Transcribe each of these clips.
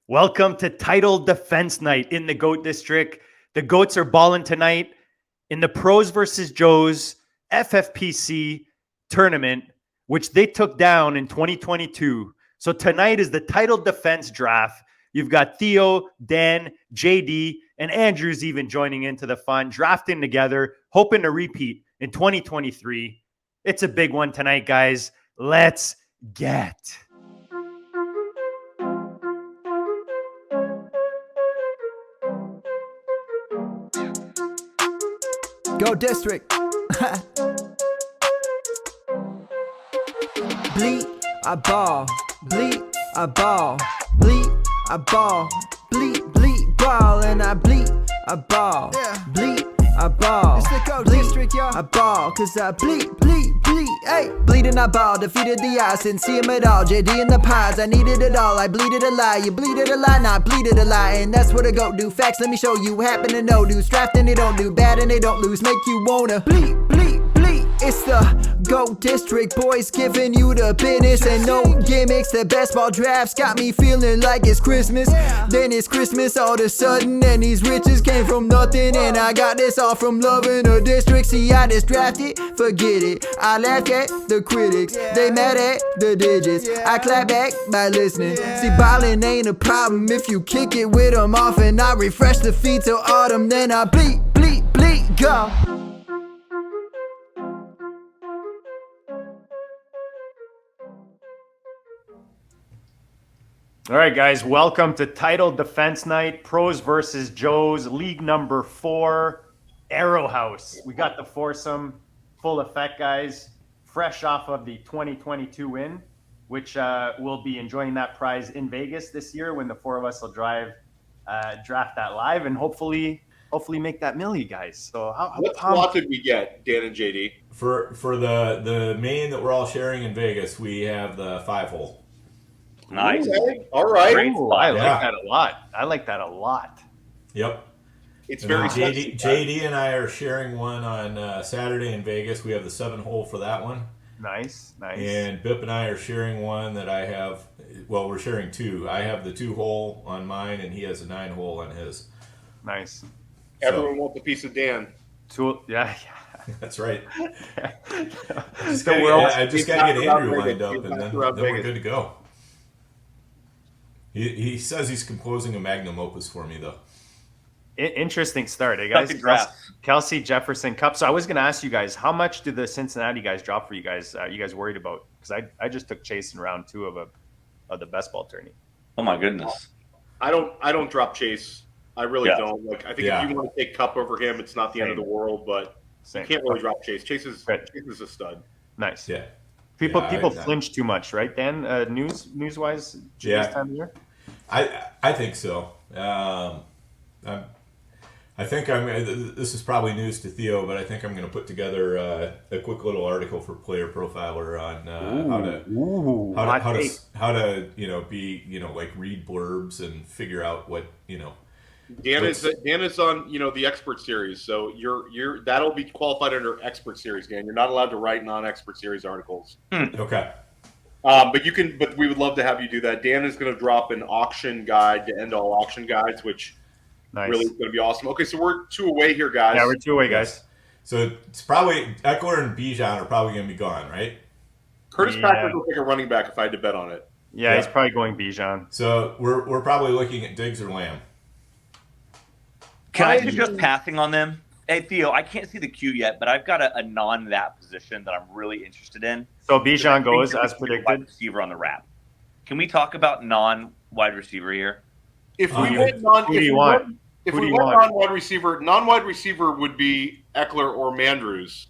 Welcome to Title Defense Night in the GOAT District. The GOATs are balling tonight in the Pros versus JOES FFPC tournament, which they took down in 2022. So tonight is the title defense draft. You've got Theo, Dan, JD, and Andrew's even joining into the fun, drafting together, hoping to repeat in 2023. It's a big one tonight, guys. Let's get. Go district. Bleed, I ball. Bleed, I ball. Bleed, I ball. Bleed, ball. And I bleed, I ball. Bleed, I ball. It's the Go district, y'all. I ball, cause I bleed. Hey, bleeding, I ball. Defeated the odds, didn't see him at all. JD in the pods, I needed it all. I bleeded a lie, you bleeded a lie, not bleeded a lie. And that's what a GOAT do. Facts, let me show you. Happen to know dudes. Drafting, they don't do bad and they don't lose. Make you wanna bleed. It's the GOAT District, boys giving you the business and no gimmicks. The best ball drafts got me feeling like it's Christmas. Then it's Christmas all of a sudden, and these riches came from nothing. And I got this all from loving a district. See, I just drafted, forget it. I laugh at the critics, they mad at the digits. I clap back by listening. See, BALLiN ain't a problem if you kick it with them off. And I refresh the feed till autumn, then I bleed, go. All right, guys, welcome to Title Defense Night, Pros versus JOES, League number 4, Arrow House. We got the foursome, full effect, guys, fresh off of the 2022 win, which we'll be enjoying that prize in Vegas this year when the four of us will draft that live and hopefully make that $1 million, guys. So what slot did we get, Dan and JD? For the main that we're all sharing in Vegas, we have the 5-hole. Nice. Okay. All right. Ooh, I like that a lot. Yep. It's very JD and I are sharing one on Saturday in Vegas. We have the 7-hole for that one. Nice. And Bip and I are sharing one that I have. Well, we're sharing two. I have the 2-hole on mine, and he has a 9-hole on his. Nice. Everyone wants a piece of Dan. Yeah. That's right. I just got to get Andrew lined up, and then we're good to go. He says he's composing a magnum opus for me, though. Interesting start, guys. Kelsey Jefferson Cup. So I was going to ask you guys, how much do the Cincinnati guys drop for you guys? You guys worried about? Because I just took Chase in round 2 of the best ball tourney. Oh my goodness. I don't drop Chase. I really don't. Like, I think if you want to take Cup over him, it's not the end of the world, but you can't really drop Chase. Chase is a stud. Nice. Yeah. People flinch too much, right, Dan? News wise, this time of year. I think so. I think this is probably news to Theo, but I think I'm going to put together a quick little article for Player Profiler on how to be like read blurbs and figure out what Dan is on the expert series, so you're that'll be qualified under expert series, Dan. You're not allowed to write non-expert series articles. Okay. But we would love to have you do that. Dan is going to drop an auction guide to end all auction guides, which really is going to be awesome. Okay, so we're 2 away here, guys. Yeah, we're 2 away, guys. So it's probably Eckler and Bijan are probably going to be gone, right? Curtis Patrick will take a running back if I had to bet on it. Yeah, he's probably going Bijan. So we're probably looking at Diggs or Lamb. Can I suggest passing on them? Hey, Theo, I can't see the queue yet, but I've got a non-that position that I'm really interested in. So Bijan goes as predicted. Wide receiver on the wrap. Can we talk about non-wide receiver here? If we went non-wide receiver would be Eckler or Mandrews.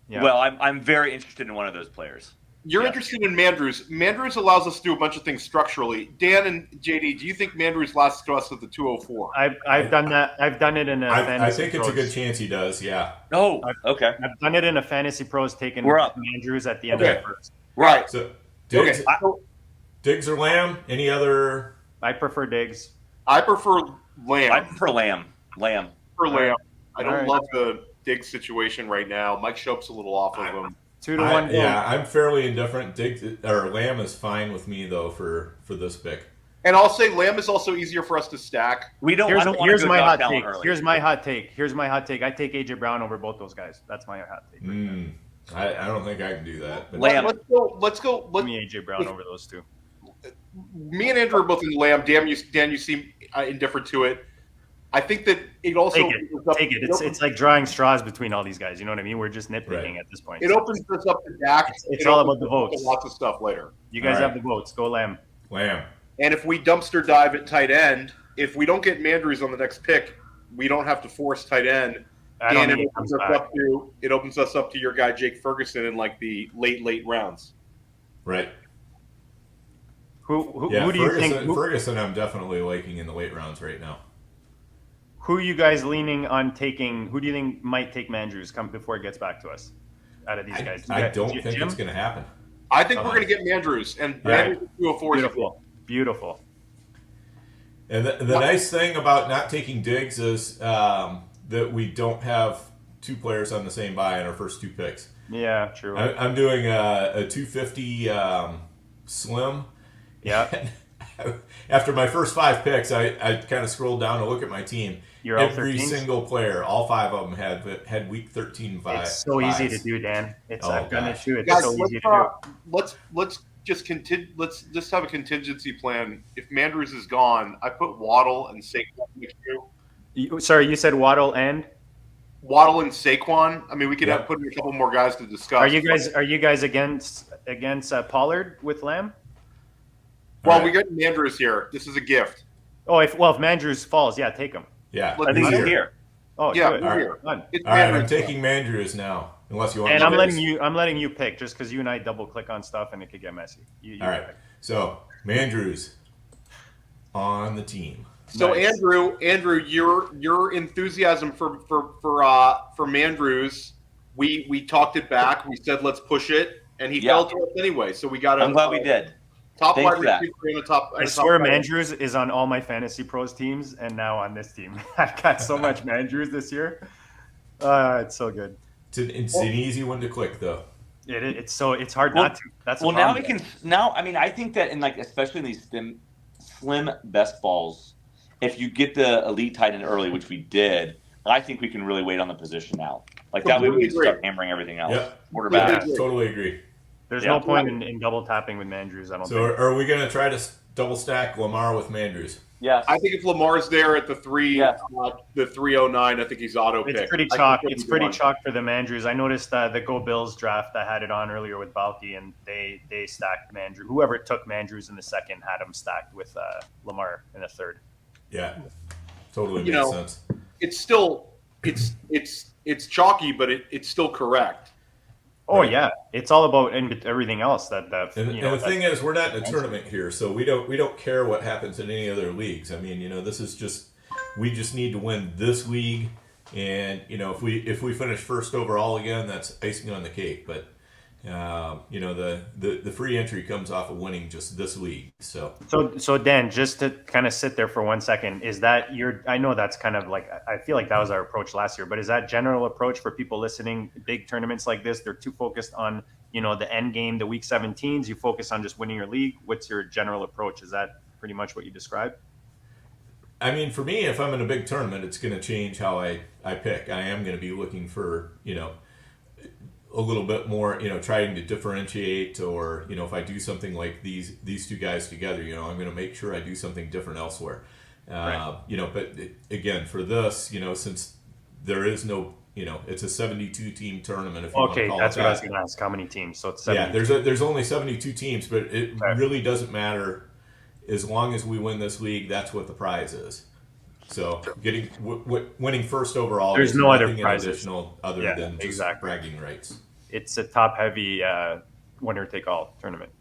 Yeah. Well, I'm very interested in one of those players. You're interested in Mandrews. Mandrews allows us to do a bunch of things structurally. Dan and JD, do you think Mandrews lasts to us at the 204? I've done that. I've done it in a fantasy I think pros. it's a good chance he does, yeah. Oh, okay. I've done it in a fantasy pros, taking Mandrews at the end of the first. Right. So Diggs or Lamb? Any other? I prefer Diggs. I prefer Lamb. I prefer Lamb. I don't love the Diggs situation right now. Mike Shope's a little off of him. 2-1. Yeah, I'm fairly indifferent. Diggs or Lamb is fine with me though for this pick. And I'll say Lamb is also easier for us to stack. We don't. Here's my hot take. Here's my hot take. I take AJ Brown over both those guys. That's my hot take. I don't think I can do that. But Lamb. Let's go. Give me AJ Brown over those two. Me and Andrew are both in Lamb. Dan, you seem indifferent to it. I think that it also take it. It's like drawing straws between all these guys. You know what I mean? We're just nitpicking at this point. It opens us up to Dak. It's all about the votes. Lots of stuff later. You guys have the votes. Go Lamb. Lamb. And if we dumpster dive at tight end, if we don't get Mandrews on the next pick, we don't have to force tight end. And it opens us up to your guy Jake Ferguson in like the late rounds. Right. Who do you think? Ferguson, I'm definitely liking in the late rounds right now. Who are you guys leaning on taking? Who do you think might take Mandrews before it gets back to us? Out of these guys, I don't think it's going to happen. I think we're going to get Mandrews, and Mandrews is 204. Beautiful. And the nice thing about not taking Diggs is that we don't have two players on the same buy in our first two picks. Yeah, true. I'm doing a 250 slim. Yeah. After my first 5 picks, I kind of scrolled down to look at my team. Every single player, all 5 of them had week 13 5. It's so easy to do, Dan. I'm gonna do it. Guys, so easy to do. Let's just have a contingency plan. If Mandrews is gone, I put Waddle and Saquon next to. Sorry, you said Waddle and Saquon. I mean, we could put in a couple more guys to discuss. Are you guys against Pollard with Lamb? Well, we got Mandrews here. This is a gift. Oh, if Mandrews falls, take him. Yeah, I think he's here. Oh, yeah, good. we're here. All right, I'm taking Mandrews now. Unless you want. And I'm letting you pick, just because you and I double click on stuff and it could get messy. All right. So Mandrews on the team. So nice. Andrew, your enthusiasm for Mandrews, we talked it back. We said let's push it, and he fell to us anyway. So we got. I'm glad we did. Top wide receiver in the top. I swear, Mandrews is on all my fantasy pros teams, and now on this team. I've got so much Mandrews this year. It's so good. It's an easy one to click, though. It's hard not to. That's now we can. Now, I mean, I think that especially in these slim best balls, if you get the elite tight end early, which we did, I think we can really wait on the position now. That way we can start hammering everything else. Yep. Quarterback. Totally agree. There's no point in double tapping with Mandrews. I don't think. So are we going to try to double stack Lamar with Mandrews? Yes. I think if Lamar's there at the 309, I think he's auto pick. It's pretty chalk. It's pretty chalk for the Mandrews. I noticed the Go Bills draft. I had it on earlier with Balky, and they stacked Mandrews. Whoever took Mandrews in the second had him stacked with Lamar in the third. Yeah, totally makes sense. It's still it's chalky, but it's still correct. Oh yeah, it's all about everything else. And the thing is, we're not in a tournament here, so we don't care what happens in any other leagues. I mean, this is we just need to win this league, and if we finish first overall again, that's icing on the cake. But the free entry comes off of winning just this league. So Dan, just to kind of sit there for 1 second, is that I know that's kind of I feel like that was our approach last year, but is that general approach for people listening? Big tournaments like this, they're too focused on the end game, the week 17s. You focus on just winning your league. What's your general approach? Is that pretty much what you described? I mean, for me, if I'm in a big tournament, it's going to change how I pick. I am going to be looking for a little bit more, trying to differentiate, or if I do something like these two guys together, I'm going to make sure I do something different elsewhere. Right. But again, for this, since there is no, it's a 72 team tournament. If you want to call that's it what I was going to ask. How many teams? So it's 72. Yeah, there's only 72 teams, but it really doesn't matter as long as we win this league. That's what the prize is. So winning first overall. There's no other prizes additional other than just bragging rights. It's a top heavy winner take all tournament.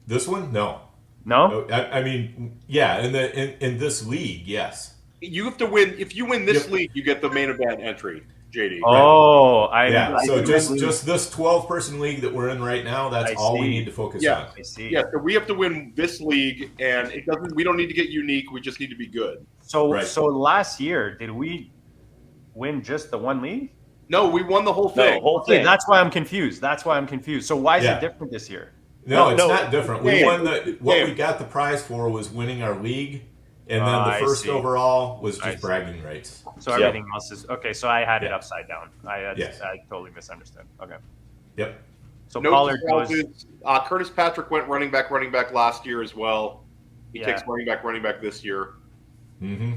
This one, no. I mean, yeah. In this league, yes. You have to win. If you win this league, you get the main event entry, JD. Oh, So just this 12-person league that we're in right now, that's all we need to focus on. I see. Yeah, so we have to win this league, and we don't need to get unique. We just need to be good. So last year, did we win just the one league? No, we won the whole thing. That's why I'm confused. So why is it different this year? No, it's No. not different. We Damn. won what Damn. we got the prize for was winning our league, and then the I first see. overall was I just see. bragging rights. So everything else is okay. So I had it Yeah. upside down. Yes. I totally misunderstood. Okay. Yep. So No Pollard goes. surprises. Curtis Patrick went running back last year as well. He Yeah. takes running back this year. Mm-hmm.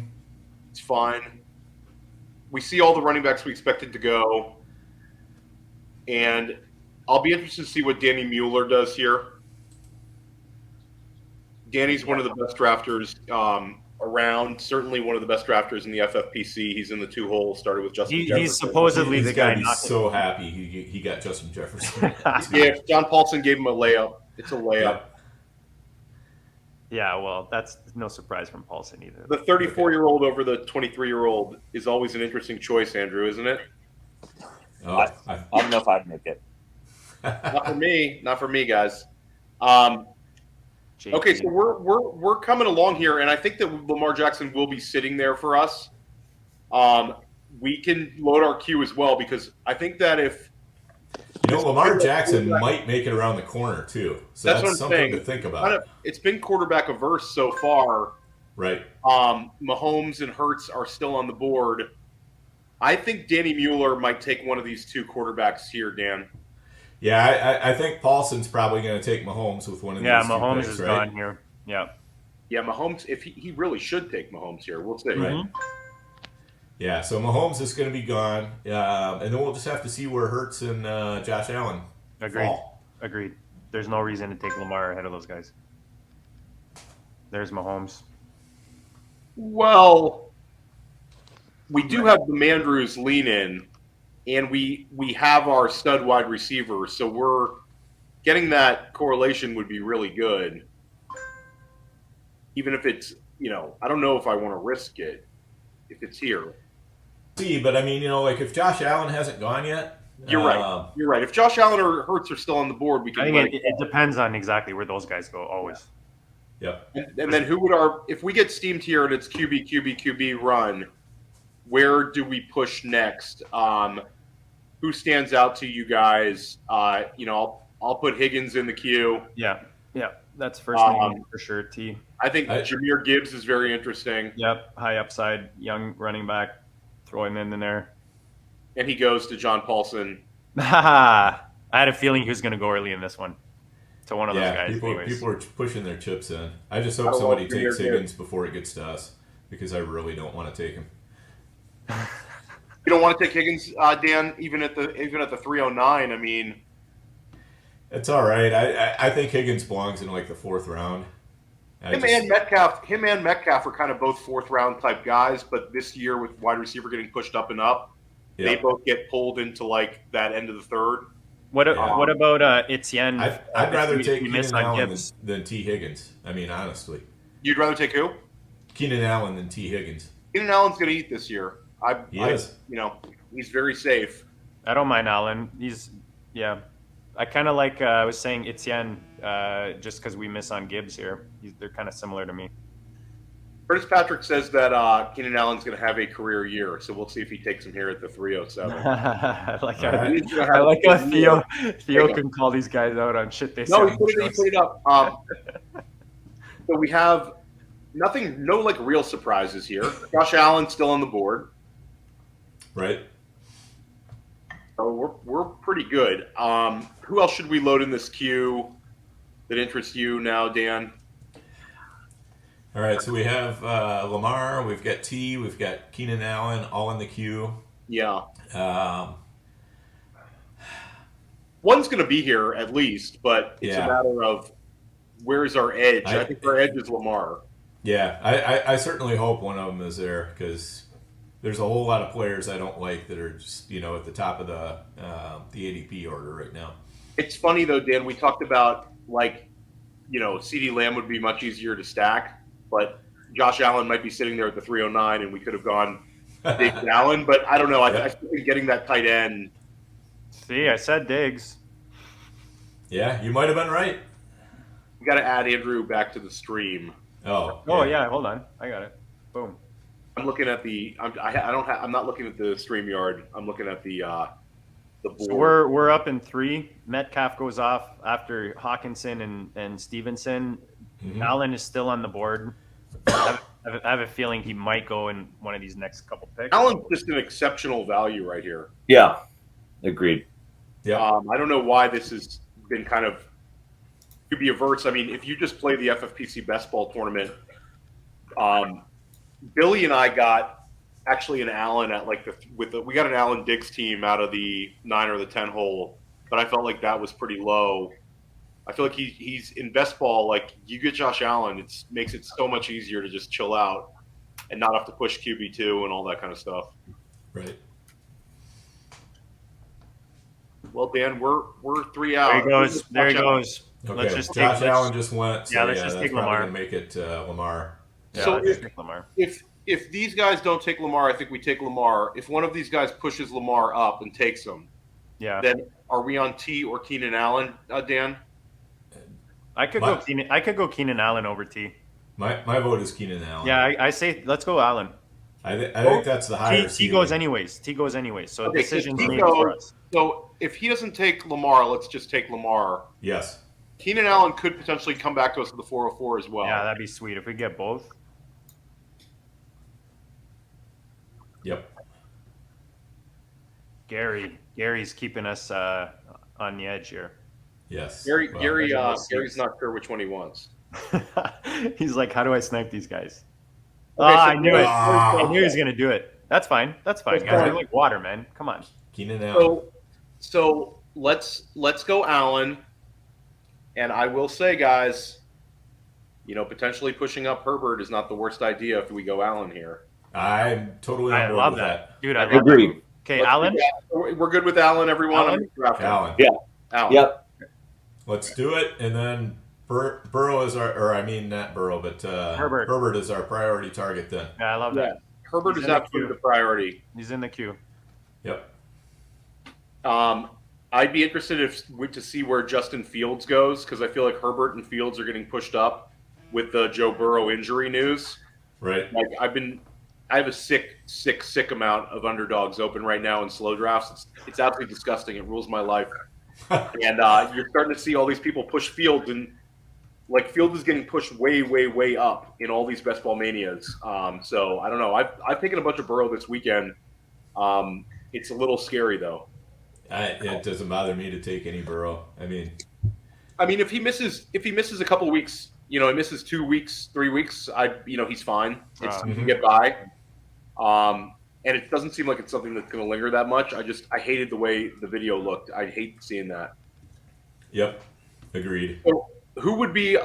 It's fine. We see all the running backs we expected to go. And I'll be interested to see what Danny Mueller does here. Danny's one of the best drafters around, certainly one of the best drafters in the FFPC. He's in the 2-hole, started with Justin Jefferson. He's supposedly He's the got guy to be knocking. so happy he got Justin Jefferson. Yeah, John Paulson gave him a layup. It's a layup. Yep. Yeah, well, that's no surprise from Paulson either. The 34-year-old over the 23-year-old is always an interesting choice, Andrew, isn't it? Oh, I don't know if I'd make it. Not for me. Not for me, guys. JT. Okay, so we're coming along here, and I think that Lamar Jackson will be sitting there for us. We can load our queue as well, because I think that if Lamar Jackson might make it around the corner too. So That's what that's I'm something saying. to think about. it's been quarterback averse so far. Right. Mahomes and Hurts are still on the board. I think Danny Mueller might take one of these two quarterbacks here, Dan. Yeah, I think Paulson's probably going to take Mahomes with one of these two Mahomes picks, is right? gone here. Yeah. Yeah, Mahomes, if he really should take Mahomes here. We'll see. Right. Yeah, so Mahomes is going to be gone, and then we'll just have to see where Hurts and Josh Allen fall. Agreed. There's no reason to take Lamar ahead of those guys. There's Mahomes. Well, we do have the Mandrews lean in, and we have our stud wide receiver, so we're getting that correlation would be really good. Even if it's, I don't know if I want to risk it if it's here. See, but I mean, like if Josh Allen hasn't gone yet, You're right. You're right. If Josh Allen or Hurts are still on the board, we can. I think it depends on exactly where those guys go. Always. Yep. And then who would if we get steamed here and it's QB run, where do we push next? Who stands out to you guys? I'll put Higgins in the queue. Yeah. That's first name for sure. T. I think Jahmyr Gibbs is very interesting. Yep. High upside, young running back. Throw him in there. And he goes to John Paulson. I had a feeling he was going to go early in this one. To one of those guys. People are pushing their chips in. I just hope somebody takes Higgins before it gets to us, because I really don't want to take him. You don't want to take Higgins, Dan, even at the 309. I mean, it's all right. I think Higgins belongs in like the 4th round. Him and Metcalf are kind of both 4th round type guys, but this year with wide receiver getting pushed up and up, they both get pulled into like that end of the 3rd. What about Etienne? I'd rather take Keenan Allen than T. Higgins. I mean, honestly. You'd rather take who? Keenan Allen than T. Higgins. Keenan Allen's going to eat this year. He is. He's very safe. I don't mind Allen. I kind of like I was saying Etienne just because we miss on Gibbs here. They're kind of similar to me. Curtis Patrick says that Keenan Allen's going to have a career year, so we'll see if he takes him here at the 307. I like how Theo can call these guys out on shit they say. No, he put it up. So we have no like real surprises here. Josh Allen still on the board. Right. So we're pretty good. Who else should we load in this queue that interests you now, Dan? All right, so we have Lamar, we've got T, we've got Keenan Allen, all in the queue. Yeah. One's going to be here at least, but it's a matter of where's our edge. I think our edge is Lamar. Yeah, I certainly hope one of them is there, because there's a whole lot of players I don't like that are just, at the top of the ADP order right now. It's funny, though, Dan, we talked about, CeeDee Lamb would be much easier to stack, but Josh Allen might be sitting there at the 309, and we could have gone Diggs Allen, but I don't know. I think getting that tight end. See, I said Diggs. Yeah, you might have been right. We got to add Andrew back to the stream. Oh, yeah. Hold on, I got it. Boom. I'm looking at the. I'm not looking at the StreamYard. I'm looking at the the board. So we're up in 3. Metcalf goes off after Hawkinson and Stevenson. Allen is still on the board. I have a feeling he might go in one of these next couple picks. Allen's just an exceptional value right here. Yeah, agreed. Yeah. I don't know why this has been kind of to be averse. I mean, if you just play the FFPC Best Ball tournament, Billy and I got actually an Allen at like we got an Allen Diggs team out of the 9 or the 10 hole, but I felt like that was pretty low. I feel like he's in best ball. Like you get Josh Allen, it makes it so much easier to just chill out and not have to push QB2 and all that kind of stuff. Right. Well, Dan, we're 3 out. There he goes. There he goes. Okay. Let's just Josh Allen just went. So let's just that's take probably Lamar. gonna make it Lamar. Yeah, So let's take Lamar. If these guys don't take Lamar, I think we take Lamar. If one of these guys pushes Lamar up and takes him, then are we on T or Keenan Allen, Dan? I could go Keenan. I could go Keenan Allen over T. My vote is Keenan Allen. Yeah, I say let's go Allen. I think that's the higher. T goes anyways. T goes anyways. So Okay, decision's T made goes- for us. So if he doesn't take Lamar, let's just take Lamar. Yes. Keenan Allen could potentially come back to us to the 404 as well. Yeah, that'd be sweet if we get both. Yep. Gary's keeping us on the edge here. Yes. Gary's not sure which one he wants. He's like, how do I snipe these guys? Okay, so I knew it. Ah. I knew he was gonna do it. That's fine. That's fine, That's guys. fine. We're like water, man. Come on. Keenan Allen. So let's go Allen. And I will say, guys, potentially pushing up Herbert is not the worst idea if we go Allen here. I'm totally I on board love with that, dude. I I love agree. that. Okay, Let's Allen. We're good with Allen, everyone. Allen? I'm gonna draft him. Allen. Yeah. Allen. Yep. Let's do it, and then Burrow is not Burrow, but Herbert. Herbert is our priority target then. Yeah, I love that. Herbert He's is in the absolutely queue. the priority. He's in the queue. Yep. I'd be interested to see where Justin Fields goes because I feel like Herbert and Fields are getting pushed up with the Joe Burrow injury news. Right. Like I have a sick amount of underdogs open right now in slow drafts. It's absolutely disgusting. It rules my life. And you're starting to see all these people push Fields, and like Fields is getting pushed way, way, way up in all these best ball manias. So I don't know. I've taken a bunch of Burrow this weekend. It's a little scary though. It doesn't bother me to take any Burrow. I mean, if he misses a couple of weeks, he misses 2 weeks, 3 weeks, he's fine. He can get by. And it doesn't seem like it's something that's going to linger that much. I hated the way the video looked. I hate seeing that. yep, agreed. So who would be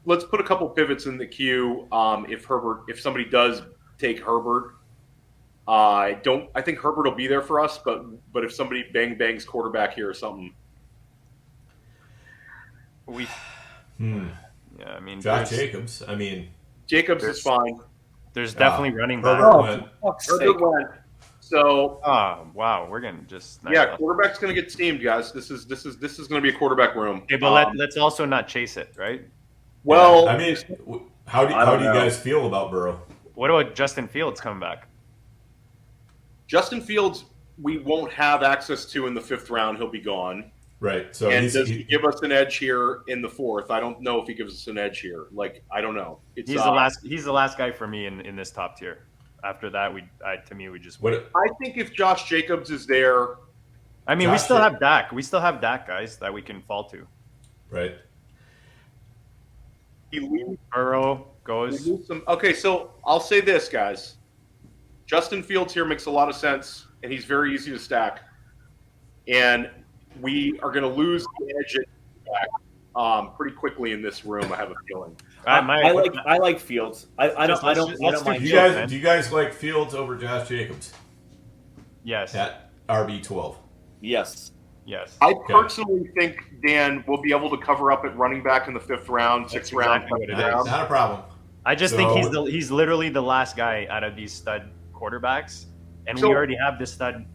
let's put a couple pivots in the queue if somebody does take Herbert. I think Herbert will be there for us, but if somebody bangs quarterback here or something. Yeah, I mean, Josh Jacobs. I mean, Jacobs is fine. There's definitely running back. Herbert went. Herbert went. So Oh wow, we're getting just quarterback's going to get steamed, guys. This is going to be a quarterback room. Okay, but let's also not chase it, right? Well, I mean, how do you guys feel about Burrow? What about Justin Fields coming back? Justin Fields, we won't have access to in the 5th round. He'll be gone. Right. So And does he give us an edge here in the 4th? I don't know if he gives us an edge here. Like, I don't know. He's the last guy for me in this top tier. After that, we just wait. I think if Josh Jacobs is there, I mean, we still have Dak. We still have Dak, guys, that we can fall to. Right. he leaves. Burrow goes. Okay, so I'll say this, guys. Justin Fields here makes a lot of sense, and he's very easy to stack. And we are going to lose the edge at pretty quickly in this room. I have a feeling. I like Fields. I don't mind. Do you guys like Fields over Josh Jacobs Yes. at RB12? Yes. Yes. I personally think Dan will be able to cover up at running back in the 5th round, 6th round. exactly what it 7th round. Not a problem. I just think he's literally the last guy out of these stud quarterbacks, and we So- already have this stud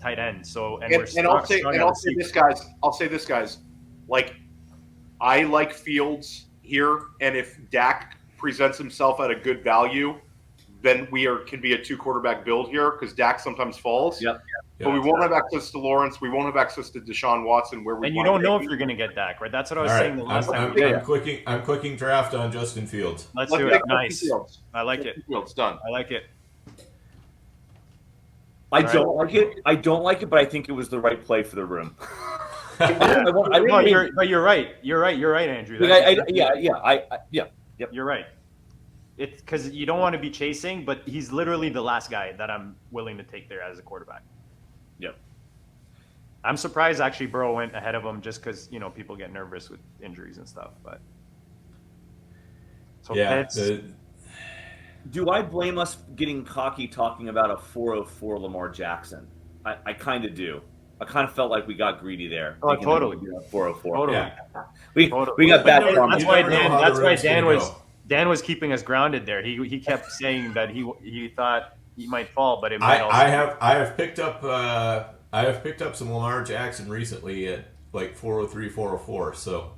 tight end. So I'll say this, guys. Like, I like Fields here, and if Dak presents himself at a good value, then can be a 2 quarterback build here because Dak sometimes falls. Yep. but we won't have access to Lawrence. We won't have access to Deshaun Watson. And you don't know if you're going to get Dak, right? That's what I was saying the last time. I'm clicking draft on Justin Fields. Let's do it. Nice. I like it. Fields done. I like it. I don't like it. I don't like it, but I think it was the right play for the room. But you're right. You're right, Andrew. Yep. You're right. It's because you don't want to be chasing, but he's literally the last guy that I'm willing to take there as a quarterback. Yep. I'm surprised actually Burrow went ahead of him just because people get nervous with injuries and stuff. But so do I blame us getting cocky talking about a 404 Lamar Jackson? I kind of do. I kind of felt like we got greedy there. Oh, totally. 404. Totally. Yeah. We got bad karma. That's why Dan was keeping us grounded there. He kept saying that he thought he might fall, but it might also. I have picked up some Lamar Jackson recently at like 403, 404. So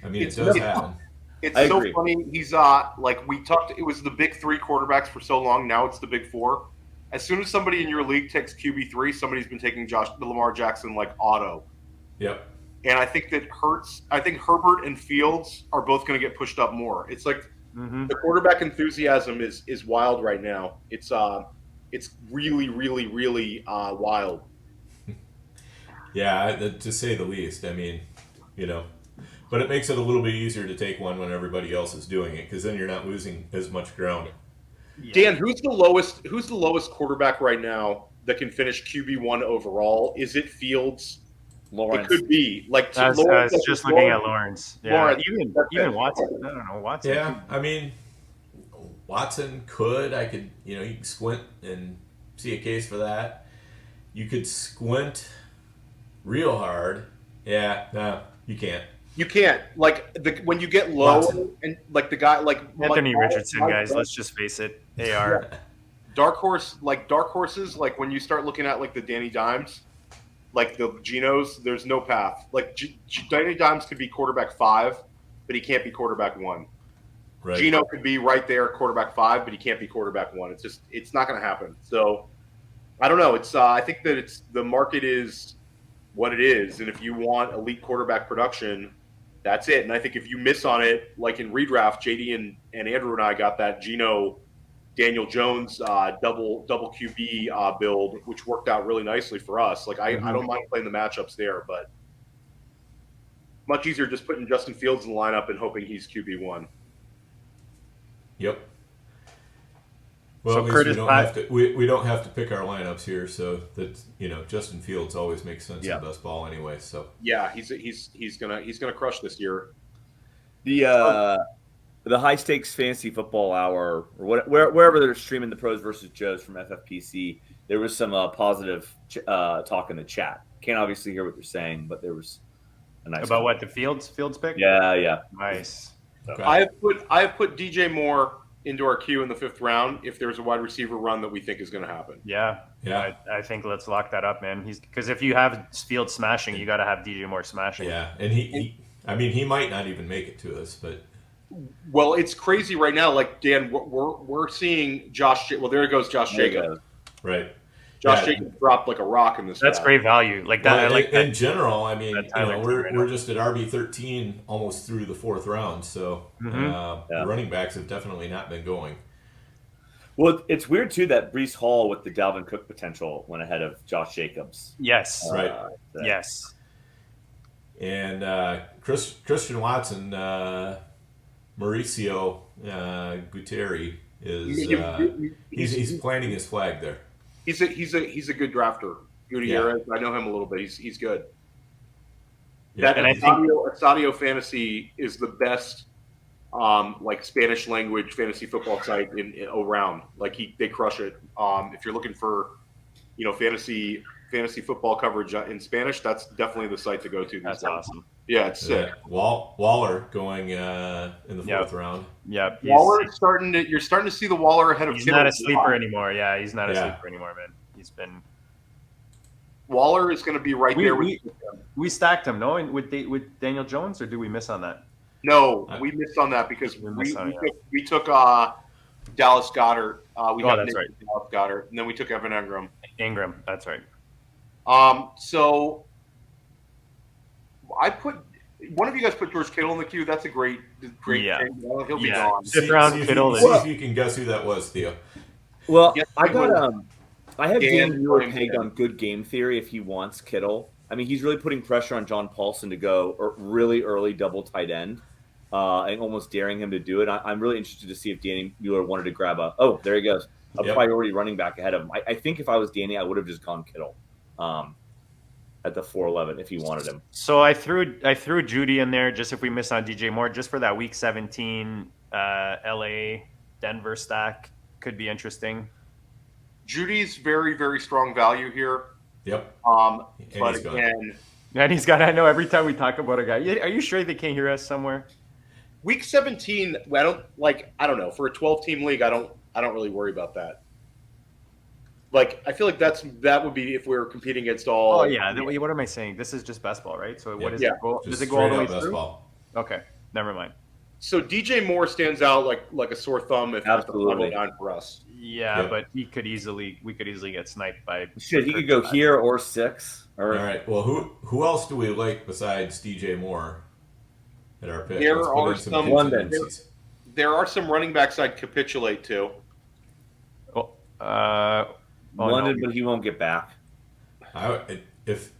I mean, it does happen. It's so funny. He's like we talked. It was the big three quarterbacks for so long. Now it's the big four. As soon as somebody in your league takes QB3, somebody's been taking Lamar Jackson like auto. Yep. And I think that I think Herbert and Fields are both going to get pushed up more. It's like the quarterback enthusiasm is wild right now. It's really, really, really wild. Yeah, to say the least. I mean, but it makes it a little bit easier to take one when everybody else is doing it, because then you're not losing as much ground. Yeah. Dan, who's the lowest quarterback right now that can finish QB1 overall? Is it Fields? Lawrence. It could be like I was just looking at Lawrence. Yeah, Lawrence. Even Watson. I don't know Watson. Yeah, I mean, Watson could. I could. You can squint and see a case for that. You could squint real hard. Yeah, no, you can't. You can't. Like when you get low and like the guy like Anthony Richardson, guys. Let's just face it. They are dark horses. Like when you start looking at like the Danny Dimes, like the Genos, there's no path. Like Danny Dimes could be quarterback 5, but he can't be quarterback 1. Right. Geno could be right there, quarterback 5, but he can't be quarterback 1. It's not going to happen. So I don't know. It's I think that the market is what it is, and if you want elite quarterback production, that's it. And I think if you miss on it, like in redraft, JD and Andrew and I got that Geno Daniel Jones double QB build, which worked out really nicely for us. Like I don't mind playing the matchups there, but much easier just putting Justin Fields in the lineup and hoping he's QB1. Yep. Well, so we don't have to pick our lineups here, so that Justin Fields always makes sense in best ball anyway. So yeah, he's gonna crush this year. The high stakes fantasy football hour, or wherever they're streaming the pros versus Joes from FFPC, there was some positive talk in the chat. Can't obviously hear what they're saying, but there was a nice about what the Fields pick. Yeah. Nice. Okay. I have put DJ Moore into our queue in the 5th round if there's a wide receiver run that we think is going to happen. Yeah. I think let's lock that up, man. Because if you have Fields smashing, you got to have DJ Moore smashing. Yeah, and he might not even make it to us, but. Well, it's crazy right now. Like Dan, we're seeing Josh. Well, there goes Josh Jacobs. Right. Josh Jacobs dropped like a rock in this. That's draft. Great value. Like that. Well, I like that. In general, I mean, we're we're just at RB13 almost through the 4th round, so the running backs have definitely not been going. Well, it's weird too that Breece Hall with the Dalvin Cook potential went ahead of Josh Jacobs. Yes. Right. Yes. And Christian Watson, Mauricio Gutierrez is he's planting his flag there. He's a good drafter. Gutierrez, I know him a little bit. He's good. Yeah. And I think Estadio Fantasy is the best like Spanish language fantasy football site in around. Like they crush it. If you're looking for fantasy football coverage in Spanish, that's definitely the site to go to. That's awesome. Yeah, it's sick. Waller going in the 4th round. Yeah, Waller you're starting to see the Waller ahead of. He's not a sleeper anymore. Yeah, he's not a sleeper anymore, man. He's been. Waller is going to be right there. We stacked him, no, with Daniel Jones, or did we miss on that? No, we missed on that because we took Dallas Goedert. That's right. Dallas Goedert, and then we took Evan Ingram. That's right. So I put one of you guys put George Kittle in the queue. That's a great Yeah. thing. Well, he'll be Yeah. gone. Fifth round Kittle See is- if you can guess who that was, Theo. Well, Yes, I he got was. I have Dan Dan Mueller Williams pegged did. on good game theory if he wants Kittle. I mean, he's really putting pressure on John Paulson to go really early double tight end, and almost daring him to do it. I'm really interested to see if Danny Mueller wanted to grab there he goes, a Yep. priority running back ahead of him. I think if I was Danny, I would have just gone Kittle at the 411 if he wanted him. So I threw Judy in there just if we miss on DJ Moore, just for that week 17 LA Denver stack. Could be interesting. Judy's very, very strong value here. Yep. But he's gone. again, And he's got, I know every time we talk about a guy, are you sure they can't hear us somewhere? week 17, I don't know. For a 12-team league, I don't really worry about that. Like, I feel like that would be if we were competing against all. Oh yeah. What am I saying? This is just best ball, right? So what is Yeah. it? Does Just it go all the way straight up through? best ball. Okay, never mind. So DJ Moore stands out like a sore thumb if that's the Absolutely. line for us. Yeah, Yeah. but we could easily get sniped by. Shit, he could go here or 6. Or All right. Well, who else do we like besides DJ Moore at our pick? There Let's put are in some- London. contingencies. There are some running backs I'd capitulate to. Oh, London, no. but he won't get back. If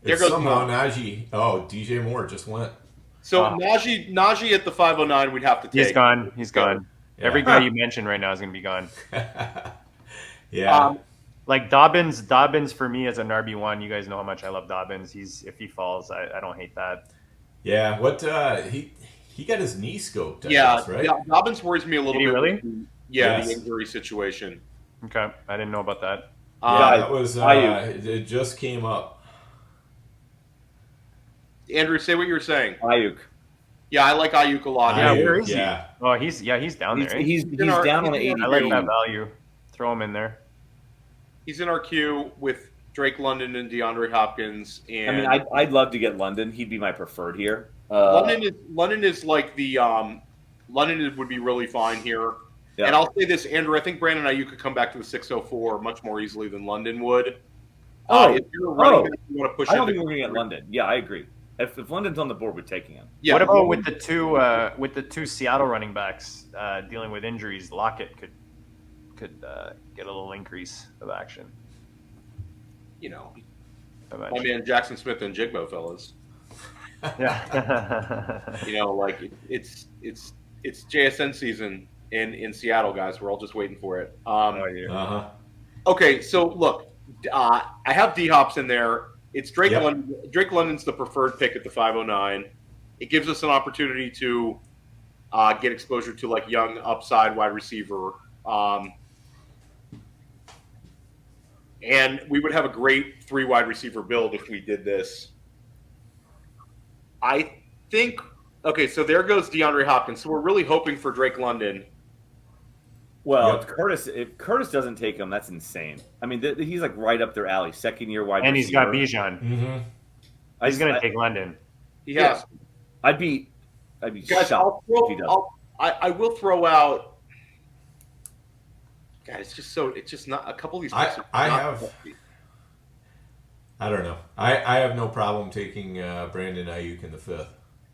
There goes somehow Moore. Najee, DJ Moore just went. So Ah. Najee at the 509 we'd have to take. He's gone. He's gone. Yeah. Every guy you mentioned right now is going to be gone. Yeah. Like Dobbins for me as an RB1. You guys know how much I love Dobbins. If he falls, I don't hate that. Yeah. What he got his knee scoped, I Yeah, guess, right? yeah, Dobbins worries me a little Did he bit. really? with the Yes. injury situation. Okay, I didn't know about that. Yeah, that was Ayuk. it just came up. Andrew, say what you were saying. Ayuk. Yeah, I like Ayuk a lot. Yeah, Ayuk, where is yeah. he? Oh, he's down there. eh? He's in our- down on the he's 80. in I like that value. Throw him in there. He's in our queue with Drake London and DeAndre Hopkins. And I mean, I'd love to get London. He'd be my preferred here. London is like the London would be really fine here. Yeah. And I'll say this, Andrew. I think Brandon Ayuk could come back to the 604 much more easily than London would. If you're a running back, you want to push. I don't into- think we're going to get London. Yeah, I agree. If London's on the board, we're taking him. Yeah, What about with the two Seattle running backs dealing with injuries? Lockett could get a little increase of action. you know, my eventually. man Jackson Smith and Jigbo fellas. Yeah. You know, like it's JSN season in Seattle, guys. We're all just waiting for it. Uh-huh. Okay, so look, I have D Hops in there. It's Drake Yep. London. Drake London's the preferred pick at the 509. It gives us an opportunity to get exposure to like young upside wide receiver. And we would have a great 3 wide receiver build if we did this. I think, okay, so there goes DeAndre Hopkins. So we're really hoping for Drake London. Well, Yep. if Curtis doesn't take him, that's insane. I mean, he's like right up their alley. 2nd-year wide And he's got receiver. Bijan. Mm-hmm. He's going to take London. He Yeah. has. I'd be Guys, shocked if he doesn't. I will throw out. God, it's just not a couple of these. picks are I not have- healthy. I don't know. I have no problem taking Brandon Ayuk in the 5th.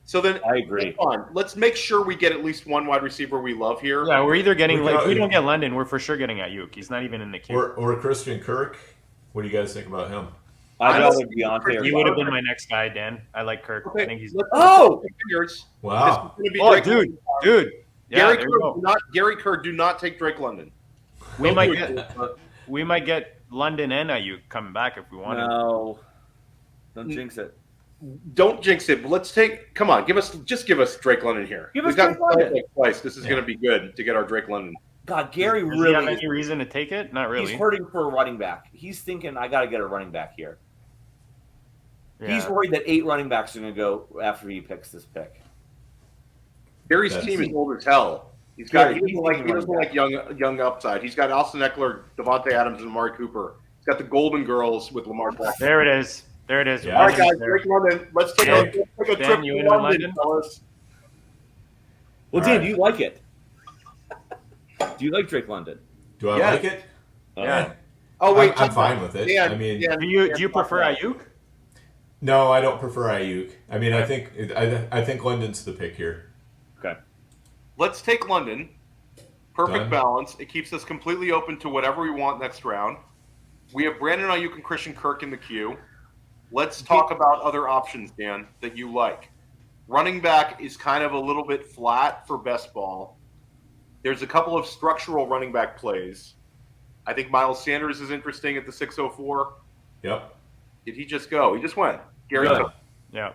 So then, I agree. hold on. Let's make sure we get at least one wide receiver we love here. Yeah, we're either getting, We if we got- don't get London, we're for sure getting Ayuk. He's not even in the queue. Or Christian Kirk. What do you guys think about him? I'd I'm rather also- Deontay or He would have London. been my next guy, Dan. I like Kirk. Okay, I think he's. let's- Oh! Yours. Wow. This is gonna be Oh, Drake dude. London. Dude. Yeah, Gary there Kerr, you go. Gary Kerr, do not take Drake London. We Don't might do get it. we might get London and Ayuk coming back if we want to. No. Don't jinx it. Don't jinx it. But let's take. Come on, give us Drake London here. Give We've us got Drake London. like twice. This is Yeah. going to be good to get our Drake London. God, Gary Does he have really any reason to take it? Not really. he's hurting for a running back. He's thinking, I got to get a running back here. Yeah. He's worried that 8 running backs are going to go after he picks this pick. Gary's That's- team is old as hell. He's got. Yeah, He doesn't he's like young upside. He's got Austin Eckler, Devontae Adams, and Amari Cooper. He's got the Golden Girls with Lamar Jackson. There it is. There it is. Yeah. All right, London's guys, there. Drake London. Let's take Dan, a trip Dan, to you into London, London? fellas. Well, All Dan, right. do you like it? Do you like Drake London? Do I Yeah. like it? Yeah. Oh wait, I'm fine with it. Dan, I mean, Dan, Do you Dan, prefer Ayuk? no, I don't prefer Ayuk. I mean, I think London's the pick here. Okay. Let's take London. Perfect Done. balance. It keeps us completely open to whatever we want next round. We have Brandon Ayuk and Christian Kirk in the queue. Let's talk about other options, Dan, that you like. Running back is kind of a little bit flat for best ball. There's a couple of structural running back plays. I think Miles Sanders is interesting at the 604. Yep. Did he just go? He just went. Gary. Good. Took- Yeah,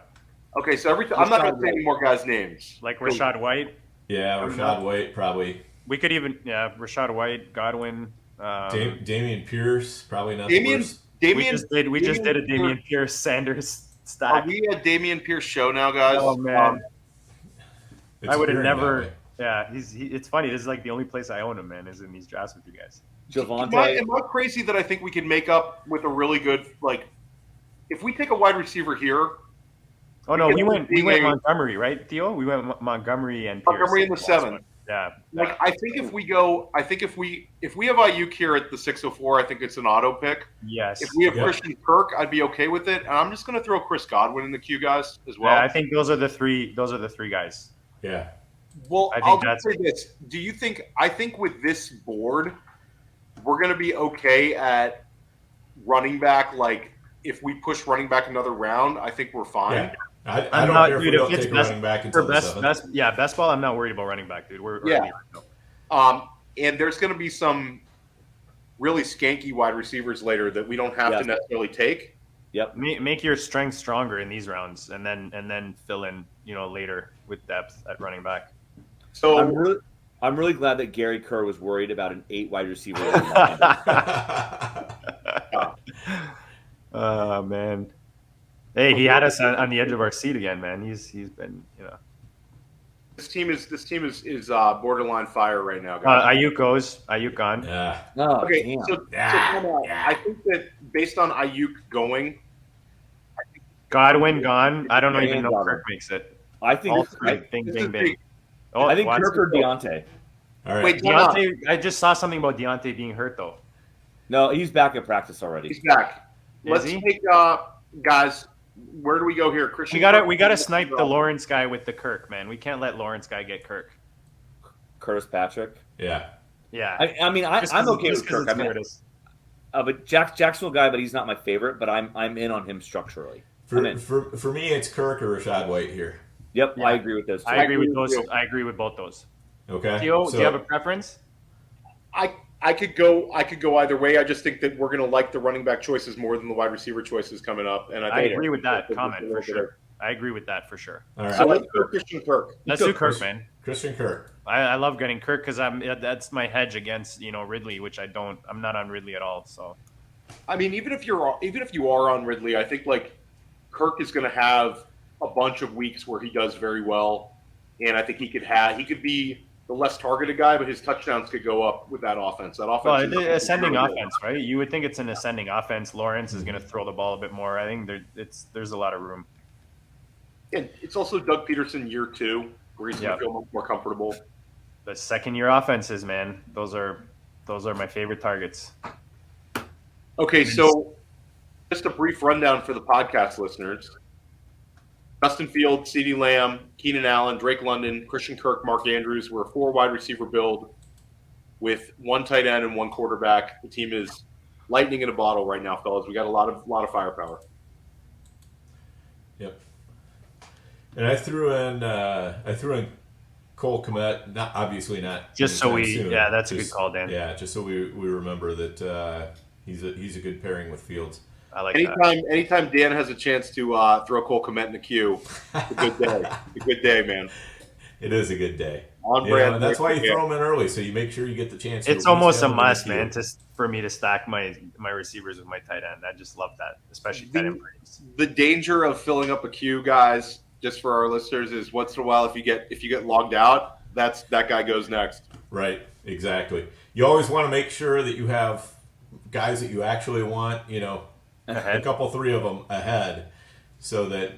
Okay, so I'm not going to say any more guys' names. like Rashad White. Yeah, Rashad White probably. We could even Rashad White, Godwin. Damian Pierce probably not. Damian. The worst. Damian. We just did a Damian Pierce Sanders Are stack. we a Damian Pierce show now, guys? Oh man, It's I would have appearing that never. way. Yeah, it's funny. This is like the only place I own him, man. Is in these drafts with you guys. Javonte. Am I crazy that I think we can make up with a really good if we take a wide receiver here? Oh no, we went being Montgomery, right, Theo? We went Montgomery and Pierce. Montgomery in the 7th. Yeah. I think if we have Ayuk here at the 604, I think it's an auto pick. Yes. If we have Yeah. Christian Kirk, I'd be okay with it. And I'm just going to throw Chris Godwin in the queue, guys, as well. Yeah, I think those are the three. Those are the three guys. Yeah. Well, I think I'll that's- just say this. Do you think – I think with this board, we're going to be okay at running back. Like, if we push running back another round, I think we're fine. Yeah. I I'm don't not- care if dude, we if don't it's take a best- running back For until the best, 7th. best ball. I'm not worried about running back, dude. We're Yeah. early. And there's going to be some really skanky wide receivers later that we don't have to necessarily take. Yep. Make your strength stronger in these rounds, and then fill in, later with depth at running back. So I'm really glad that Gary Kerr was worried about an 8 wide receiver. Oh man. Hey, he had us on the edge of our seat again, man. He's been, this team is borderline fire right now, guys. Ayuk gone. Yeah. Oh, Okay, damn. so come on. I think that based on Ayuk going, Godwin gone. I don't even know if Godwin. Kirk makes it. I think All this- three. Bing, this bing, is bing. big. Oh, I think Watson. Kirk or Deontay. All right. Wait, time out. Deontay. I just saw something about Deontay being hurt though. No, he's back at practice already. He's back. Is Let's he? take guys. Where do we go here, Christian? We gotta snipe the Lawrence guy with the Kirk, man. We can't let Lawrence guy get Kirk. Curtis Patrick. Yeah. Yeah. I mean, I'm okay with Kirk. I mean, Curtis. but Jacksonville guy, but he's not my favorite. But I'm in on him structurally. I'm in. For me, it's Kirk or Rashad White here. Yep, Yeah. I agree with those. Two. I agree with agree with those. you. I agree with both those. Okay. Theo, So- do you have a preference? I could go either way. I just think that we're going to like the running back choices more than the wide receiver choices coming up. And I think agree with that it's a comment little for bit sure. I agree with that for sure. All right. So let's go Christian Kirk. Let's go do Kirk, Chris- man. Christian Kirk. I love getting Kirk because that's my hedge against Ridley, which I'm not on Ridley at all. So I mean, even if you are on Ridley, I think like Kirk is going to have a bunch of weeks where he does very well, and I think he could be the less targeted guy, but his touchdowns could go up with that offense. That offense, well, is the ascending really good. offense, right? You would think it's an ascending offense. Lawrence is going to throw the ball a bit more. I think there's a lot of room. And it's also Doug Peterson year 2, where he's going to feel much more comfortable. The second-year offenses, man, those are my favorite targets. Okay, so just a brief rundown for the podcast listeners. Justin Fields, CeeDee Lamb, Keenan Allen, Drake London, Christian Kirk, Mark Andrews. We're a 4 wide receiver build with 1 tight end and 1 quarterback. The team is lightning in a bottle right now, fellas. We got a lot of firepower. Yep. And I threw in Cole Kmet. Obviously not. Just so anytime we, soon. yeah, that's a Just- good call, Dan. Yeah, just so we remember that he's a good pairing with Fields. I like that. Anytime Dan has a chance to throw Cole Kmet in the queue, it's a good day. It's a good day, man. It is a good day. On You know, brand. and that's why you Yeah. throw them in early, so you make sure you get the chance. to It's at least almost a have them in the must, queue. man, for me to stack my receivers with my tight end. I just love that, especially tight end plays. The danger of filling up a queue, guys, just for our listeners, is once in a while if you get logged out, that guy goes next. Right, exactly. You always want to make sure that you have guys that you actually want, a Ahead. couple, 3 of them ahead, so that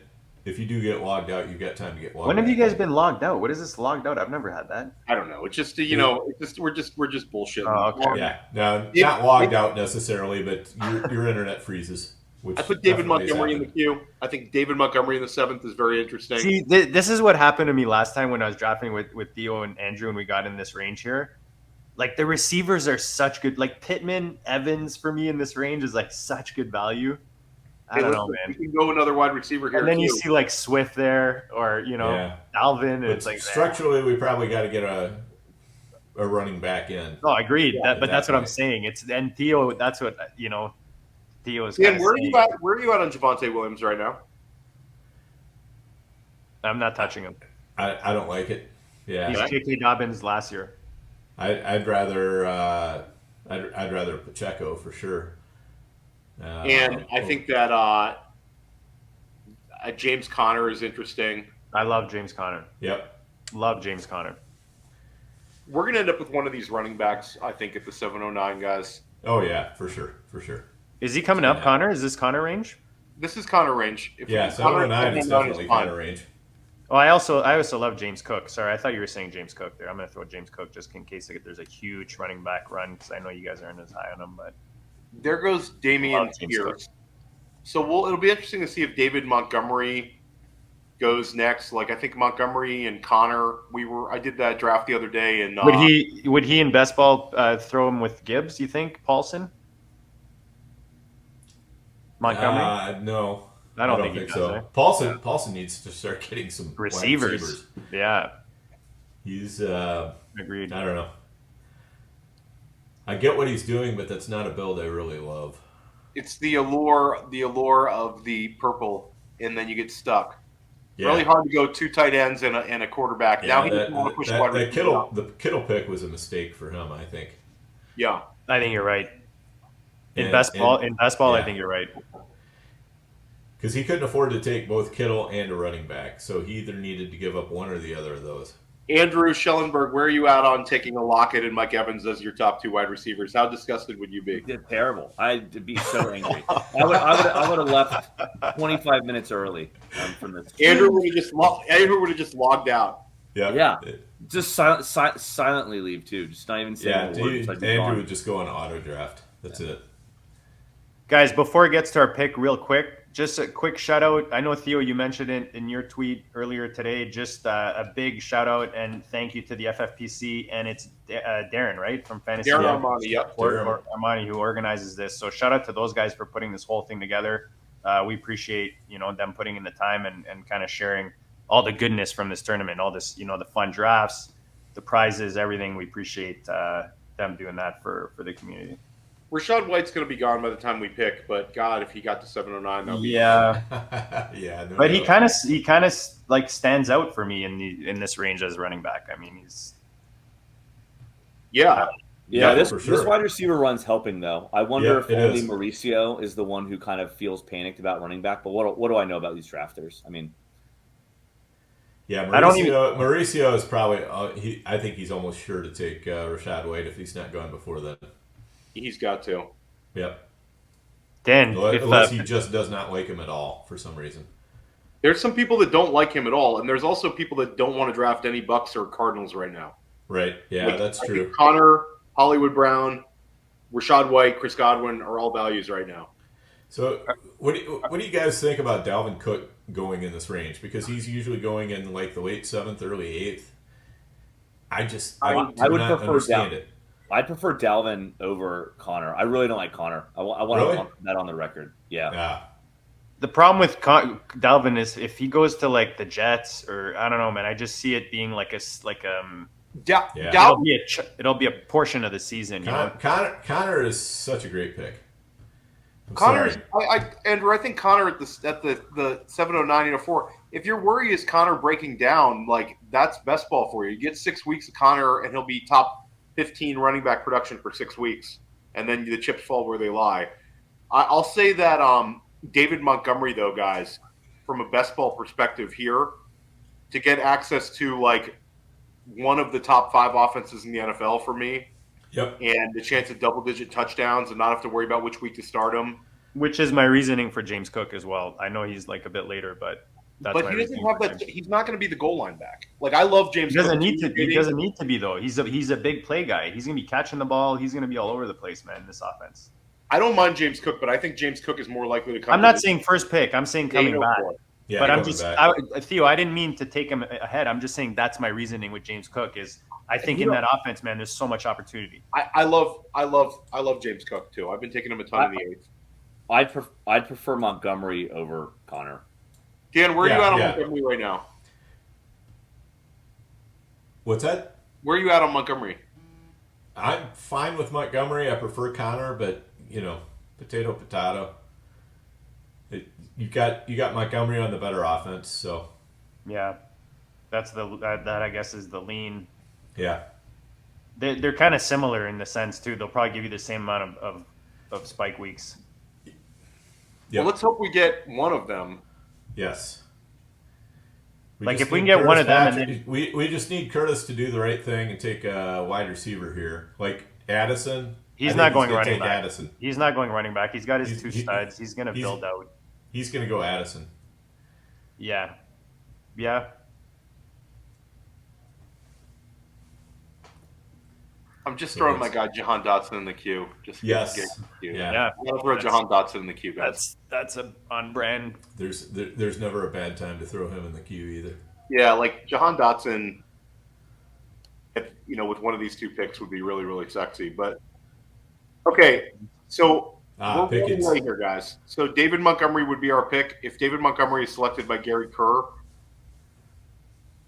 if you do get logged out, you've got time to get logged. When have you back guys in. been logged out? What is this logged out? I've never had that. I don't know. It's just we're just bullshitting. Oh, okay. Yeah, no, not logged out necessarily, but your internet freezes. Which I put David definitely has Montgomery in the happened. queue. I think David Montgomery in the 7th is very interesting. See, this is what happened to me last time when I was drafting with Theo and Andrew, and we got in this range here. Like the receivers are such good. Like Pittman, Evans for me in this range is like such good value. I don't know, We man. can go another wide receiver here. And then you too. see like Swift there, or Yeah. Alvin, and But it's like structurally, we probably got to get a running back in. Oh, agreed. Yeah, but that's what I'm definitely. saying. It's and Theo. That's what Theo's. Dan, kinda where are saying. you at? Where are you at on Javonte Williams right now? I'm not touching him. I don't like it. Yeah, He's J.K. Dobbins last year. I'd rather I'd rather Pacheco for sure. And I think that James Conner is interesting. I love James Conner. Yep. Love James Conner. We're going to end up with one of these running backs, I think, at the 709, guys. Oh yeah, for sure. Is he coming up, Yeah. Connor? Is this Connor range? This is Conner range. If Yeah, we- Conner 709 is 709 definitely fine. kind of range. Oh, I also love James Cook. Sorry, I thought you were saying James Cook there. I'm going to throw James Cook just in case there's a huge running back run because I know you guys aren't as high on him. But There goes Damian Love James Cook. Pierce. So it'll be interesting to see if David Montgomery goes next. Like I think Montgomery and Connor. I did that draft the other day, and would he in best ball throw him with Gibbs? You think Paulson? Montgomery? No, I don't think he does, so. eh? Paulson needs to start getting some wide Receivers. Yeah, He's agreed. I don't know. I get what he's doing, but that's not a build I really love. it's the allure of the purple, and then you get stuck. Yeah. Really hard to go 2 tight ends and a quarterback. Yeah, Now he doesn't want to push wide receiver. the Kittle pick was a mistake for him, I think. Yeah. I think you're right. In And- best ball, and- I yeah. think you're right. Because he couldn't afford to take both Kittle and a running back, so he either needed to give up one or the other of those. Andrew Schellenberg, where are you at on taking a Lockett and Mike Evans as your top 2 wide receivers? How disgusted would you be? Did terrible. I'd be so angry. I would have left 25 minutes early from this. Andrew would have just logged out. Yeah. Just silently leave too. Just not even saying a word. Just like, Andrew gone. would just go on auto draft. That's it. Guys, before it gets to our pick, real quick, just a quick shout out. I know, Theo, you mentioned it in your tweet earlier today. Just a big shout out and thank you to the FFPC. And it's Darren, right? From Fantasy. Darren Armani, yep. Or Armani, who organizes this. So shout out to those guys for putting this whole thing together. We appreciate, them putting in the time and kind of sharing all the goodness from this tournament, all this, the fun drafts, the prizes, everything. We appreciate them doing that for the community. Rashad White's going to be gone by the time we pick, but God, if he got to 709, that would be Yeah. Yeah. No But he doubt. kind of like stands out for me in this range as running back. I mean, he's Yeah. Yeah, Yeah, this for sure. wide receiver run's helping though. I wonder Yeah, if it only is. Mauricio is the one who kind of feels panicked about running back. But what do I know about these drafters? I mean, Yeah, I don't Mauricio is probably. I think he's almost sure to take Rashad White if he's not gone before then. He's got to. Yep. Dan. Unless he just does not like him at all for some reason. There's some people that don't like him at all, and there's also people that don't want to draft any Bucks or Cardinals right now. Right. Yeah, Like, that's I true. think Connor, Hollywood Brown, Rashad White, Chris Godwin are all values right now. So, what do you guys think about Dalvin Cook going in this range? Because he's usually going in like the late 7th, early 8th. I would prefer understand it. I'd prefer Dalvin over Connor. I really don't like Connor. I want Really? that on the record. Yeah. Yeah. The problem with Dalvin is if he goes to like the Jets or I don't know, man. I just see it being like Yeah. it'll be a portion of the season. Connor is such a great pick. I'm Connor's, sorry. Andrew, I think Connor at the 709 if your worry is Connor breaking down, like that's best ball for you. You get 6 weeks of Connor and he'll be top 15 running back production for 6 weeks. And then the chips fall where they lie. I'll say that David Montgomery, though, guys, from a best ball perspective here, to get access to like one of the top 5 offenses in the NFL for me, Yep. and the chance of double-digit touchdowns and not have to worry about which week to start them. Which is my reasoning for James Cook as well. I know he's like a bit later, but That's but my he doesn't reasoning have for that. James. He's not going to be the goal line back. Like I love James. He doesn't Cook. need to. He doesn't need to be though. He's a big play guy. He's gonna be catching the ball. He's gonna be all over the place, man. In this offense. I don't mind James Cook, but I think James Cook is more likely to come. I'm not saying first pick. I'm saying coming Daniel back. Ford. Yeah, But I'm coming just back. Theo. I didn't mean to take him ahead. I'm just saying that's my reasoning with James Cook. Is I think in that offense, man, there's so much opportunity. I love James Cook too. I've been taking him a ton in the eighth. I'd prefer Montgomery over Connor. Dan, where are you at on Montgomery right now? What's that? Where are you at on Montgomery? I'm fine with Montgomery. I prefer Connor, but potato. You got Montgomery on the better offense, so Yeah, that's that I guess is the lean. yeah. They're kind of similar in the sense too. They'll probably give you the same amount of spike weeks. Yep. Well, let's hope we get one of them. Yes. Like, just if we need can get one Curtis of them and Patrick- we just need Curtis to do the right thing and take a wide receiver here, like Addison. He's I not think going gonna running take back. Addison. He's not going running back. He's got his He's- two he- studs. He's going to he's- build out. He's going to go Addison. Yeah. I'm just throwing my guy Jahan Dotson in the queue. Just to Yes. get in the queue. Yeah. I'm gonna throw Jahan Dotson in the queue, guys. That's a on brand. There's never a bad time to throw him in the queue either. Yeah, like Jahan Dotson, with one of these two picks would be really, really sexy. But okay, so we're Pickens. right here, guys. So David Montgomery would be our pick. If David Montgomery is selected by Gary Kerr,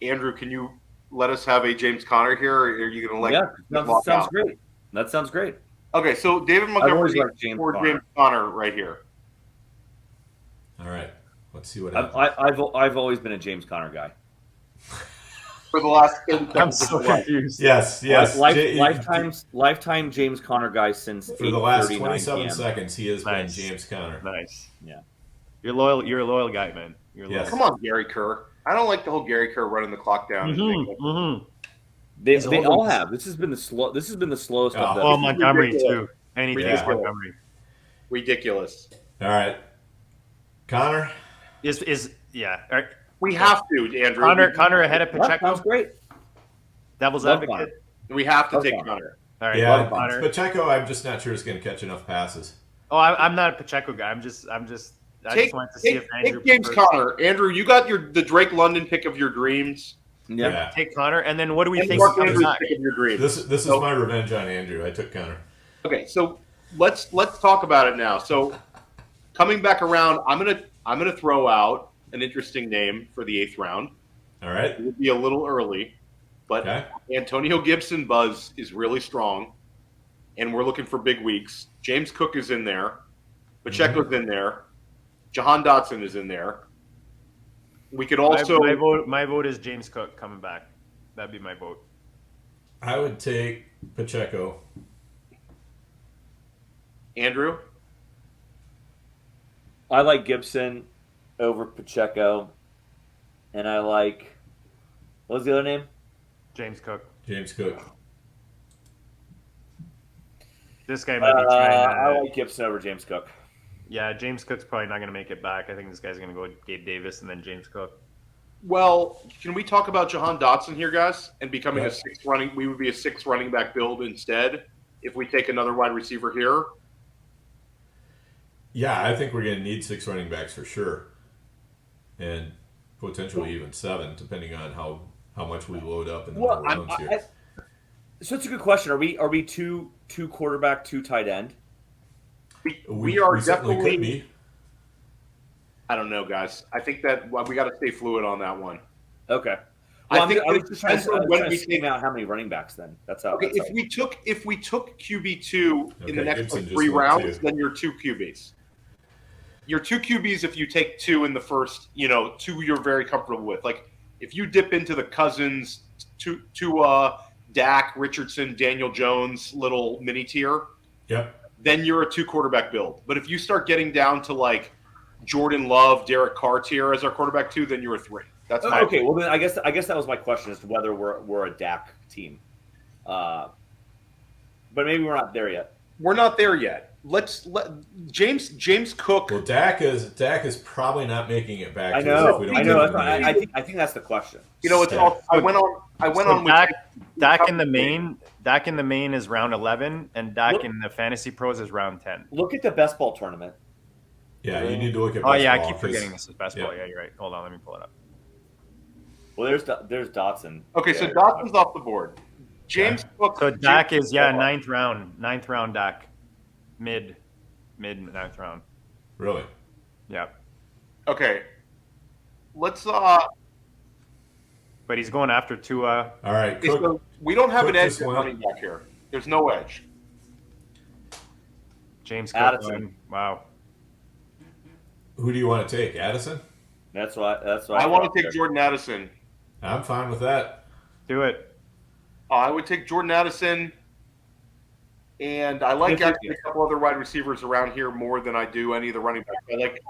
Andrew, can you let us have a James Conner here, or are you going to that sounds great. That sounds great. Okay, so David Montgomery liked James or Conner. James Conner right here. All right. Let's see what happens. I've always been a James Conner guy. For the last 30 I'm seconds so of the life. confused. Yes. Lifetime James Conner guy since For the last 8:39 27 PM. seconds, he has Nice. been James Conner. Nice. Yeah. You're loyal. You're a loyal guy, man. You're Yes. loyal. Come on, Gary Kerr. I don't like the whole Gary Kerr running the clock down. They always- all have. This has been the slowest of the. Oh, Montgomery ridiculous. too. Anything Yeah. for Montgomery. Ridiculous. All right. Connor? Is yeah. All right. We have to, Andrew. Connor ahead of That Pacheco. sounds great. Devil's Love advocate. We have to Love take Connor. Connor. All right. Yeah. love Connor. Pacheco, I'm just not sure is going to catch enough passes. Oh, I'm not a Pacheco guy. I just wanted to see if Andrew Take James prefers- Conner. Andrew, you got the Drake London pick of your dreams. Yeah. Take Connor, and then what do we And think? Mark Comes Andrews back? pick of your dreams. This is So- my revenge on Andrew. I took Connor. Okay, so let's talk about it now. So coming back around, I'm gonna throw out an interesting name for the 8th round. All right. It would be a little early, but Okay. Antonio Gibson buzz is really strong, and we're looking for big weeks. James Cook is in there. Pacheco's in there. Jahan Dotson is in there. We could also My vote is James Cook coming back. That'd be my vote. I would take Pacheco. Andrew. I like Gibson over Pacheco, and I like what was the other name? James Cook. James Cook. This guy might be trying. I like Gibson over James Cook. Yeah, James Cook's probably not going to make it back. I think this guy's going to go with Gabe Davis and then James Cook. Well, can we talk about Jahan Dotson here, guys, and becoming Yeah. a 6 running? We would be a 6 running back build instead if we take another wide receiver here. Yeah, I think we're going to need 6 running backs for sure. And potentially even 7, depending on how much we load up in the middle rounds here. So it's a good question. Are we two quarterback, 2 tight end? We are certainly definitely. could be. I don't know, guys. I think that we got to stay fluid on that one. Okay. I Well, think I was it just trying depends on when we scheme take. out how many running backs. Then that's how. Okay, that's if we took QB2 in the Okay, next Gibson just 3 went rounds, 2. then you're 2 QBs. You're 2 QBs if you take 2 in the first, 2 you're very comfortable with. Like if you dip into the Cousins, to Dak, Richardson, Daniel Jones little mini tier, Yep. then you're a 2 quarterback build. But if you start getting down to like Jordan Love, Derek Carr tier as our quarterback 2, then you're a 3. That's my okay. Well, then I guess that was my question as to whether we're a Dak team, but maybe we're not there yet. We're not there yet. James Cook. Well, Dak is probably not making it back. I here know. if we don't I give know. him the lead. I think that's the question. You know, it's Yeah. all, I went on with Dak in the main. Dak in the main is round 11, and Dak Look- in the Fantasy Pros is round 10. Look at the best ball tournament. Yeah, you need to look at. Oh yeah, I best keep ball, forgetting 'cause- this is best ball. Yeah, you're right. Hold on, let me pull it up. Well, there's Dotson. Okay, so there. Dotson's off the board. James Cook. So Dak is ninth round Dak, mid ninth round. Really? Yeah, Okay. Let's but he's going after Tua. All right. Cook, so we don't have Cook an edge just at went- running back here. There's no edge. James Addison. Cook. Wow. who do you want to take? Addison? That's why. I want to take Jordan Addison. I'm fine with that. Do it. I would take Jordan Addison, and I like actually a couple other wide receivers around here more than I do any of the running backs. I like.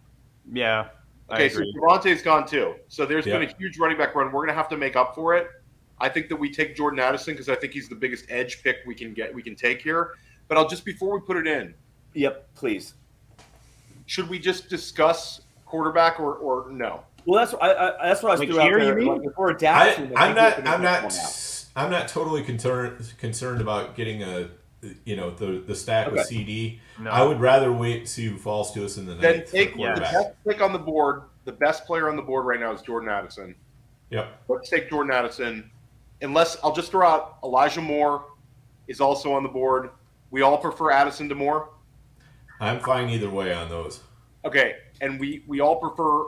Yeah. I Okay, so agree. Devontae's gone too. So there's been Yeah. a huge running back run. We're going to have to make up for it. I think that we take Jordan Addison because I think he's the biggest edge pick we can take here. But I'll just before we put it in, Yep, please. should we just discuss quarterback or no? Well, that's what I was Like threw out here, there. you mean? Like, before Dak, I'm not totally concerned about getting the stack with CD. No. I would rather wait to see who falls to us in the Then ninth. take for the quarterback. best pick on the board. The best player on the board right now is Jordan Addison. Yep. Let's take Jordan Addison. Unless I'll just throw out Elijah Moore is also on the board. We all prefer Addison to Moore. I'm fine either way on those. Okay, and we all prefer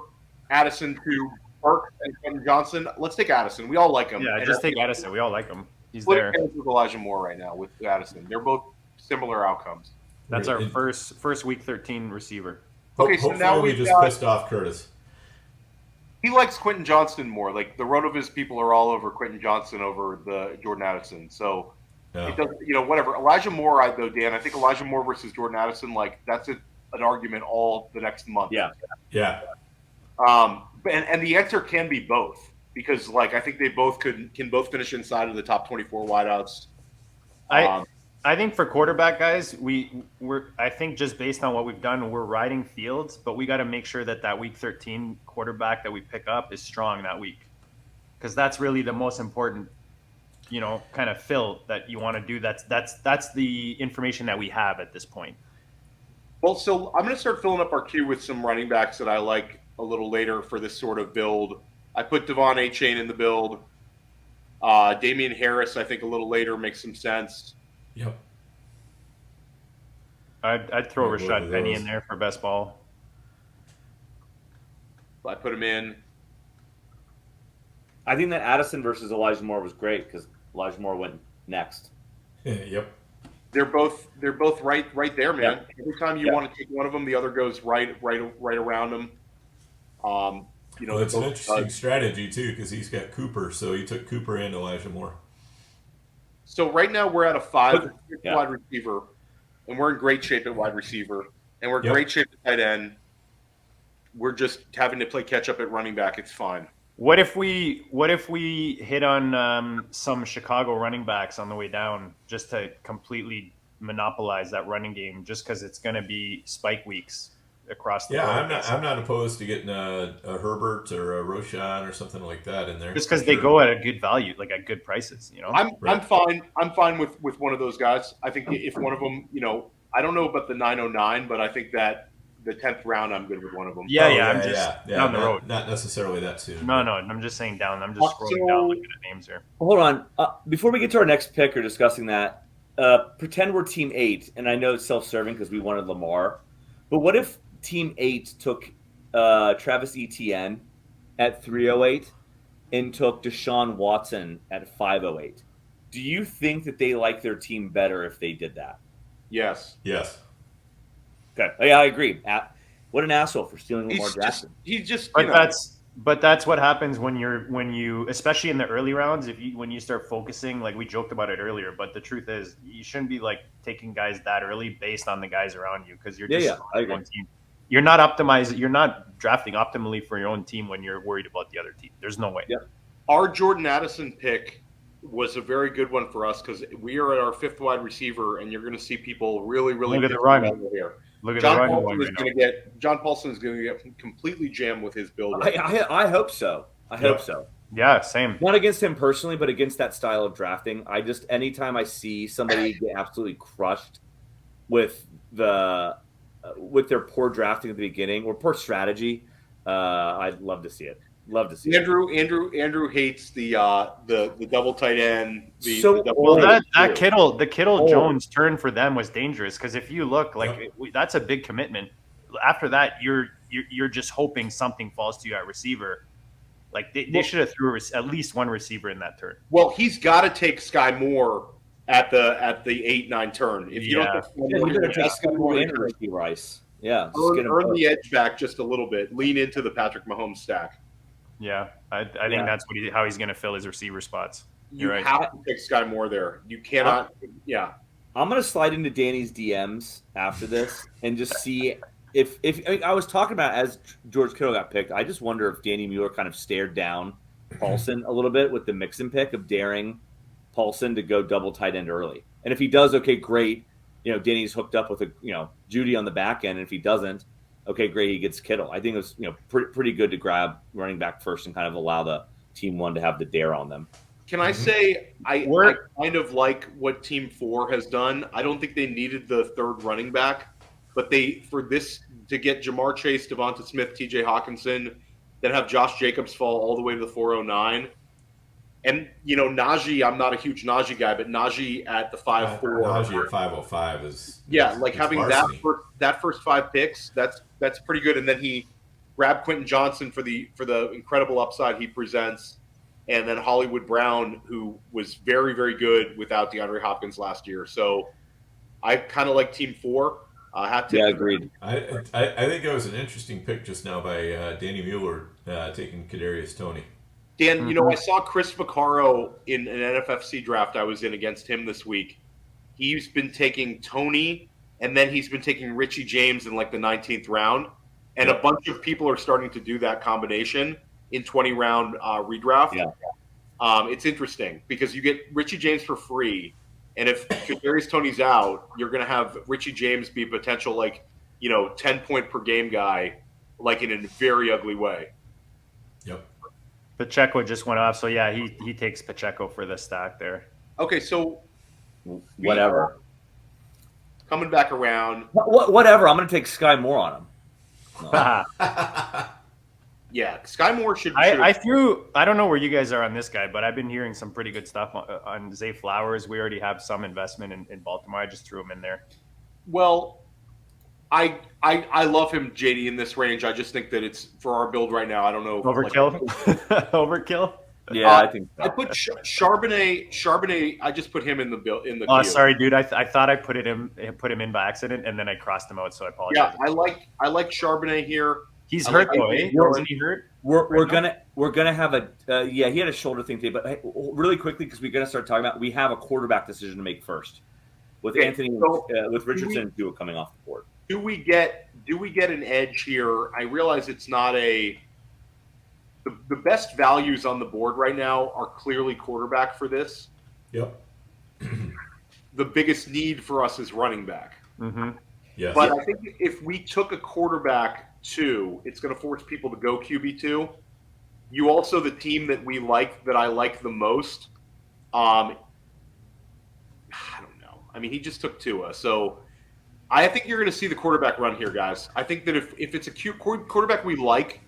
Addison to Burke and Quentin Johnson. Let's take Addison. We all like him. Yeah, And just I take Addison. We all like him. He's split there. hairs with Elijah Moore right now with Addison. They're both similar outcomes. That's our It- first week 13 receiver. Okay, so Hopefully now we we've just got- pissed off Curtis. He likes Quentin Johnson more. Like the Rotoviz people are all over Quentin Johnson over the Jordan Addison. So Yeah. it does, whatever. Elijah Moore, Dan. I think Elijah Moore versus Jordan Addison, like that's an argument all the next month. Yeah. Yeah. And the answer can be both because like I think they both can both finish inside of the top 24 wideouts. I think for quarterback guys, we're I think just based on what we've done, we're riding Fields, but we got to make sure that week 13 quarterback that we pick up is strong that week, because that's really the most important, kind of fill that you want to do. That's the information that we have at this point. Well, so I'm going to start filling up our queue with some running backs that I like a little later for this sort of build. I put Devon A-Chain in the build. Damian Harris, I think a little later makes some sense. Yep. I'd throw Both Rashad of Penny those. in there for best ball. I put him in. I think that Addison versus Elijah Moore was great because Elijah Moore went next. Yep. They're both right there, man. Yeah. Every time you Yeah. want to take one of them, the other goes right around them. Well, it's an both interesting strategy too because he's got Cooper, so he took Cooper and Elijah Moore. So right now we're at a 5 Yeah. wide receiver, and we're in great shape at wide receiver, and we're in Yep. great shape at tight end. We're just having to play catch up at running back. It's fine. What if we hit on some Chicago running backs on the way down just to completely monopolize that running game, just because it's going to be spike weeks across the board. I'm not opposed to getting a Herbert or a Roshan or something like that in there. Just because they go at a good value, like at good prices, I'm Right. fine. I'm fine with one of those guys. I think if one of them, I don't know about the 909, but I think that the 10th round, I'm good with one of them. I'm just down the road. Not necessarily that soon. No, I'm just saying down. I'm just scrolling down looking at names here. Hold on. Before we get to our next pick or discussing that, pretend we're Team 8, and I know it's self-serving because we wanted Lamar. But what if Team 8 took Travis Etienne at 308 and took Deshaun Watson at 508? Do you think that they like their team better if they did that? Yes. Yes. Okay. Yeah, I agree. What an asshole for stealing Lamar Jackson. He's just. But that's what happens when you especially in the early rounds, when you start focusing, like we joked about it earlier, but the truth is you shouldn't be like taking guys that early based on the guys around you, because you're just I agree. one team. You're not optimized. You're not drafting optimally for your own team when you're worried about the other team. There's no way. Yeah. Our Jordan Addison pick was a very good one for us because we are at our 5th wide receiver, and you're going to see people really Look at the pitch run. well here. Look at John the run Paulson going is right going to get John Paulson is going to get completely jammed with his build. Right now. I hope so. I hope so. Yeah, same. Not against him personally, but against that style of drafting. Anytime I see somebody get absolutely crushed with their poor drafting at the beginning or poor strategy, I'd love to see it. Love to see Andrew hates the double tight end. That Kittle Jones turn for them was dangerous because if you look that's a big commitment. After that, you're just hoping something falls to you at receiver. Like they should have threw at least one receiver in that turn. Well, he's got to take Sky Moore at the 8-9 turn. If you don't, you're going to take Sky Moore and Ricky Rice. Yeah, earn the edge back just a little bit. Lean into the Patrick Mahomes stack. Yeah, I think that's how he's going to fill his receiver spots. You have to take Sky Moore there. You cannot. I'm going to slide into Danny's DMs after this and just see. If I was talking about as George Kittle got picked, I just wonder if Danny Mueller kind of stared down Paulson a little bit with the Mixon pick of daring Paulson to go double tight end early. And if he does, okay, great. Danny's hooked up with Judy on the back end. And if he doesn't, okay, great, he gets Kittle. I think it was pretty good to grab running back first and kind of allow the team 1 to have the dare on them. Can I say I kind of like what Team 4 has done. I don't think they needed the 3rd running back. But to get Jamar Chase, Devonta Smith, TJ Hawkinson, then have Josh Jacobs fall all the way to the 409. And, Najee, I'm not a huge Najee guy, but Najee at the 5-4. Najee at 505 is having that first 5 picks, that's pretty good. And then he grabbed Quentin Johnson for the incredible upside he presents. And then Hollywood Brown, who was very, very good without DeAndre Hopkins last year. So I kind of like Team 4. Agreed. I think that was an interesting pick just now by Danny Mueller taking Kadarius Toney. Dan, I saw Chris Vaccaro in an NFFC draft I was in against him this week. He's been taking Toney, and then he's been taking Richie James in like the 19th round. And a bunch of people are starting to do that combination in 20-round redraft. Yeah. It's interesting because you get Richie James for free. And if Kadarius Toney's out, you're going to have Richie James be a potential 10-point per game guy, in a very ugly way. Yep. Pacheco just went off, so yeah, he takes Pacheco for the stack there. Okay, so whatever. Coming back around. Whatever. I'm going to take Sky Moore on him. No. Yeah, Sky Moore should. I don't know where you guys are on this guy, but I've been hearing some pretty good stuff on Zay Flowers. We already have some investment in Baltimore. I just threw him in there. Well, I love him, JD, in this range. I just think that it's for our build right now. I don't know. Overkill? Overkill? Yeah, I think so. I put Charbonnet. I just put him in the build in the. Oh, queue. Sorry, dude. I thought I put him in by accident, and then I crossed him out. So I apologize. Yeah, I like Charbonnet here. He's hurt though, eh? Wasn't he hurt? We're gonna have he had a shoulder thing today, but hey, really quickly because we're gonna start talking about we have a quarterback decision to make first with Anthony with Richardson and Tua coming off the board. Do we get an edge here? I realize it's not the best values on the board right now are clearly quarterback for this. Yep. The biggest need for us is running back. Mm-hmm. Yes. But I think if we took a quarterback 2, it's going to force people to go QB2. You also the team that I like the most. I don't know. I mean, he just took Tua, so I think you're going to see the quarterback run here, guys. I think that if it's a cute quarterback we like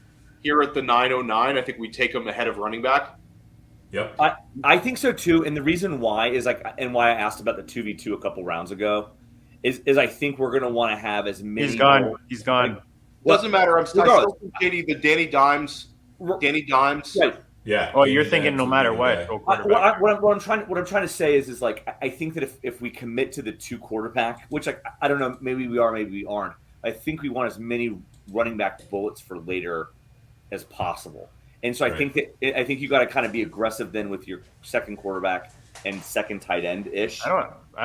here at the 909, I think we take him ahead of running back. Yep. I think so too, and the reason why is and why I asked about the 2v2 a couple rounds ago is I think we're going to want to have as many. He's gone. Doesn't matter. I'm still thinking the Danny Dimes. Right. Yeah. Oh, you're thinking no matter what. What I'm trying to say is I think that if we commit to the 2 quarterback, which I don't know, maybe we are, maybe we aren't. I think we want as many running back bullets for later as possible. And so I think you got to kind of be aggressive then with your second quarterback and second tight end ish. I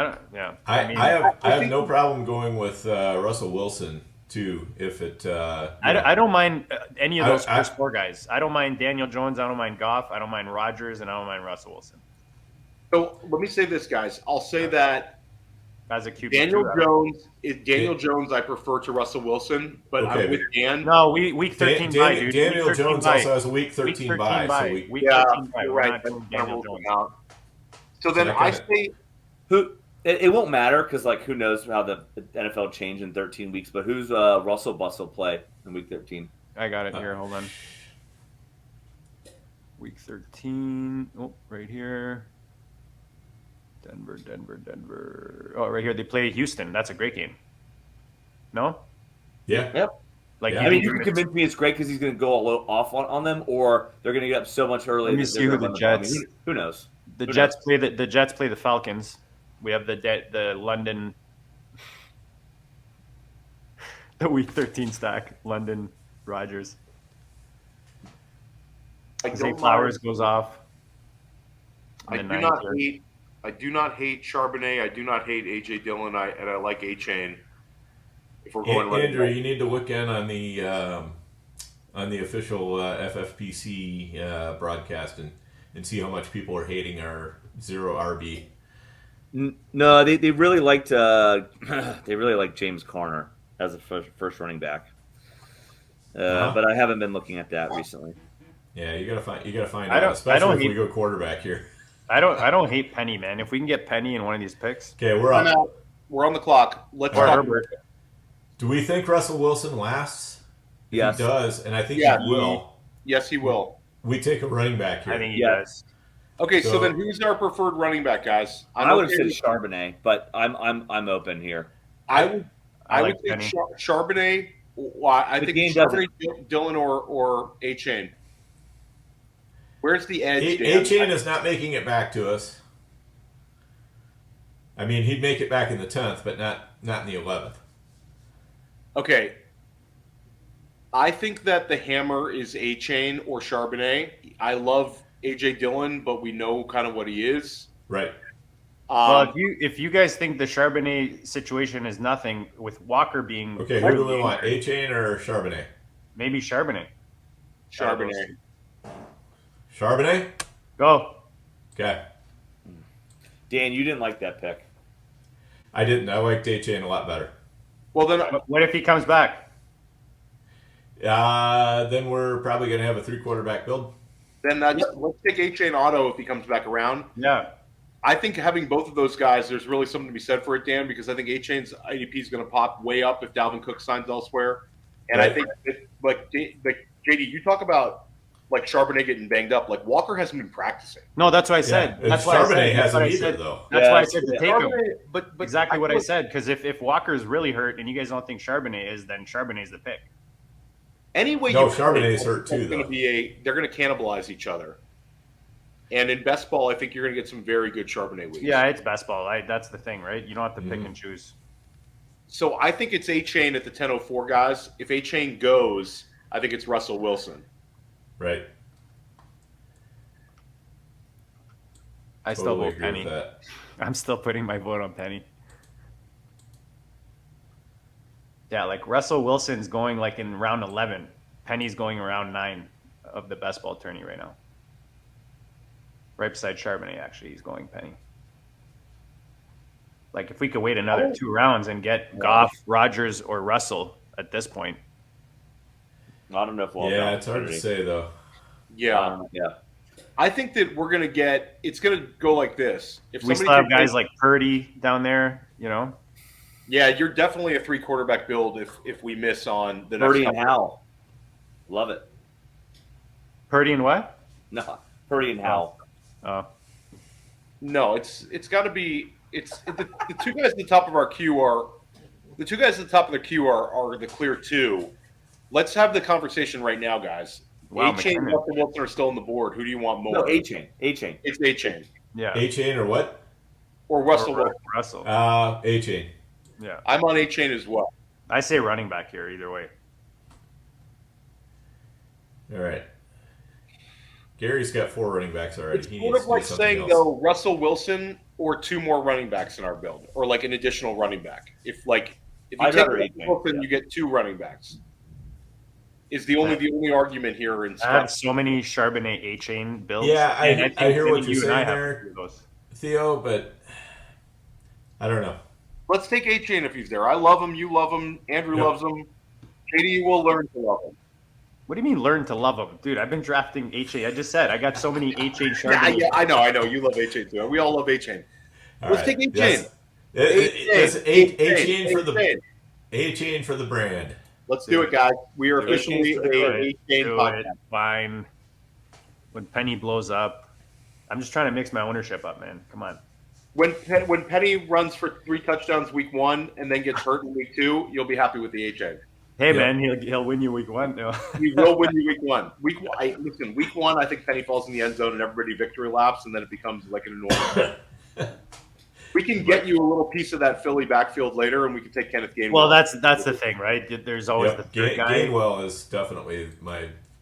don't. Yeah. I have no problem going with Russell Wilson too. If it, I don't mind any of those first 4 guys. I don't mind Daniel Jones. I don't mind Goff. I don't mind Rodgers, and I don't mind Russell Wilson. So let me say this, guys. I'll say that As a QB2. Daniel Jones, I prefer to Russell Wilson, but Okay. I'm with Dan. No, week 13 bye, dude. Daniel Week 13 Jones bye. also has a week 13 bye. So Week Yeah, 13 bye. you're We're right. not doing That Daniel rules Jones. it out. So then that I kinda- say It won't matter because who knows how the NFL changed in 13 weeks. But who's Russell Bustle play in week 13? I got it here. Hold on. Week 13. Oh, right here. Denver. Oh, right here. They play Houston. That's a great game. No? Yeah. Yep. Like, Yeah. I mean, you can convince me it's great because he's going to go a little off on them, or they're going to get up so much early. Let me that see they're who gonna the run ball. I Jets. mean, who knows? The Who Jets knows? play the Falcons. We have the London the week 13 stack. London Rodgers. Zay Flowers goes off. I do not hate Charbonnet. I do not hate AJ Dillon. And I like A-Chain. If we're going right Andrew, back. you need to look in on the official FFPC broadcast and see how much people are hating our 0 RB. No, they really liked James Conner as a first running back, but I haven't been looking at that recently. Yeah, you gotta find I out, don't- especially if hate- we go quarterback here. I don't hate Penny, man. If we can get Penny in one of these picks. Okay, we're I'm up. out. We're on the clock. Let's Or talk. Herbert. Do we think Russell Wilson lasts? If Yes. he does, and I think Yeah. he will. Yes, he will. We take a running back here. I think he Yeah. does. Okay, so So- then who's our preferred running back, guys? I would have okay said Charbonnet, but I'm open here. I would like say Penny. Charbonnet. Well, I The think game Charbonnet, Dillon, or A-Chain. Where's the edge? Dan? A-Chain is not making it back to us. I mean, he'd make it back in the 10th, but not in the 11th. Okay. I think that the hammer is A-Chain or Charbonnet. I love A.J. Dillon, but we know kind of what he is. Right. Well, if you guys think the Charbonnet situation is nothing, with Walker being Okay, who do we want? A-Chain or Charbonnet? maybe Charbonnet. Charbonnet. Charbonnet? Go. Okay. Dan, you didn't like that pick. I didn't. I liked A-Chain a lot better. Well, then What if he comes back? Then we're probably going to have a 3-quarterback build. let's take A-Chain Auto if he comes back around. Yeah. I think having both of those guys, there's really something to be said for it, Dan, because I think A-Chain's IDP is going to pop way up if Dalvin Cook signs elsewhere. And I Right. think, like JD, you talk about like Charbonnet getting banged up. Like Walker hasn't been practicing. No, that's what I said. Yeah. That's why I Charbonnet said. That's hasn't what I either, said. though. That's why I said to take him. Charbonnet, but Exactly what I feel said. Because if Walker's really hurt and you guys don't think Charbonnet is, then Charbonnet's the pick. Anyway, No, Charbonnet's hurt too, They're though. going to cannibalize each other. And in best ball, I think you're going to get some very good Charbonnet weeks. Yeah, it's best ball. That's the thing, right? You don't have to pick Mhm. and choose. So I think it's A-Chain at the 10:04, guys. If A-Chain goes, I think it's Russell Wilson. Right. I still Totally vote agree Penny. with that. I'm still putting my vote on Penny. Yeah, like Russell Wilson's going like in round 11. Penny's going around 9 of the best ball tourney right now. Right beside Charbonnet, actually, he's going Penny. Like if we could wait another 2 rounds and get Goff, Rodgers, or Russell at this point. I don't know if we'll. Yeah, it's hard to say, though. Yeah. Yeah. I think that we're going to get – it's going to go like this. If We somebody still have can guys take- like Purdy down there, you know? Yeah, you're definitely a 3-quarterback build if we miss on the next Purdy and couple. Howell. Love it. Purdy and what? No, Purdy and Howell. Oh, No, it's got to be – it's the 2 guys at the top of our queue are – the 2 guys at the top of the queue are the clear 2. Let's have the conversation right now, guys. Wow, A-Chain and McKinnon. Russell Wilson are still on the board. Who do you want more? No, A-Chain. A-Chain. It's A-Chain. yeah. A-Chain or what? Or Russell Or Wilson. Russell. A-Chain. Yeah. I'm on A-Chain as well. I say running back here either way. All right. Gary's got 4 running backs already. It's He sort needs of to do like something saying, else. though, Russell Wilson or 2 more running backs in our build, or like an additional running back. If you I'd take rather Russell A-Chain, Wilson, yeah. you get 2 running backs. Is the only argument here in I have Scott. so many Charbonnet A-Chain builds. Yeah, and I think hear what maybe you're you and I saying have there. a few of those. Theo, but I don't know. Let's take A-Chain if he's there. I love him. You love him. Andrew Yep. loves him. JD will learn to love him. What do you mean learn to love him? Dude, I've been drafting A-Chain. I just said I got so many A-Chain Chardonnay. Yeah, I know. You love A-Chain too. We all love A-Chain. All Let's right. take A-Chain. Yes. A-Chain for the A-Chain for the brand. Let's do it, guys. We are officially a A-Chain Do podcast. it. Fine. When Penny blows up, I'm just trying to mix my ownership up, man. Come on. When Penny runs for 3 touchdowns week 1 and then gets hurt in week 2, you'll be happy with the A-Chain. Hey, Yeah. man, he'll win you week 1. No. He will win you week 1. Week 1, I think Penny falls in the end zone and everybody victory laps, and then it becomes like an enormous. We can get you a little piece of that Philly backfield later, and we can take Kenneth Gainwell. Well, that's the thing, right? There's always the third guy. Gainwell is definitely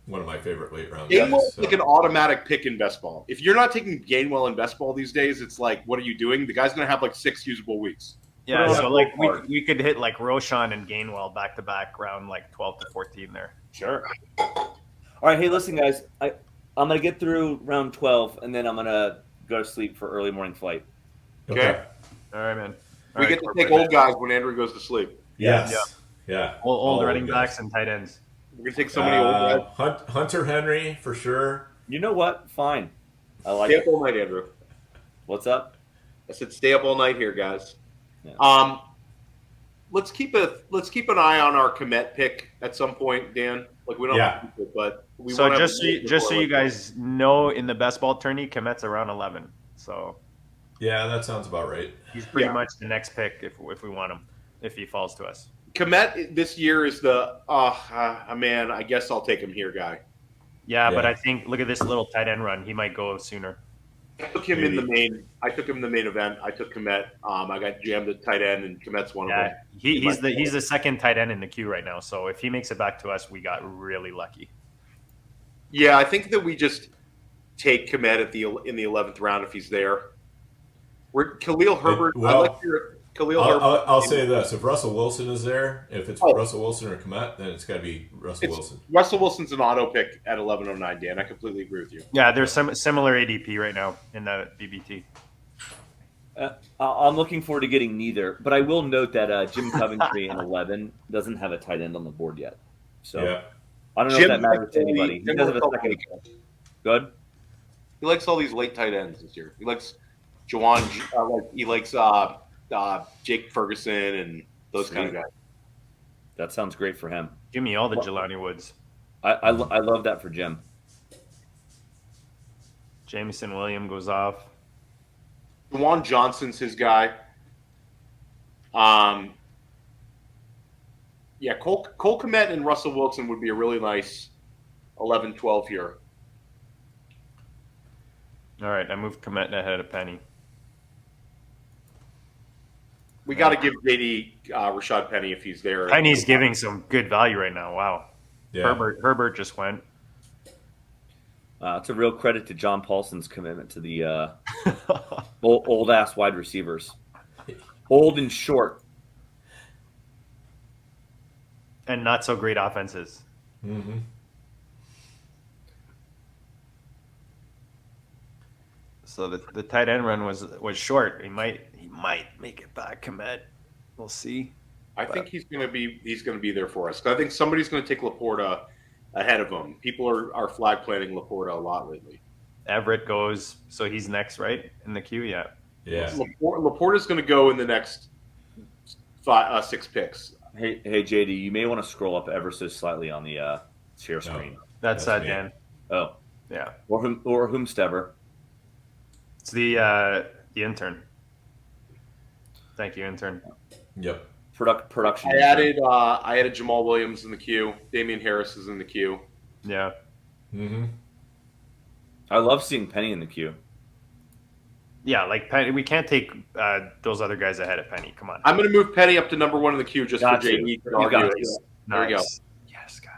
one of my favorite late round Gainwell guys. is like an automatic pick in best ball. If you're not taking Gainwell in best ball these days, it's like, what are you doing? The guy's going to have like 6 usable weeks. Yeah, Put it so on like a card. we could hit like Roshan and Gainwell back to back round like 12 to 14 there. Sure. All right, hey, listen, guys. I'm gonna get through round 12, and then I'm gonna go to sleep for early morning flight. Okay. All right, man. We get to take old guys when Andrew goes to sleep. Yes. Yeah. Old All running guys. backs and tight ends. We're going to take so many old guys. Hunter Henry for sure. You know what? Fine. I like Stay it. up all night, Andrew. What's up? I said stay up all night here, guys. Yeah. Let's keep an eye on our Komet pick at some point, Dan. Like we don't Yeah. have to keep it, but we So wanna have just a so you guys know, in the best ball tourney, Komet's around 11. So Yeah, that sounds about right. he's pretty Yeah. much the next pick if we want him, if he falls to us. Komet this year is the man. I guess I'll take him here, guy. Yeah, but Yeah. I think look at this little tight end run. He might go sooner. I took him in the main. I took him in the main event. I took Komet. I got jammed at tight end, and Komet's one of Yeah, them. he's the second tight end in the queue right now. So if he makes it back to us, we got really lucky. Yeah, I think that we just take Komet in the 11th round if he's there. We're Khalil Herbert. Well, I like your Khalil Herbert. I'll say this: if Russell Wilson is there, if it's Russell Wilson or Komet, then it's got to be Russell Wilson. Russell Wilson's an auto pick at 11:09. Dan, I completely agree with you. Yeah, there's some similar ADP right now in the BBT. I'm looking forward to getting neither, but I will note that Jim Coventry in 11 doesn't have a tight end on the board yet. So Yeah. I don't know Jim if that matters to anybody. He Jim does have a likes second. all- Good. He likes all these late tight ends this year. He likes Jawan. He likes Jake Ferguson and those kind of Sweet. guys. That sounds great for him. Give me all the Jelani Woods. I love that for Jim. Jameson Williams goes off. Jawan Johnson's his guy. Yeah, Cole Kmet and Russell Wilson would be a really nice 11-12 here. All right, I moved Komet ahead of Penny. We got to give JD Rashad Penny if he's there. Penny's giving some good value right now. Wow. Yeah. Herbert just went. It's a real credit to John Paulson's commitment to the old ass wide receivers, old and short. And not so great offenses. Mm-hmm. So the tight end run was short. He might make it back, Komet. We'll see. I think he's going to be there for us. I think somebody's going to take Laporta ahead of him. People are flag planting Laporta a lot lately. Everett goes, so he's next, right, in the queue? Yeah. Yeah. Laporta's going to go in the next 6 picks. Hey JD, you may want to scroll up ever so slightly on the share screen. That's That's me. Dan. Oh, Yeah. or whomstever. It's the intern. Thank you, intern. Yep. Production. I added Jamal Williams in the queue. Damian Harris is in the queue. Yeah. Mm-hmm. I love seeing Penny in the queue. Yeah, like Penny, we can't take those other guys ahead of Penny. Come on. I'm going to move Penny up to number 1 in the queue just Got for to. JD. You got to. There you go. Yes, guy.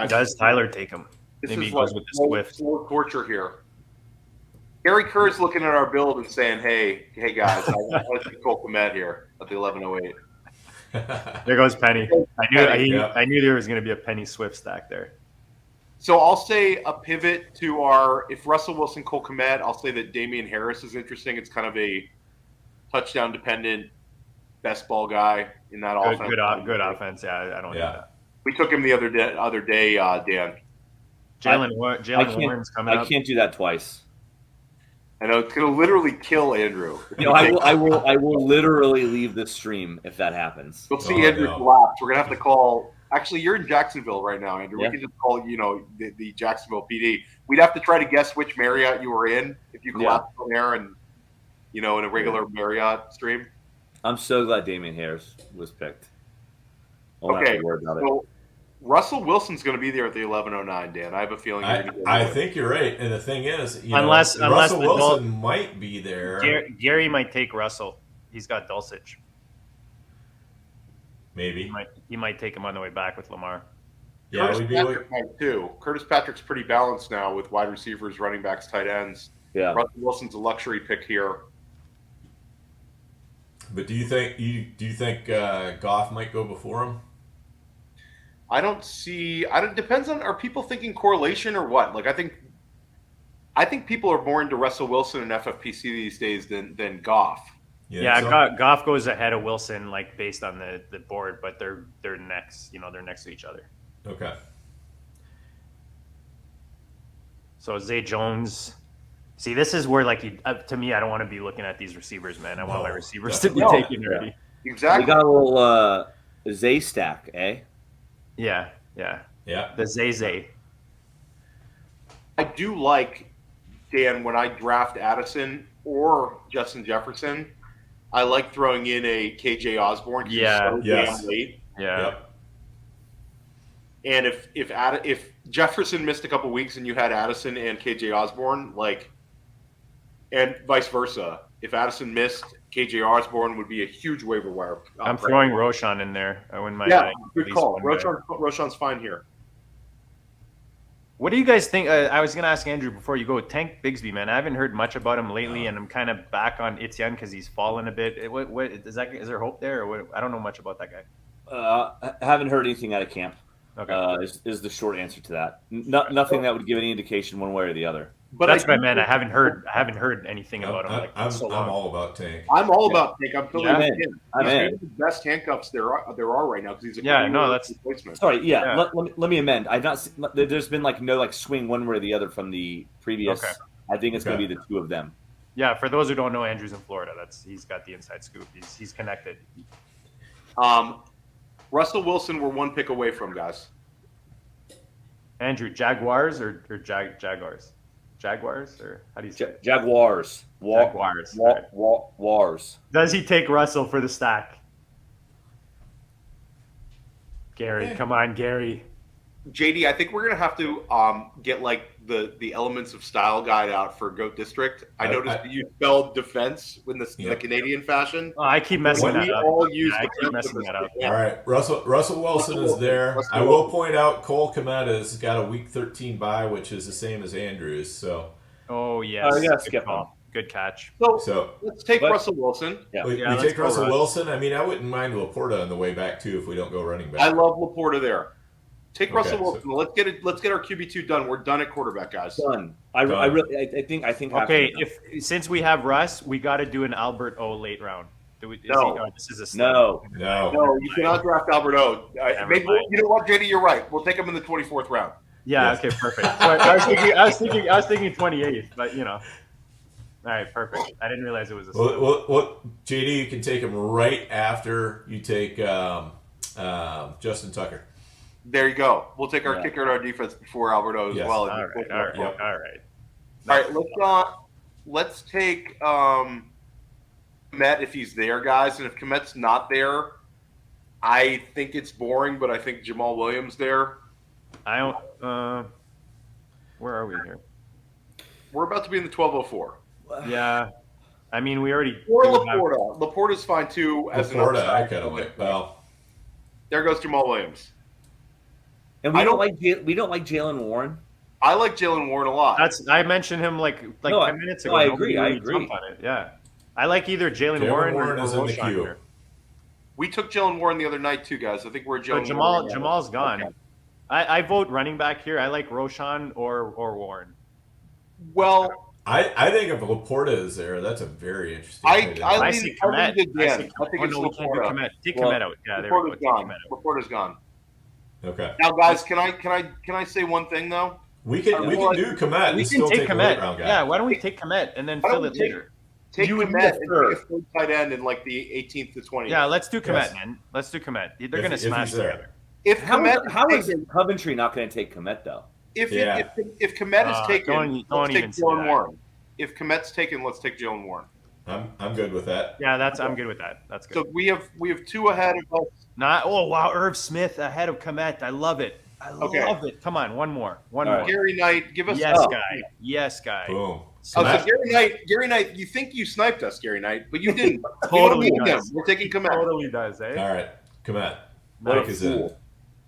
Does Tyler take him? This Maybe is he goes like with the Swift. slow torture here. Gary Kerr's looking at our build and saying, "Hey guys, I want to take Cole Kmet here at the 11:08." There goes Penny. Penny, I knew there was going to be a Penny Swift stack there. So I'll say a pivot to our, if Russell Wilson, Cole Kmet, I'll say that Damian Harris is interesting. It's kind of a touchdown dependent best ball guy in that offense. Good offense. Yeah, I don't need that. We took him the other day, Dan. Jalen Warren's coming up. I can't do that twice. I know it's going to literally kill Andrew. I will literally leave this stream if that happens. You'll see Andrew collapse. We're going to have to call. Actually, you're in Jacksonville right now, Andrew. Yeah. We can just call, the Jacksonville PD. We'd have to try to guess which Marriott you were in if you collapsed on there and, in a regular Marriott stream. I'm so glad Damian Harris was picked. Okay, so Russell Wilson's going to be there at the 11:09, Dan. I have a feeling. I think you're right, and the thing is, unless Russell Wilson might be there. Gary might take Russell. He's got Dulcich. Maybe he might take him on the way back with Lamar. Yeah, Curtis Patrick might too. Curtis Patrick's pretty balanced now with wide receivers, running backs, tight ends. Yeah, Russell Wilson's a luxury pick here. But do you think Goff might go before him? I don't see. It depends on, are people thinking correlation or what? Like I think people are more into Russell Wilson and FFPC these days than Goff. Goff goes ahead of Wilson, like based on the board, but they're next. They're next to each other. Okay. So Zay Jones. See, this is where, to me, I don't want to be looking at these receivers, man. I want my receivers to be taken already. Exactly. We got a little Zay stack, eh? Yeah. The Zay. I do like, Dan, when I draft Addison or Justin Jefferson, I like throwing in a KJ Osborne. Damn late. Yeah. Yep. And if Jefferson missed a couple weeks and you had Addison and KJ Osborne, and vice versa, if Addison missed, KJ Osborne would be a huge waiver wire. I'm throwing Roshan in there. I wouldn't mind. Yeah, good call. Roshan's fine here. What do you guys think? I was going to ask Andrew before you go. Tank Bigsby, man. I haven't heard much about him lately, and I'm kind of back on Etienne because he's fallen a bit. What is there hope there? Or what? I don't know much about that guy. I haven't heard anything out of camp. Okay, is the short answer to that. Nothing that would give any indication one way or the other. But that's what I meant. I haven't heard anything about him. I'm all about Tank. I'm all about Tank. I'm totally in. I'm in. The best handcuffs there are right now because he's a that's replacement. Sorry, Let me amend. I've not. There's been no swing one way or the other from the previous. Okay. I think it's going to be the two of them. Yeah, for those who don't know, Andrew's in Florida. He's got the inside scoop. He's connected. Russell Wilson, we're one pick away from, guys. Andrew, Jaguars or Jaguars? Jaguars, or how do you say it? Jaguars. Jaguars. Wars. Does he take Russell for the stack? Gary, come on, Gary. JD, I think we're gonna have to get the elements of style guide out for Goat District. I noticed that you spelled defense in the Canadian fashion. Oh, I keep messing that up. I keep messing that up. All right, Russell Wilson is there. I will point out Cole Kmet has got a week 13 bye, which is the same as Andrews. So. Oh yes. Skip him. Good catch. So let's take Russell Wilson. We take Russell Wilson. I mean, I wouldn't mind Laporta on the way back too if we don't go running back. I love Laporta there. Take Russell Wilson. Let's get our QB2 done. We're done at quarterback, guys. Done. I think. Okay, since we have Russ, we got to do an Albert O late round. This is a slip. No. You cannot draft Albert O. Maybe, you know what, JD, you're right. We'll take him in the 24th round. Yeah. Yes. Okay. Perfect. I was thinking 28th, but All right. Perfect. I didn't realize it was a slip. Well, JD, you can take him right after you take Justin Tucker. There you go. We'll take our kicker and our defense before Alberto as well. All right. Let's take Kmet if he's there, guys. And if Kmet's not there, I think it's boring, but I think Jamal Williams there. I don't. Where are we here? We're about to be in the 1204. Yeah. I mean, we already. Or Laporta. Laporta's fine too. Laporta, I kind of like. Well, there goes Jamal Williams. And we don't like Jalen Warren. I like Jalen Warren a lot. I mentioned him like 10 minutes ago. I agree. On it. Yeah, I like either Jalen Warren or Roshan here. We took Jalen Warren the other night too, guys. I think we're Jalen. Jamal's gone. Okay. I vote running back here. I like Roshan or Warren. Well, I think if Laporta is there, that's a very interesting. I tight end. I lean- say I Komet. lean to I Dan. say I think oh, it's no, we can't do Laporta. Komet. Take Well, Komet out. Yeah, there we go. Laporta's Take gone. Komet out. Laporta's gone. Okay. Now, guys, can I say one thing though? We can do Komet and We still can take take a late Komet. round guy. Yeah, why don't we take Komet and then Why don't fill we it take- later? Take You would Komet need a and third. take a third tight end in like the 18th to 20th. Yeah, let's do Komet, Yes. man. Let's do Komet. They're If- going to if smash he's there. together. If How Komet is Coventry not going to take Komet though? if Yeah. Komet is taken, don't let's even take say Joe and that. Warren. If Komet's taken, let's take Joe and Warren. I'm good with that. Yeah, I'm good with that. That's good. So we have 2 ahead of us. Oh wow, Irv Smith ahead of Komet. I love it. I Okay. love it. Come on, one more. All right. Gary Knight, give us Yes, guy. Boom. So Gary Knight, you think you sniped us, Gary Knight, but you didn't. Totally We don't need does. him. We're taking Komet. Totally does, eh? All right, Komet. What a Mike is in. fool.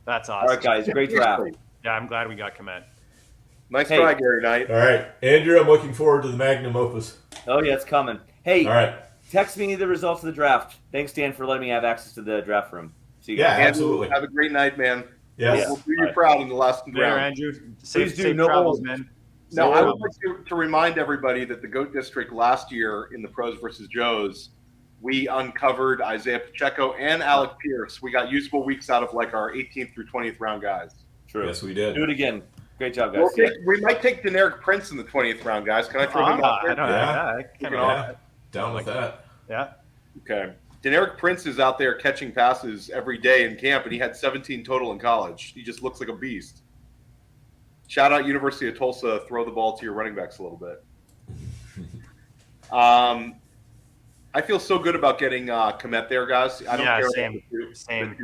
That's All awesome. right, guys, great draft. Yeah, I'm glad we got Komet. Nice Hey. try, Gary Knight. All right, Andrew, I'm looking forward to the magnum opus. Oh yeah, it's coming. Hey, All right. text me the results of the draft. Thanks, Dan, for letting me have access to the draft room. See you Yeah, guys. Andrew, absolutely. have a great night, man. Yes. We'll do you All right. proud in the last Later, round. Andrew. Please Safe do. travels, No. man. Now, Safe I would travels. like to remind everybody that the GOAT District last year in the Pros versus Joes, we uncovered Isaiah Pacheco and Alec Pierce. We got usable weeks out of like our 18th through 20th round guys. True. Yes, we did. Do it again. Great job, guys. We might take generic Prince in the 20th round, guys. Can I throw him out I there? don't Yeah. know. Yeah. Down with that. Yeah. Okay. Generic Prince is out there catching passes every day in camp, and he had 17 total in college. He just looks like a beast. Shout out University of Tulsa. Throw the ball to your running backs a little bit. I feel so good about getting Komet there, guys. I don't Yeah, care same. about the Same.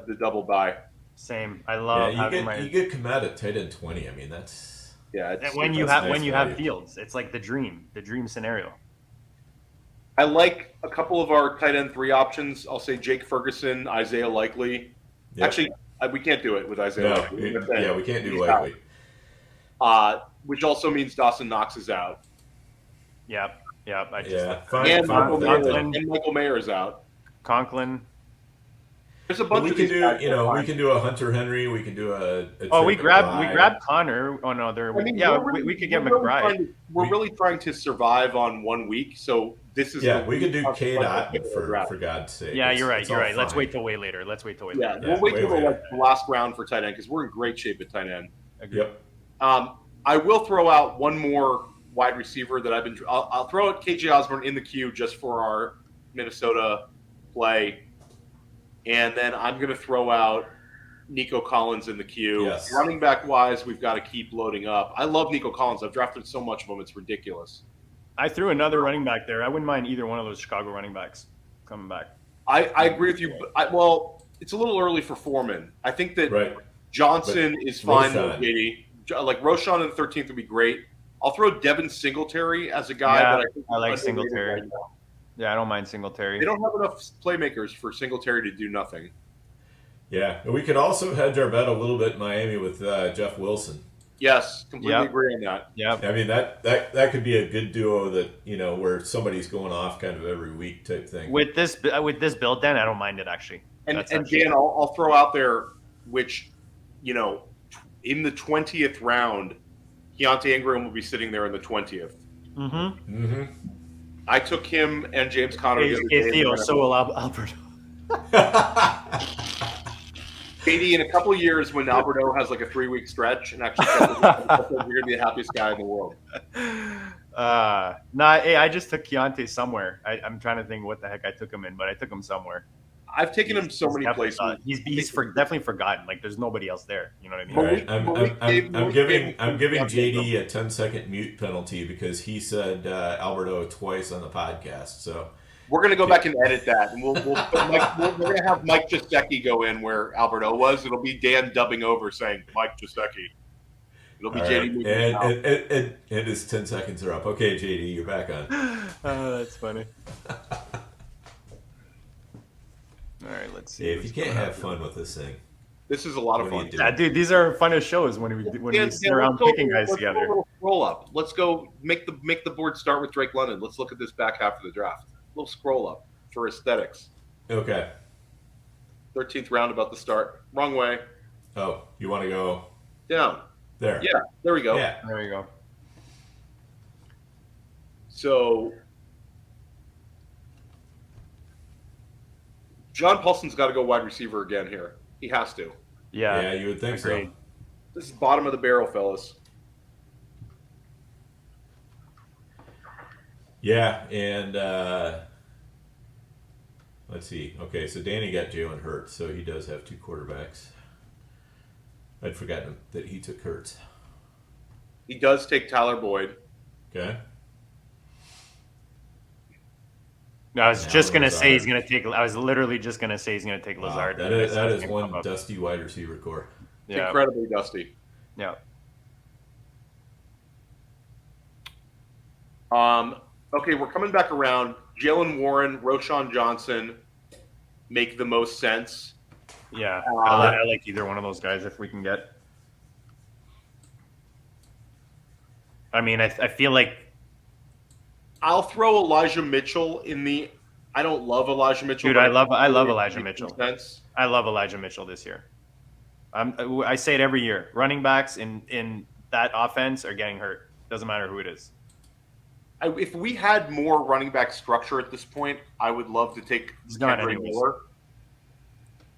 the double buy. Same. I love Yeah, having my. you get Komet at tight end 20. I mean, that's Yeah, And it's, when you that's have nice when you have value. Fields, it's like the dream scenario. I like a couple of our tight end 3 options. I'll say Jake Ferguson, Isaiah Likely. Yep. Actually, we can't do it with Isaiah no. Likely. We can't do He's likely. Which also means Dawson Knox is out. Yep. I just Yeah, fine. And fine with that, Conklin. though. and Michael Mayer is out. Conklin. There's a But bunch we of can these do, guys you that are know, fine. we can do a Hunter Henry. We can do a Oh, we Trey grabbed McBride. Connor. Oh no, there. I mean, Yeah, we're really- we could get we're really McBride. trying to- We're really trying to survive on 1 week, so this is Yeah, the we could do week K of dot the draft. for God's sake. Yeah, It's- you're right. it's You're all right. Let's fine. wait till way later. Yeah, Yeah, we'll wait way till later. the last round for tight end because we're in great shape at tight end. Agreed. Yep. I will throw out one more wide receiver that I'll throw out KJ Osborne in the queue just for our Minnesota play, and then I'm going to throw out Nico Collins in the queue. Yes. Running back wise, we've got to keep loading up. I love Nico Collins. I've drafted so much of him; it's ridiculous. I threw another running back there. I wouldn't mind either one of those Chicago running backs coming back. I agree with you. Well, it's a little early for Foreman. I think that Right. Johnson But is fine. Though, Roshan. JD. Like Roshan in the 13th would be great. I'll throw Devin Singletary as a guy Yeah, that I think I like is underrated Singletary. right now. Yeah, I don't mind Singletary. They don't have enough playmakers for Singletary to do nothing. Yeah, and we could also hedge our bet a little bit in Miami with Jeff Wilson. Yes, completely Yep. agree on that. Yeah. I mean that could be a good duo that where somebody's going off kind of every week type thing. With this build, Dan, I don't mind it actually. And That's and actually- Dan, I'll throw out there, which in the 20th round, Keontae Ingram will be sitting there in the 20th. Mm-hmm. Mm-hmm. I took him and James Conner the other day. Theo, so will Alberto. Katie, in a couple of years, when Alberto has like a 3-week stretch and actually you're going to be the happiest guy in the world. Hey, I just took Keontae somewhere. I'm trying to think what the heck I took him in, but I took him somewhere. I've taken him so many definitely places. definitely forgotten. Like there's nobody else there. You know what I mean? All right, I'm Malik giving Davis- JD a 10-second mute penalty because he said Alberto twice on the podcast. So We're going to go back and edit that, and we're going to have Mike Giuseppe go in where Alberto was. It'll be Dan dubbing over saying Mike Giuseppe. It'll be all JD right. moving his mouth. and his 10 seconds are up. Okay, JD, you're back on. Oh, that's funny. All right, let's see. Hey, if what's you can't going have on. fun with this thing, This is a lot of what do fun. you do? Yeah, dude, these are funnest shows when we sit around picking guys let's together. Go a little scroll up. Let's go make the board start with Drake London. Let's look at this back half of the draft. A little scroll up for aesthetics. Okay. 13th round about to start. Wrong way. Oh, you want to go Down. there? Yeah, there we go. Yeah. There you go. So John Paulson's got to go wide receiver again here. He has to. Yeah. Yeah, you would think Agreed. so. This is bottom of the barrel, fellas. Yeah, and let's see. Okay, so Danny got Jalen Hurts, so he does have 2 quarterbacks. I'd forgotten that he took Hurts. He does take Tyler Boyd. Okay. I was Now just gonna say Lazard. he's gonna take. I was literally just gonna say he's gonna take Wow, Lazard. that is one dusty wide receiver core. It's Yeah. incredibly dusty. Yeah. Okay, we're coming back around. Jalen Warren, Roshan Johnson make the most sense. Yeah. I like either one of those guys if we can get. I mean, I feel like I'll throw Elijah Mitchell in the. I don't love Elijah Mitchell. Dude, but I love think Elijah it makes Mitchell. sense. I love Elijah Mitchell this year. I say it every year. Running backs in that offense are getting hurt. Doesn't matter who it is. If we had more running back structure at this point, I would love to take He's not Kendry anyways. Miller.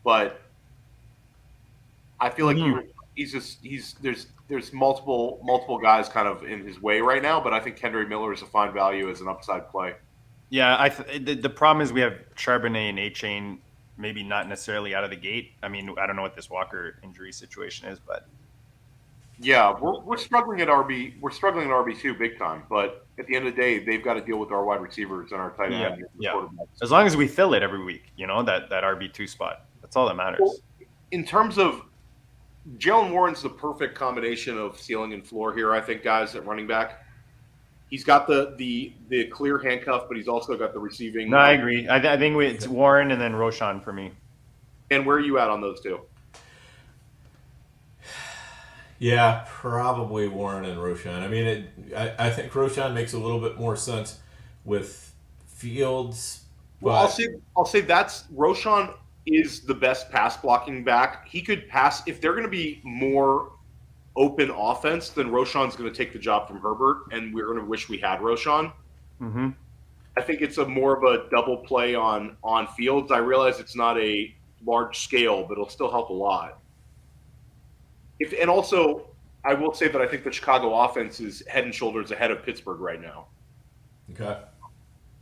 But I feel like Mhm. there's multiple guys kind of in his way right now. But I think Kendry Miller is a fine value as an upside play. Yeah, the problem is we have Charbonnet and A-Chain maybe not necessarily out of the gate. I mean, I don't know what this Walker injury situation is, but Yeah, we're struggling at RB. We're struggling at RB2 big time. But at the end of the day, they've got to deal with our wide receivers and our tight end and yeah. quarterbacks. As long as we fill it every week, that RB2 spot. That's all that matters. Well, in terms of Jalen Warren's the perfect combination of ceiling and floor here, I think, guys, at running back. He's got the clear handcuff, but he's also got the receiving. No, I agree. I think it's Warren and then Roshan for me. And where are you at on those two? Yeah, probably Warren and Roshan. I mean, I think Roshan makes a little bit more sense with Fields. Well, I'll say that's Roshan is the best pass blocking back. He could pass if they're going to be more open offense, then Roshan's going to take the job from Herbert, and we're going to wish we had Roshan. Mm-hmm. I think it's more of a double play on Fields. I realize it's not a large scale, but it'll still help a lot. And also, I will say that I think the Chicago offense is head and shoulders ahead of Pittsburgh right now. Okay.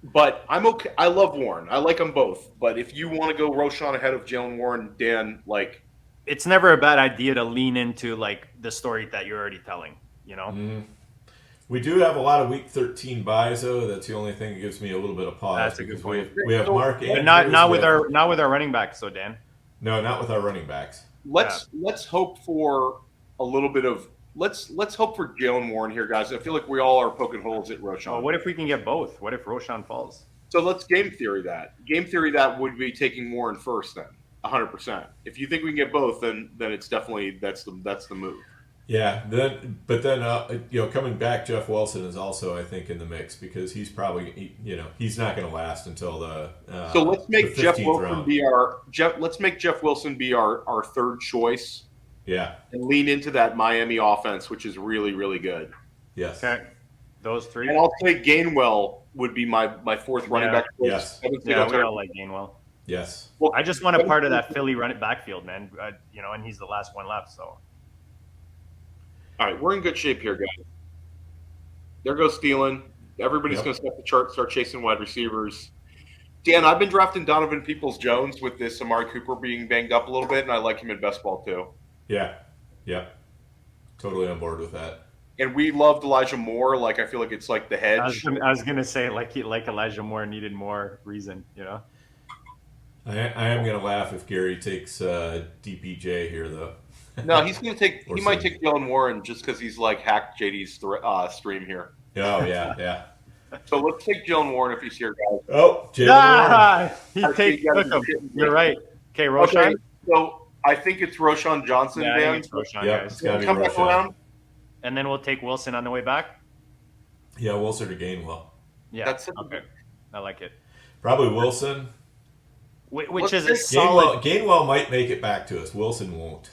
But I'm okay. I love Warren. I like them both. But if you want to go Roshan ahead of Jalen Warren, Dan, it's never a bad idea to lean into the story that you're already telling. Mm-hmm. We do have a lot of Week 13 buys, though. That's the only thing that gives me a little bit of pause. That's a good point. We have Mark, But not with our running backs, so Dan. No, not with our running backs. let's hope for a little bit of let's hope for Jalen Warren here, guys. I feel like we all are poking holes at Roshan. Oh, what if we can get both? What if Roshan falls? So let's game theory that. Game theory that would be taking Warren first then. 100%. If you think we can get both, then it's definitely that's the move. Yeah, then coming back, Jeff Wilson is also, I think, in the mix because he's probably he's not going to last until the. So let's make the Jeff 15th Wilson round. be Let's make Jeff Wilson be our third choice. Yeah. And lean into that Miami offense, which is really really good. Yes. Okay, those three. And I'll say Gainwell would be my fourth running back choice. Yes. Yeah, we all like Gainwell. Yes. Well, I just want a part of that Philly running backfield, man. And he's the last one left, so. All right, we're in good shape here, guys. There goes Thielen. Everybody's going to set the chart, start chasing wide receivers. Dan, I've been drafting Donovan Peoples-Jones with this Amari Cooper being banged up a little bit, and I like him in best ball too. Yeah. Totally on board with that. And we loved Elijah Moore. I feel like it's like the hedge. I was gonna say like Elijah Moore needed more reason, I am going to laugh if Gary takes DPJ here, though. No, he's going to take. Or He might some- take Jalen Warren just because he's hacked JD's stream here. Oh, yeah. So let's take Jalen Warren if he's here, guys. Oh, Jalen Warren. He I think you gotta took be him. shitting me. You're right. Okay, Roshan. Okay, so I think it's Roshan Johnson, Yeah, I Dan. think it's Roshan, Yep, guys. it's got to be Come back Roshan. around. And then we'll take Wilson on the way back. Yeah, Wilson or Gainwell. Yeah. That's it. Okay. I like it. Probably Wilson. Which Let's is a take solid. Gainwell might make it back to us. Wilson won't.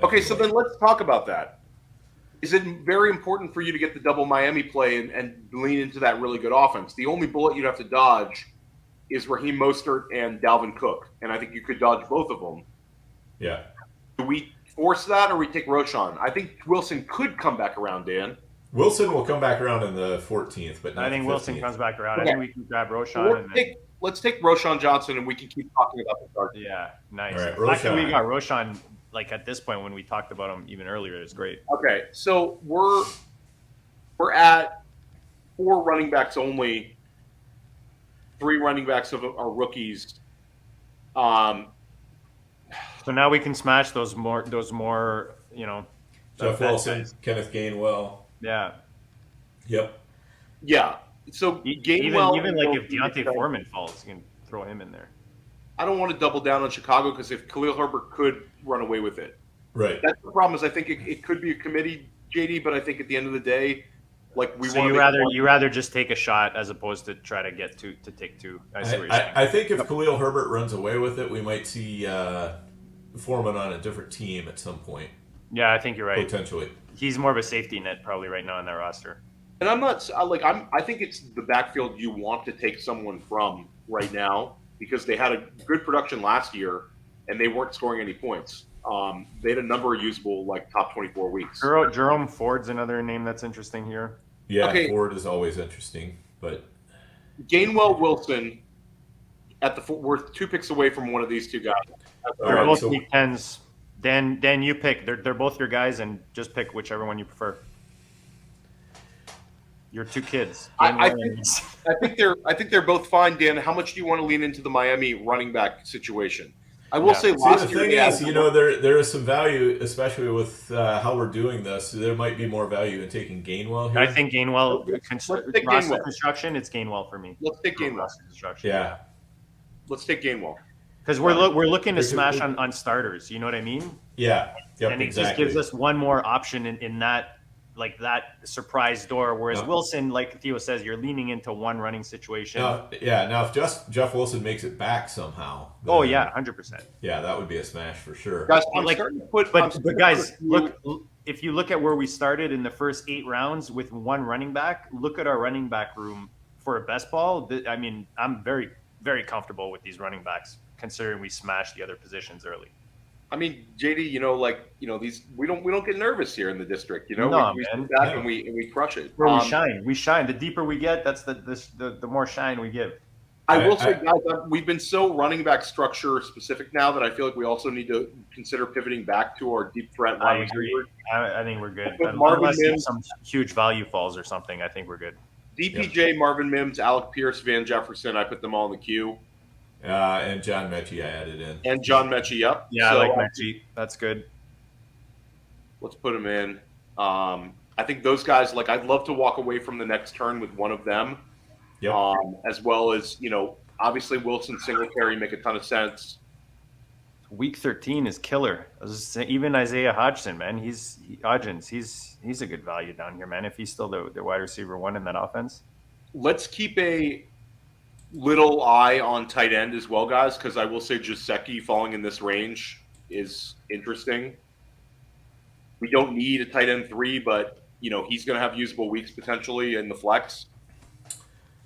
Okay, so then let's talk about that. Is it very important for you to get the double Miami play and lean into that really good offense? The only bullet you'd have to dodge is Raheem Mostert and Dalvin Cook, and I think you could dodge both of them. Yeah. Do we force that, or we take Roschon? I think Wilson could come back around, Dan. Wilson will come back around in the 14th, but not I think the 15th. Wilson comes back around. Okay. I think we can grab Roschon. Let's take Roschon Johnson, and we can keep talking about the start. Yeah, nice. All right, Actually, we Roschon. got Roschon like at this point when we talked about him even earlier. It's great. Okay, so we're at 4 running backs only. 3 running backs of our rookies. So now we can smash those more, Jeff Wilson, Kenneth Gainwell. Yeah. Yep. Yeah. So Gainwell, even like if Deontay Foreman falls, you can throw him in there. I don't want to double down on Chicago because if Khalil Herbert could run away with it, Right. that's the problem. Is I think it could be a committee, JD, but I think at the end of the day, like we So want you rather just take a shot as opposed to try to get to take 2. I see what you're saying. I think if Khalil Herbert runs away with it, we might see Foreman on a different team at some point. Yeah, I think you're right. Potentially. He's more of a safety net probably right now in that roster. And I think it's the backfield you want to take someone from right now because they had a good production last year and they weren't scoring any points. They had a number of usable like top 24 weeks. Jerome Ford's another name that's interesting here. Yeah, Okay. Ford is always interesting, but Gainwell, Wilson, we're 2 picks away from one of these 2 guys. They're right, both so- week 10s. Dan, you pick. They're both your guys, and just pick whichever one you prefer. Your 2 kids. I think they're both fine, Dan. How much do you want to lean into the Miami running back situation? I will say See, last the year thing they had- is, there is some value, especially with how we're doing this. There might be more value in taking Gainwell here. I think Gainwell Let's take roster Gainwell. construction. It's Gainwell for me. Let's take Gainwell. Roster construction. Yeah. Let's take Gainwell. Because we're looking to smash on starters. You know what I mean? Yeah. Yep, And it exactly. just gives us one more option in that surprise door. Whereas Yeah. Wilson, like Theo says, you're leaning into one running situation. Now if Jeff Wilson makes it back somehow. Oh then, yeah, 100%. Yeah, that would be a smash for sure. Guys, But guys, look. If you look at where we started in the first 8 rounds with one running back, look at our running back room for a best ball. I mean, I'm very, very comfortable with these running backs, considering we smashed the other positions early. I mean, JD, these we don't get nervous here in the district. No, we man. sit back and we crush it. Where we shine. We shine. The deeper we get, that's the more shine we give. I will say, guys, we've been so running back structure specific now that I feel like we also need to consider pivoting back to our deep threat. I agree. I think we're good. With Marvin Unless Mims- some huge value falls or something, I think we're good. DPJ, Marvin Mims, Alec Pierce, Van Jefferson. I put them all in the queue. And John Mechie I added in. And John Mechie, yep. Yeah, So, I like Mechie. That's good. let's put them in. I think those guys, I'd love to walk away from the next turn with one of them. Yep. As well as, obviously Wilson, Singletary make a ton of sense. Week 13 is killer. Even Isaiah Hodgson, man, he's a good value down here, man. If he's still the wide receiver 1 in that offense. Let's keep a little eye on tight end as well, guys, because I will say Giuseppe falling in this range is interesting. We don't need a tight end 3, but he's going to have usable weeks potentially in the flex.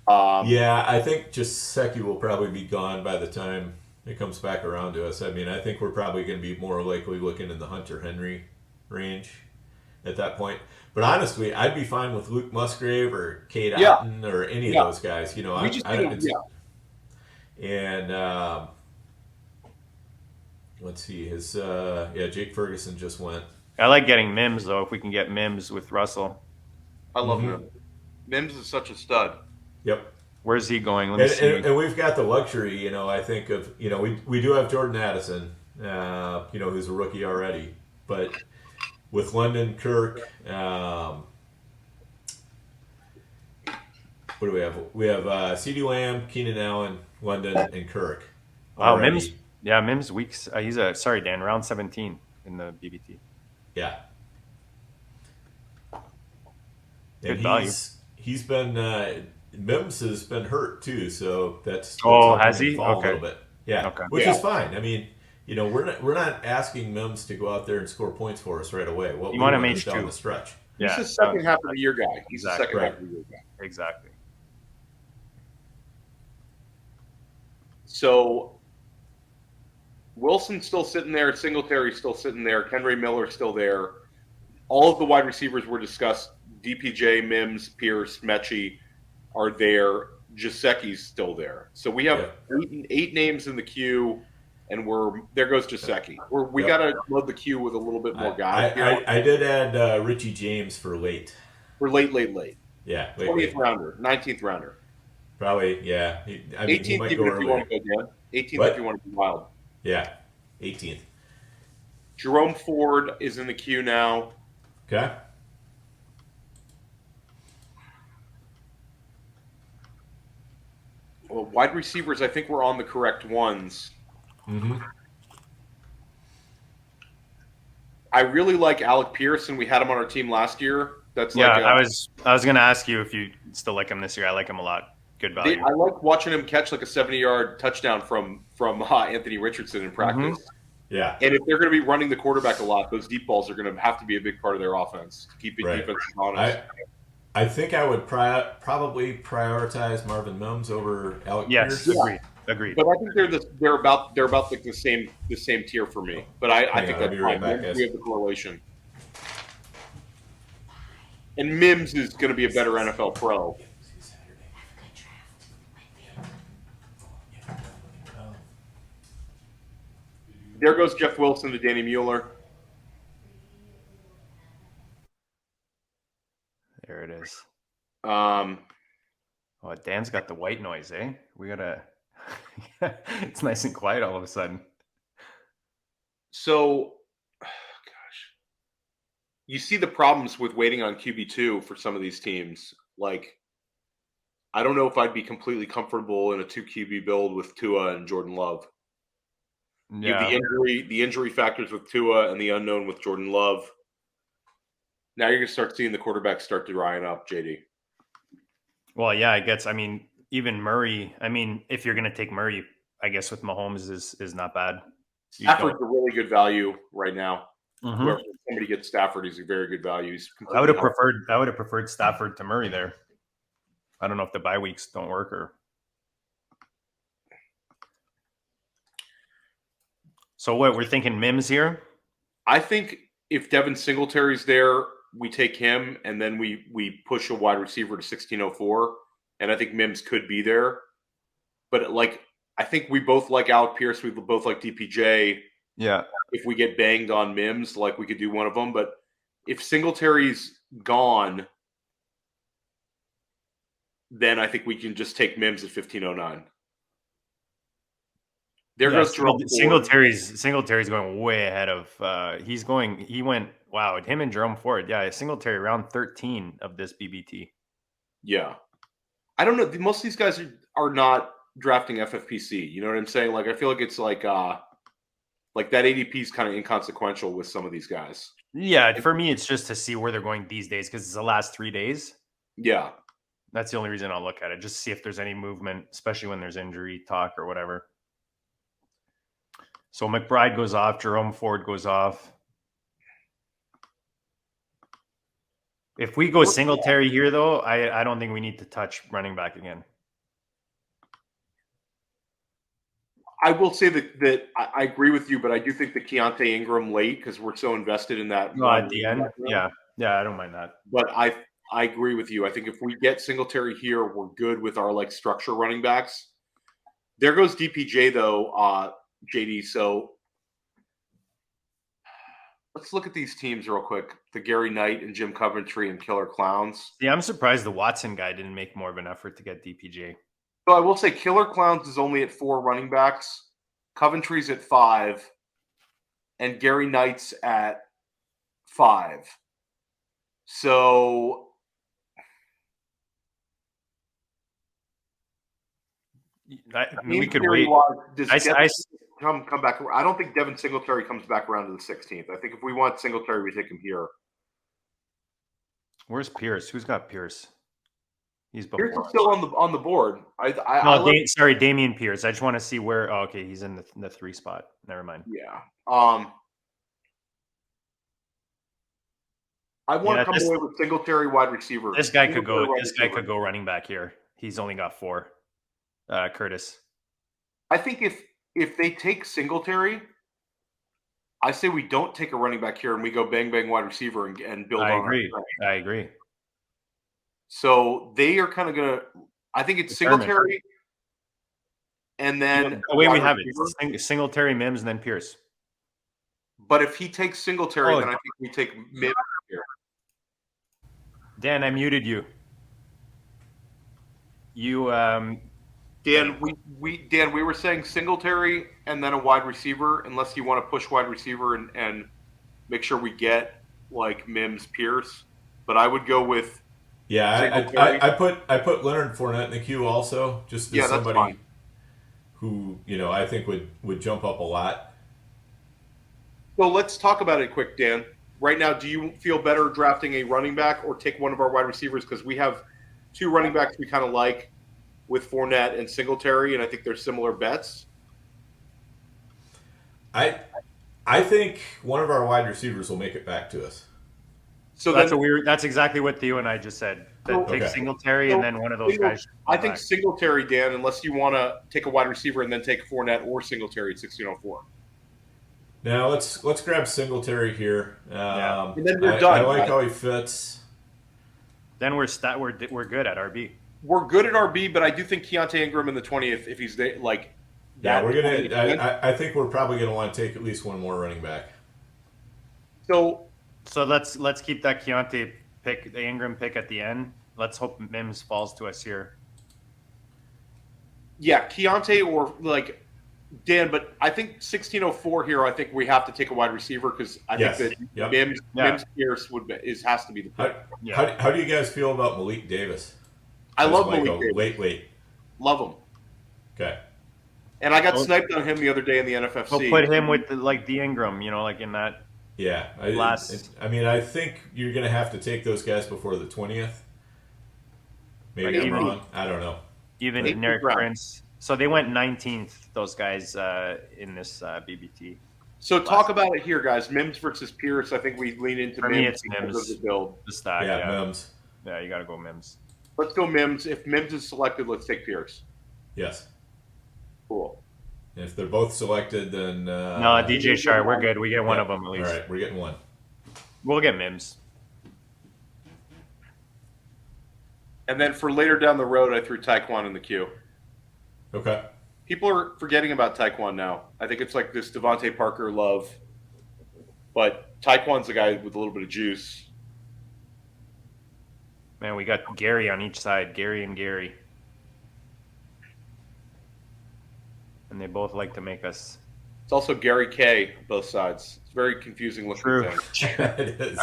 Yeah, I think Giuseppe will probably be gone by the time it comes back around to us. I mean, I think we're probably going to be more likely looking in the Hunter Henry range at that point. But honestly, I'd be fine with Luke Musgrave or Cade Otton or any of those guys. And let's see, Jake Ferguson just went. I like getting Mims though. If we can get Mims with Russell, I love him. Mims is such a stud. Yep. Where's he going? Let me see. And we've got the luxury, I think of, we do have Jordan Addison, who's a rookie already, but with London, Kirk, what do we have? We have CeeDee Lamb, Keenan Allen, London, and Kirk. Wow, already. Mims. Yeah, Mims weeks. Sorry, Dan, round 17 in the BBT. Yeah. Good And value. he's been Mims has been hurt too, so that's Oh, helping has him he? fall Okay. a little bit. Yeah, Okay. which is fine. I mean, you know, we're not asking Mims to go out there and score points for us right away. What You we want him want is down H2. the stretch. He's Yeah, the second half of the year guy. He's the Exactly. second half of the year guy. exactly. So Wilson's still sitting there. Singletary's still sitting there. Kenry Miller's still there. All of the wide receivers were discussed. DPJ, Mims, Pierce, Mechie are there. Jasecki's still there. So we have eight names in the queue, and there goes Jasecki. We got to load the queue with a little bit more guys. I did add Richie James for late. For late. Yeah, 20th rounder, 19th rounder. Probably, yeah. I mean, 18th he might even go if early. you want to go, Dan. 18th What? if you want to be wild. Yeah, 18th. Jerome Ford is in the queue now. Okay. Well, wide receivers, I think we're on the correct ones. Mm-hmm. I really like Alec Pierce, and we had him on our team last year. That's I was going to ask you if you still like him this year. I like him a lot. Good value. I like watching him catch like a 70-yard touchdown from Anthony Richardson in practice. Yeah. And if they're going to be running the quarterback a lot, those deep balls are going to have to be a big part of their offense to keep the defense honest. I think I would probably prioritize Marvin Mims over Alec Pierce. Yes, agreed. But I think they're about like the same tier for me. But I think that's right fine. back, We have the correlation. And Mims is going to be a better NFL pro. There goes Jeff Wilson to Danny Mueller. There it is. Oh, Dan's got the white noise, eh? We gotta. It's nice and quiet all of a sudden. So, gosh, you see the problems with waiting on QB2 for some of these teams. Like, I don't know if I'd be completely comfortable in a 2 QB build with Tua and Jordan Love. You have the injury factors with Tua and the unknown with Jordan Love. Now you're going to start seeing the quarterbacks start to drying up, JD. Well, yeah, I guess. I mean, even Murray. I mean, if you're going to take Murray, I guess with Mahomes is not bad. Stafford's a really good value right now. Mm-hmm. Whoever somebody gets Stafford, he's a very good value. I would have preferred Stafford to Murray there. I don't know if the bye weeks don't work or. So what, we're thinking Mims here? I think if Devin Singletary's there, we take him and then we push a wide receiver to 1604. And I think Mims could be there. But I think we both like Alec Pierce. We both like DPJ. Yeah. If we get banged on Mims, we could do one of them. But if Singletary's gone, then I think we can just take Mims at 1509. There goes Jerome Singletary's going way ahead of him and Jerome Ford. Yeah, Singletary round 13 of this BBT. Yeah. I don't know. Most of these guys are not drafting FFPC. You know what I'm saying? I feel like it's that ADP is kind of inconsequential with some of these guys. Yeah, for me, it's just to see where they're going these days because it's the last 3 days. Yeah. That's the only reason I'll look at it, just to see if there's any movement, especially when there's injury talk or whatever. So McBride goes off, Jerome Ford goes off. If we go Singletary here, though, I don't think we need to touch running back again. I will say that I agree with you, but I do think the Keontae Ingram late because we're so invested in that. No, at the end, yeah, I don't mind that. But I agree with you. I think if we get Singletary here, we're good with our structure running backs. There goes DPJ though, JD. So let's look at these teams real quick. The Gary Knight and Jim Coventry and Killer Clowns. Yeah, I'm surprised the Watson guy didn't make more of an effort to get DPJ. So I will say Killer Clowns is only at 4 running backs. Coventry's at 5. And Gary Knight's at 5. So we could wait. Come back. I don't think Devin Singletary comes back around to the 16th. I think if we want Singletary, we take him here. Where's Pierce? Who's got Pierce? He's Pierce before. is still on the board. Sorry, Damian Pierce. I just want to see where. Oh, okay, he's in the 3 spot. Never mind. Yeah. I want to come away with Singletary wide receiver. This guy could go. This guy could go running back here. He's only got 4. Curtis. I think if they take Singletary, I say we don't take a running back here and we go bang bang wide receiver and build. I agree. So they are kind of gonna. I think it's Singletary, and then the way we have it, Singletary, Mims, and then Pierce. But if he takes Singletary, then I think we take Mims here. Dan, I muted you. Dan, we were saying Singletary and then a wide receiver, unless you want to push wide receiver and make sure we get like Mims, Pierce. But I would go with I put Leonard Fournette in the queue also, just as somebody who I think would jump up a lot. So let's talk about it quick, Dan. Right now, do you feel better drafting a running back or take one of our wide receivers? Because we have 2 running backs we kind of like with Fournette and Singletary, and I think they're similar bets. I think one of our wide receivers will make it back to us. So that's exactly what Theo and I just said. Take Singletary and then one of those guys. I think Singletary, Dan, unless you want to take a wide receiver and then take Fournette or Singletary at 1604. Now let's grab Singletary here. And then we're done. I like how he fits. Then we're good at RB. We're good at RB, but I do think Keontae Ingram in the 20th, if he's like. Yeah, we're gonna. I think we're probably gonna want to take at least one more running back. So let's keep that Keontae pick, the Ingram pick at the end. Let's hope Mims falls to us here. Yeah, Keontae or like Dan, but I think 1604 here. I think we have to take a wide receiver because I think that Mims Pierce has to be the pick. How do you guys feel about Malik Davis? I love Malik Davis. Wait. Love him. Okay. And I got sniped on him the other day in the NFFC. We'll put him with the Ingram, like in that. Yeah. I think you're going to have to take those guys before the 20th. Maybe I'm wrong. I don't know. Even Generic Prince. So they went 19th, those guys, in this BBT. So talk about it here, guys. Mims versus Pierce. I think we lean into For Mims. Me, it's Mims. Of the build. The stack, Mims. Yeah, you got to go Mims. Let's go Mims. If Mims is selected, let's take Pierce. Yes. Cool. And if they're both selected, then... no, DJ Shire, we're good. We get one of them at least. All right, we're getting one. We'll get Mims. And then for later down the road, I threw Taekwon in the queue. Okay. People are forgetting about Taekwon now. I think it's like this Devontae Parker love. But Taekwon's the guy with a little bit of juice. Man, we got Gary on each side. Gary and Gary. And they both like to make us. It's also Gary K, both sides. It's a very confusing looking thing. It is.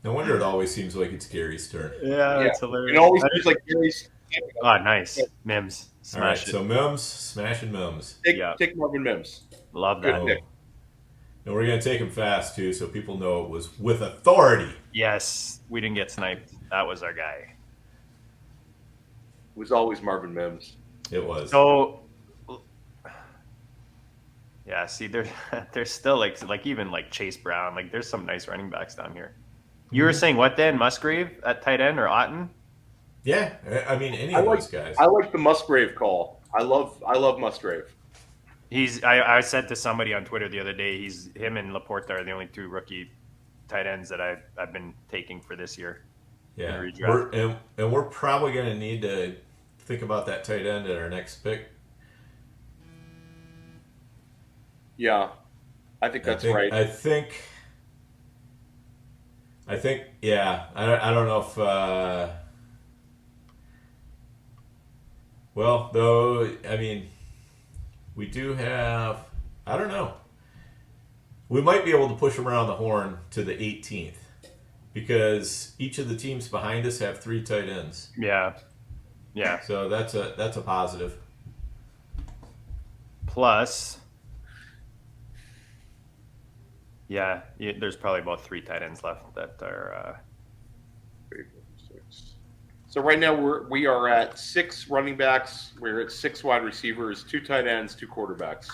No wonder it always seems like it's Gary's turn. Yeah, it's hilarious. It always seems like Gary's. Oh, nice. Mims. Smash it. So Mims, smashing Mims. Take Marvin Mims. Love that. And we're going to take him fast, too, so people know it was with authority. Yes. We didn't get sniped. That was our guy. It was always Marvin Mims. It was. So, yeah, see, there's still like even like Chase Brown. Like there's some nice running backs down here. You were saying what then? Musgrave at tight end or Otten? Yeah, I mean any of those guys. I like the Musgrave call. I love Musgrave. I said to somebody on Twitter the other day, him and Laporta are the only 2 rookie tight ends that I've been taking for this year. Yeah, we're probably going to need to think about that tight end at our next pick. Yeah, I think that's right. I think. Yeah. I don't know if. Well, though, I mean, we do have. I don't know. We might be able to push them around the horn to the 18th because each of the teams behind us have 3 tight ends. Yeah. Yeah. So that's a positive. Plus, there's probably about 3 tight ends left that are. So right now we are at 6 running backs. We're at 6 wide receivers, 2 tight ends, 2 quarterbacks.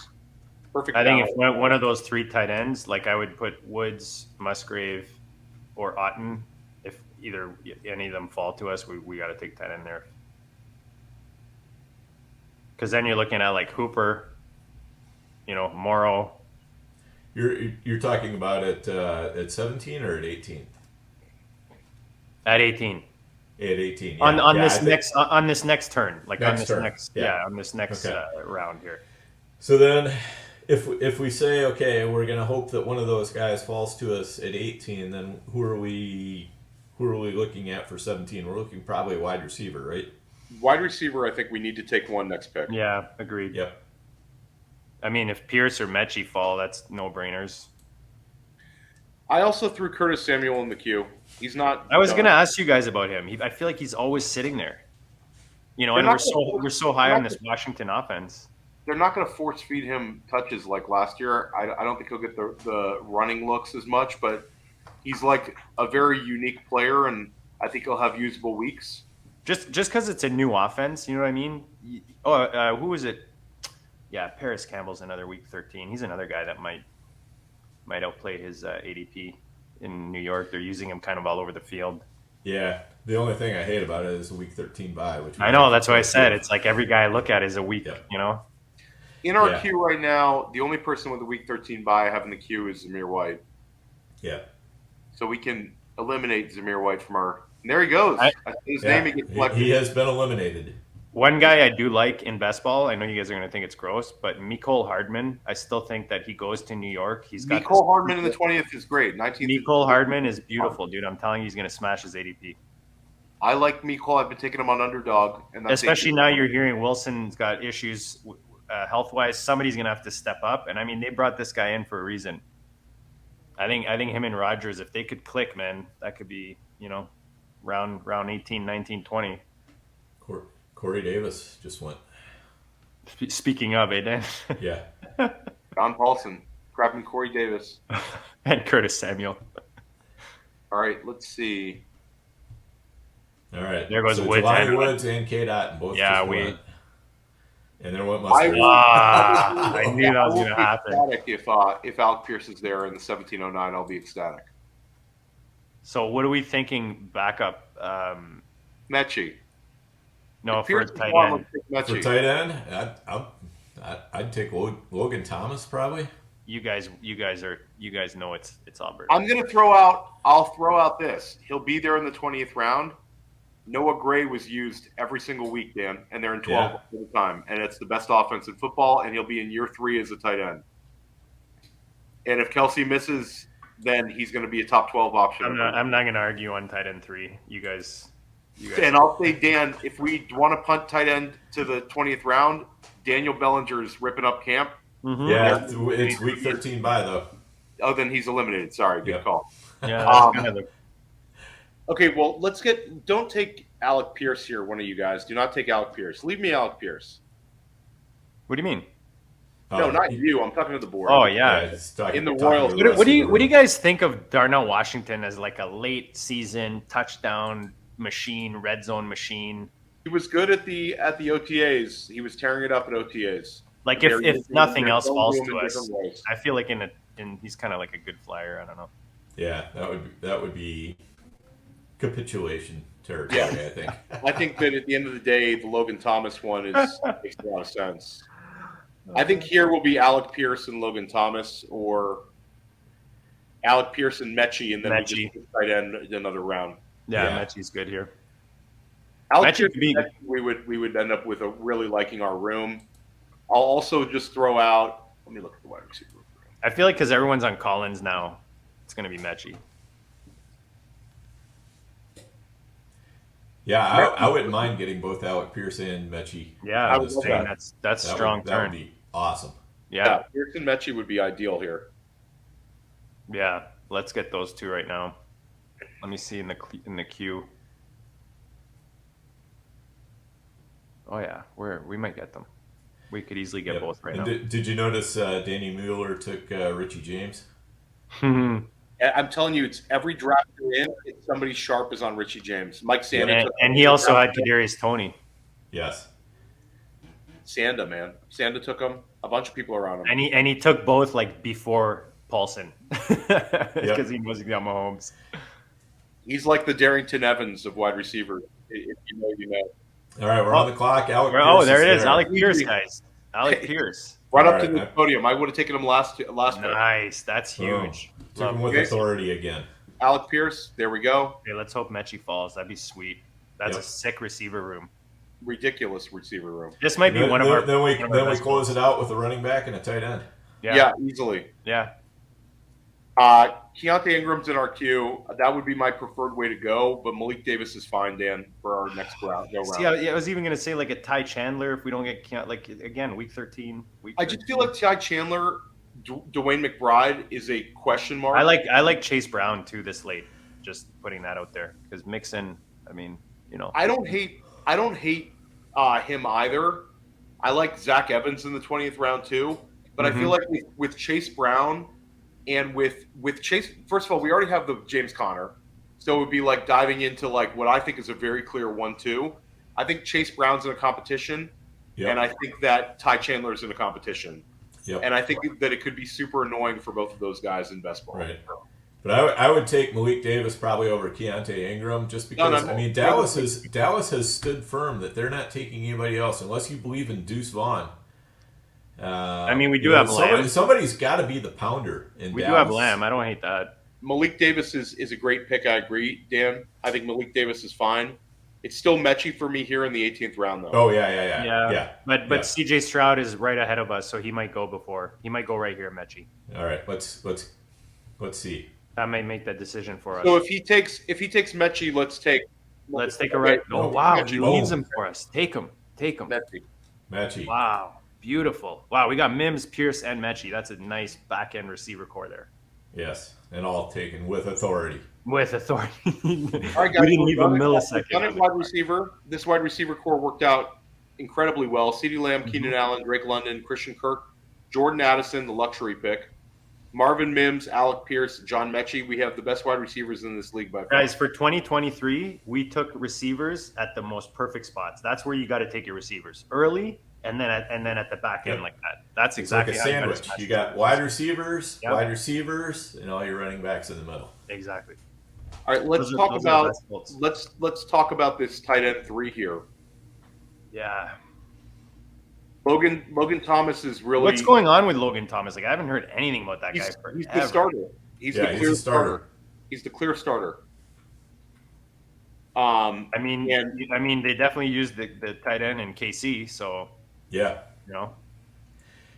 Perfect. I think balance. if one of those 3 tight ends, like I would put Woods, Musgrave, or Otten. If either any of them fall to us, we got to take tight end there. Because then you're looking at like Hooper, Morrow. You're talking about at 17 or at 18? At 18. At 18. Yeah. On this next turn, like Next on this turn, next yeah. on this next Okay. Round here. So then, if we say, okay, we're going to hope that one of those guys falls to us at 18, then who are we looking at for 17? We're looking probably a wide receiver, right? Wide receiver, I think we need to take one next pick. Yeah, agreed. Yep. I mean, if Pierce or Mechie fall, that's no brainers. I also threw Curtis Samuel in the queue. He's not. I was going to ask you guys about him. I feel like he's always sitting there. And we're so high on this Washington offense. They're not going to force feed him touches like last year. I don't think he'll get the running looks as much, but he's like a very unique player, and I think he'll have usable weeks. Just because it's a new offense, you know what I mean? Who is it? Yeah, Paris Campbell's another week 13. He's another guy that might outplay his ADP in New York. They're using him kind of all over the field. Yeah. The only thing I hate about it is a week 13 bye. Which I know. That's why I said it's like every guy I look at is a week, In our queue right now, the only person with a week 13 bye I have in the queue is Zamir White. Yeah. So we can eliminate Zamir White from our. And there he goes. His name he gets selected. He has been eliminated. One guy I do like in best ball, I know you guys are going to think it's gross, but Mecole Hardman, I still think that he goes to New York. He's got Mecole Hardman in the 20th is great. 19th. Mecole Hardman is beautiful, dude. I'm telling you, he's going to smash his ADP. I like Mecole. I've been taking him on underdog, and that's especially now you're hearing Wilson's got issues health-wise. Somebody's going to have to step up, and I mean they brought this guy in for a reason. I think him and Rodgers, if they could click, man, that could be round 18, 19, 20. Corey Davis just went. Speaking of it, Dan. Yeah. Don Paulson, grabbing Corey Davis. And Curtis Samuel. All right, let's see. All right. There goes so Woods. Woods and Kate Otten both just went. And then what must I knew that was going to happen. If Alec Pierce is there in the 1709, I'll be ecstatic. So what are we thinking backup? Mechie. No, for tight end. For tight end, I'd take Logan Thomas probably. You guys know it's Alberta. I'll throw out this. He'll be there in the 20th round. Noah Gray was used every single week, Dan, and they're in 12 at the time, and it's the best offense in football, and he'll be in year 3 as a tight end. And if Kelsey misses, then he's going to be a top 12 option. I'm not going to argue on tight end 3. You guys. And I'll say, Dan, if we want to punt tight end to the 20th round, Daniel Bellinger's ripping up camp. Mm-hmm. Yeah, it's week 13 bye, though. Oh, then he's eliminated. Sorry, good call. Yeah, that's kind of the... Okay, well, don't take Alec Pierce here, one of you guys. Do not take Alec Pierce. Leave me Alec Pierce. What do you mean? No, not you. I'm talking to the board. Oh, yeah. In the Royals. What do you guys think of Darnell Washington as like a late season touchdown machine, red zone machine? He was good at the OTAs. He was tearing it up at OTAs. Like if nothing else falls to us, I feel like he's kind of like a good flyer. I don't know. Yeah, that would be capitulation territory. Yeah. I think. I think that at the end of the day, the Logan Thomas one makes a lot of sense. I think here will be Alec Pierce and Logan Thomas, or Alec Pierce and Mechie, and then we just tight end another round. Yeah, Mechie's good here. Alec Pierce, we would end up with really liking our room. I'll also just throw out. Let me look at the wide receiver. I feel like because everyone's on Collins now, it's going to be Mechie. Yeah, I wouldn't mind getting both Alec Pierce and Mechie. Yeah, I was saying that's strong turn. That would be awesome. Yeah, Pierce and Mechie would be ideal here. Yeah, let's get those two right now. Let me see in the queue. Oh yeah, we might get them. We could easily get both right now. Did you notice Danny Mueller took Richie James? I'm telling you, it's every draft you're in, it's somebody sharp is on Richie James. Mike Sanda And he also had Kadarius Toney. Yes. Sanda, man. Sanda took him. A bunch of people are on him. And he took both like before Paulson because he knows he got Mahomes. He's like the Darrington Evans of wide receivers. If you know, you know. All right, we're on the clock. Alec Pierce Oh, there it is. there. Alec Pierce, guys. Alec Pierce. Right All up to right, the podium. I would have taken him last pick. Nice. That's huge. Took him with Okay. authority again. Alec Pierce. There we go. Okay, let's hope Mechie falls. That'd be sweet. That's a sick receiver room. Ridiculous receiver room. This might be one of our. Then we best close ones. it out with a running back and a tight end. Yeah, easily. Yeah. Keontae Ingram's in our queue. That would be my preferred way to go, but Malik Davis is fine, Dan, for our next round. See, I was even going to say like a Ty Chandler if we don't get like again week 13. I just feel like Ty Chandler, Dwayne McBride is a question mark. I like Chase Brown too this late. Just putting that out there because Mixon. I mean, you know. I don't hate him either. I like Zach Evans in the 20th round too, but I feel like with Chase Brown. And with Chase, first of all, we already have the James Conner. So it would be like diving into like what I think is a very clear 1-2. I think Chase Brown's in a competition. Yep. And I think that Ty Chandler's in a competition. Yep. And I think that it could be super annoying for both of those guys in best ball. Right. But I would take Malik Davis probably over Keontae Ingram just because, I mean, Dallas has stood firm that they're not taking anybody else unless you believe in Deuce Vaughn. I mean, we do have Lamb. Somebody's got to be the pounder in We Dallas. do have Lamb. I don't hate that. Malik Davis is a great pick. I agree, Dan. I think Malik Davis is fine. It's still Mechie for me here in the 18th round, though. Oh yeah. But CJ Stroud is right ahead of us, so he might go before. He might go right here, Mechie. All right, let's see. That may make that decision for us. So if he takes Mechie, let's take a right. Oh wow, he Mechie. leads him for us. Take him. Mechie. Matchy. Wow, beautiful. Wow, we got Mims, Pierce, and Mechie. That's a nice back end receiver core there. Yes, and all taken with authority. With authority. All right, guys, we didn't leave a millisecond. Done at wide receiver. This wide receiver core worked out incredibly well. CeeDee Lamb, Keenan Allen, Drake London, Christian Kirk, Jordan Addison, the luxury pick, Marvin Mims, Alec Pierce, John Mechie. We have the best wide receivers in this league by far. Guys, for 2023, we took receivers at the most perfect spots. That's where you got to take your receivers early, and then at the back end like that. That's exactly like a how sandwich. You got wide receivers, and all your running backs in the middle. Exactly. All right, let's talk about this tight end 3 here. Yeah. Logan Thomas is really. What's going on with Logan Thomas? Like I haven't heard anything about that guy forever. He's the starter. He's the clear starter. He's the clear starter. I mean, they definitely used the tight end in KC, so yeah, you know.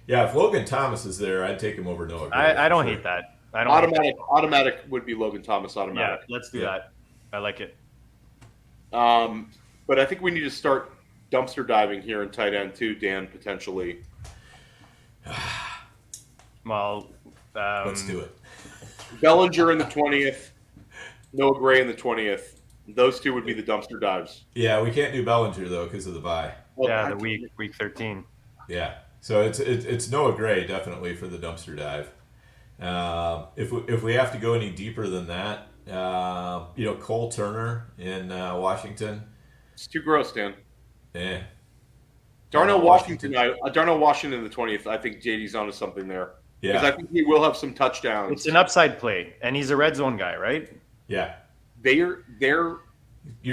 Yeah, if Logan Thomas is there, I'd take him over Noah Gray. I don't hate that. I don't automatic would be Logan Thomas automatic. Yeah, let's do that. I like it. But I think we need to start dumpster diving here in tight end too, Dan, potentially. Well, let's do it. Bellinger in the 20th, Noah Gray in the 20th. Those two would be the dumpster dives. Yeah, we can't do Bellinger though because of the bye. Yeah, the week 13. Yeah, so it's Noah Gray definitely for the dumpster dive. If we have to go any deeper than that, Cole Turner in Washington. It's too gross, Dan. Yeah. Darnell Washington in the 20th. I think JD's onto something there. Yeah. Because I think he will have some touchdowns. It's an upside play, and he's a red zone guy, right? Yeah. You're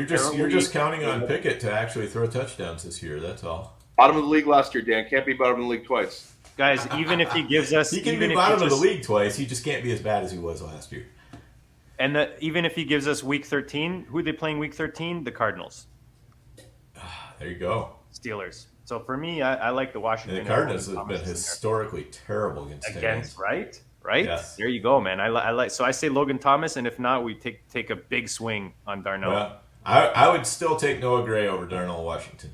just counting on Pickett to actually throw touchdowns this year. That's all. Bottom of the league last year, Dan. Can't be bottom of the league twice. Guys, even if he gives us, he can be bottom of the league twice. He just can't be as bad as he was last year. And even if he gives us week 13, who are they playing week 13? The Cardinals. There you go. Steelers. So for me, I like the Washington. And the Cardinals have been historically terrible against right? Yes. There you go, man. I like. So I say Logan Thomas, and if not, we take a big swing on Darnell. Well, I would still take Noah Gray over Darnell Washington.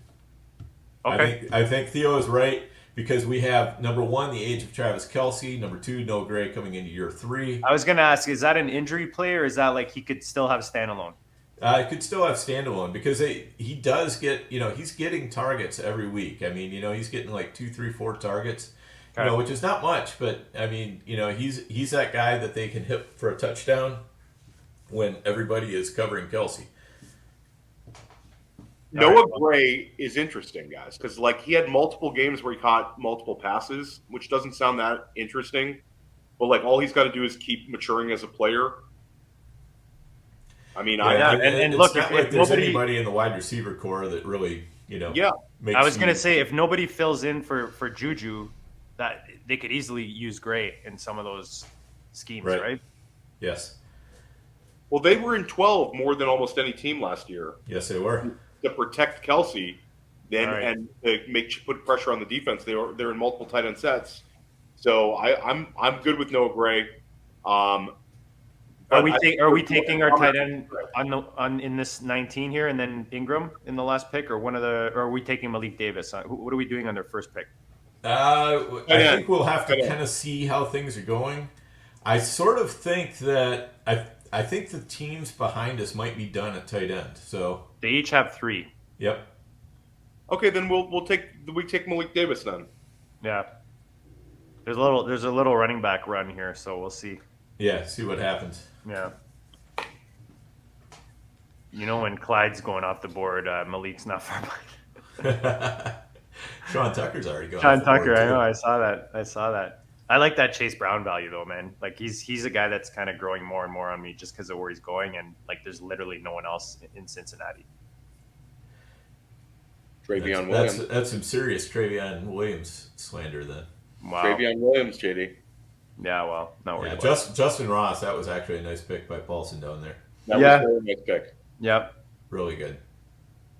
Okay. I think Theo is right because we have number 1 the age of Travis Kelce, number 2 Noah Gray coming into year 3. I was gonna ask, is that an injury play or is that like he could still have standalone? It could still have standalone because he does get, he's getting targets every week. I mean, he's getting like 2, 3, 4 targets. You know, which is not much, but I mean, you know, he's that guy that they can hit for a touchdown when everybody is covering Kelsey. Noah Gray is interesting, guys, because like he had multiple games where he caught multiple passes, which doesn't sound that interesting. But like all he's got to do is keep maturing as a player. I mean, and it's look, not if like there's nobody, anybody in the wide receiver core that really, you know, makes I was gonna say if nobody fills in for Juju, that they could easily use Gray in some of those schemes, right? Yes. Well, they were in 12 more than almost any team last year. Yes, they were. To protect Kelsey, and to put pressure on the defense, they're in multiple tight end sets. So I'm good with Noah Gray. Are we taking our tight end in this 19 here, and then Ingram in the last pick, or or are we taking Malik Davis? What are we doing on their first pick? I think we'll have to kind of see how things are going. I sort of think that I think the teams behind us might be done at tight end. So they each have 3. Yep. Okay, then we take Malik Davis then. Yeah. There's a little running back run here, so we'll see. Yeah, see what happens. Yeah. You know, when Clyde's going off the board, Malik's not far behind. Sean Tucker's already going. Sean Tucker, I know. I saw that. I like that Chase Brown value though, man. Like he's a guy that's kind of growing more and more on me just because of where he's going, and like there's literally no one else in Cincinnati. Travion Williams. That's some serious Travion Williams slander then. Wow. Travion Williams, JD. Yeah, well, not worried about Justin Ross, that was actually a nice pick by Paulson down there. That was a really nice pick. Yep. Really good.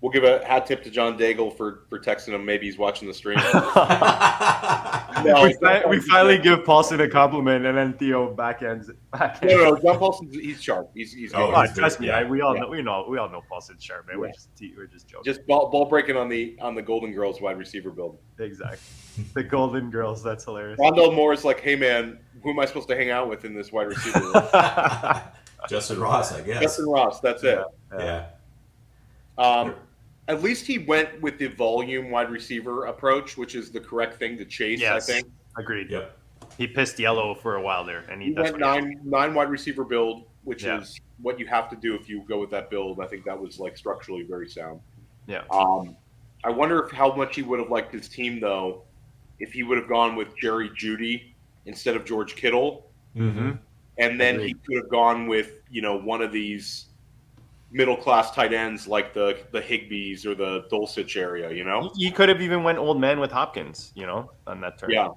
We'll give a hat tip to John Daigle for texting him. Maybe he's watching the stream. We finally give Paulson a compliment, and then Theo backends. No, John Paulson, he's sharp. He's good. Trust me, we all know Paulson's sharp, man. Yeah. We're just joking. Just ball breaking on the Golden Girls wide receiver build. Exactly. The Golden Girls. That's hilarious. Rondell Moore is like, hey man, who am I supposed to hang out with in this wide receiver? Justin Ross, I guess. Justin Ross. That's it. Yeah. At least he went with the volume wide receiver approach, which is the correct thing to chase, yes, I think. Agreed. Yep. He pissed yellow for a while there, and he went nine wide receiver build, which is what you have to do if you go with that build. I think that was like structurally very sound. Yeah. I wonder how much he would have liked his team though, if he would have gone with Jerry Jeudy instead of George Kittle, and then he could have gone with one of these middle class tight ends like the Higbees or the Dulcich area. He could have even went old man with Hopkins. On that turn. Yeah.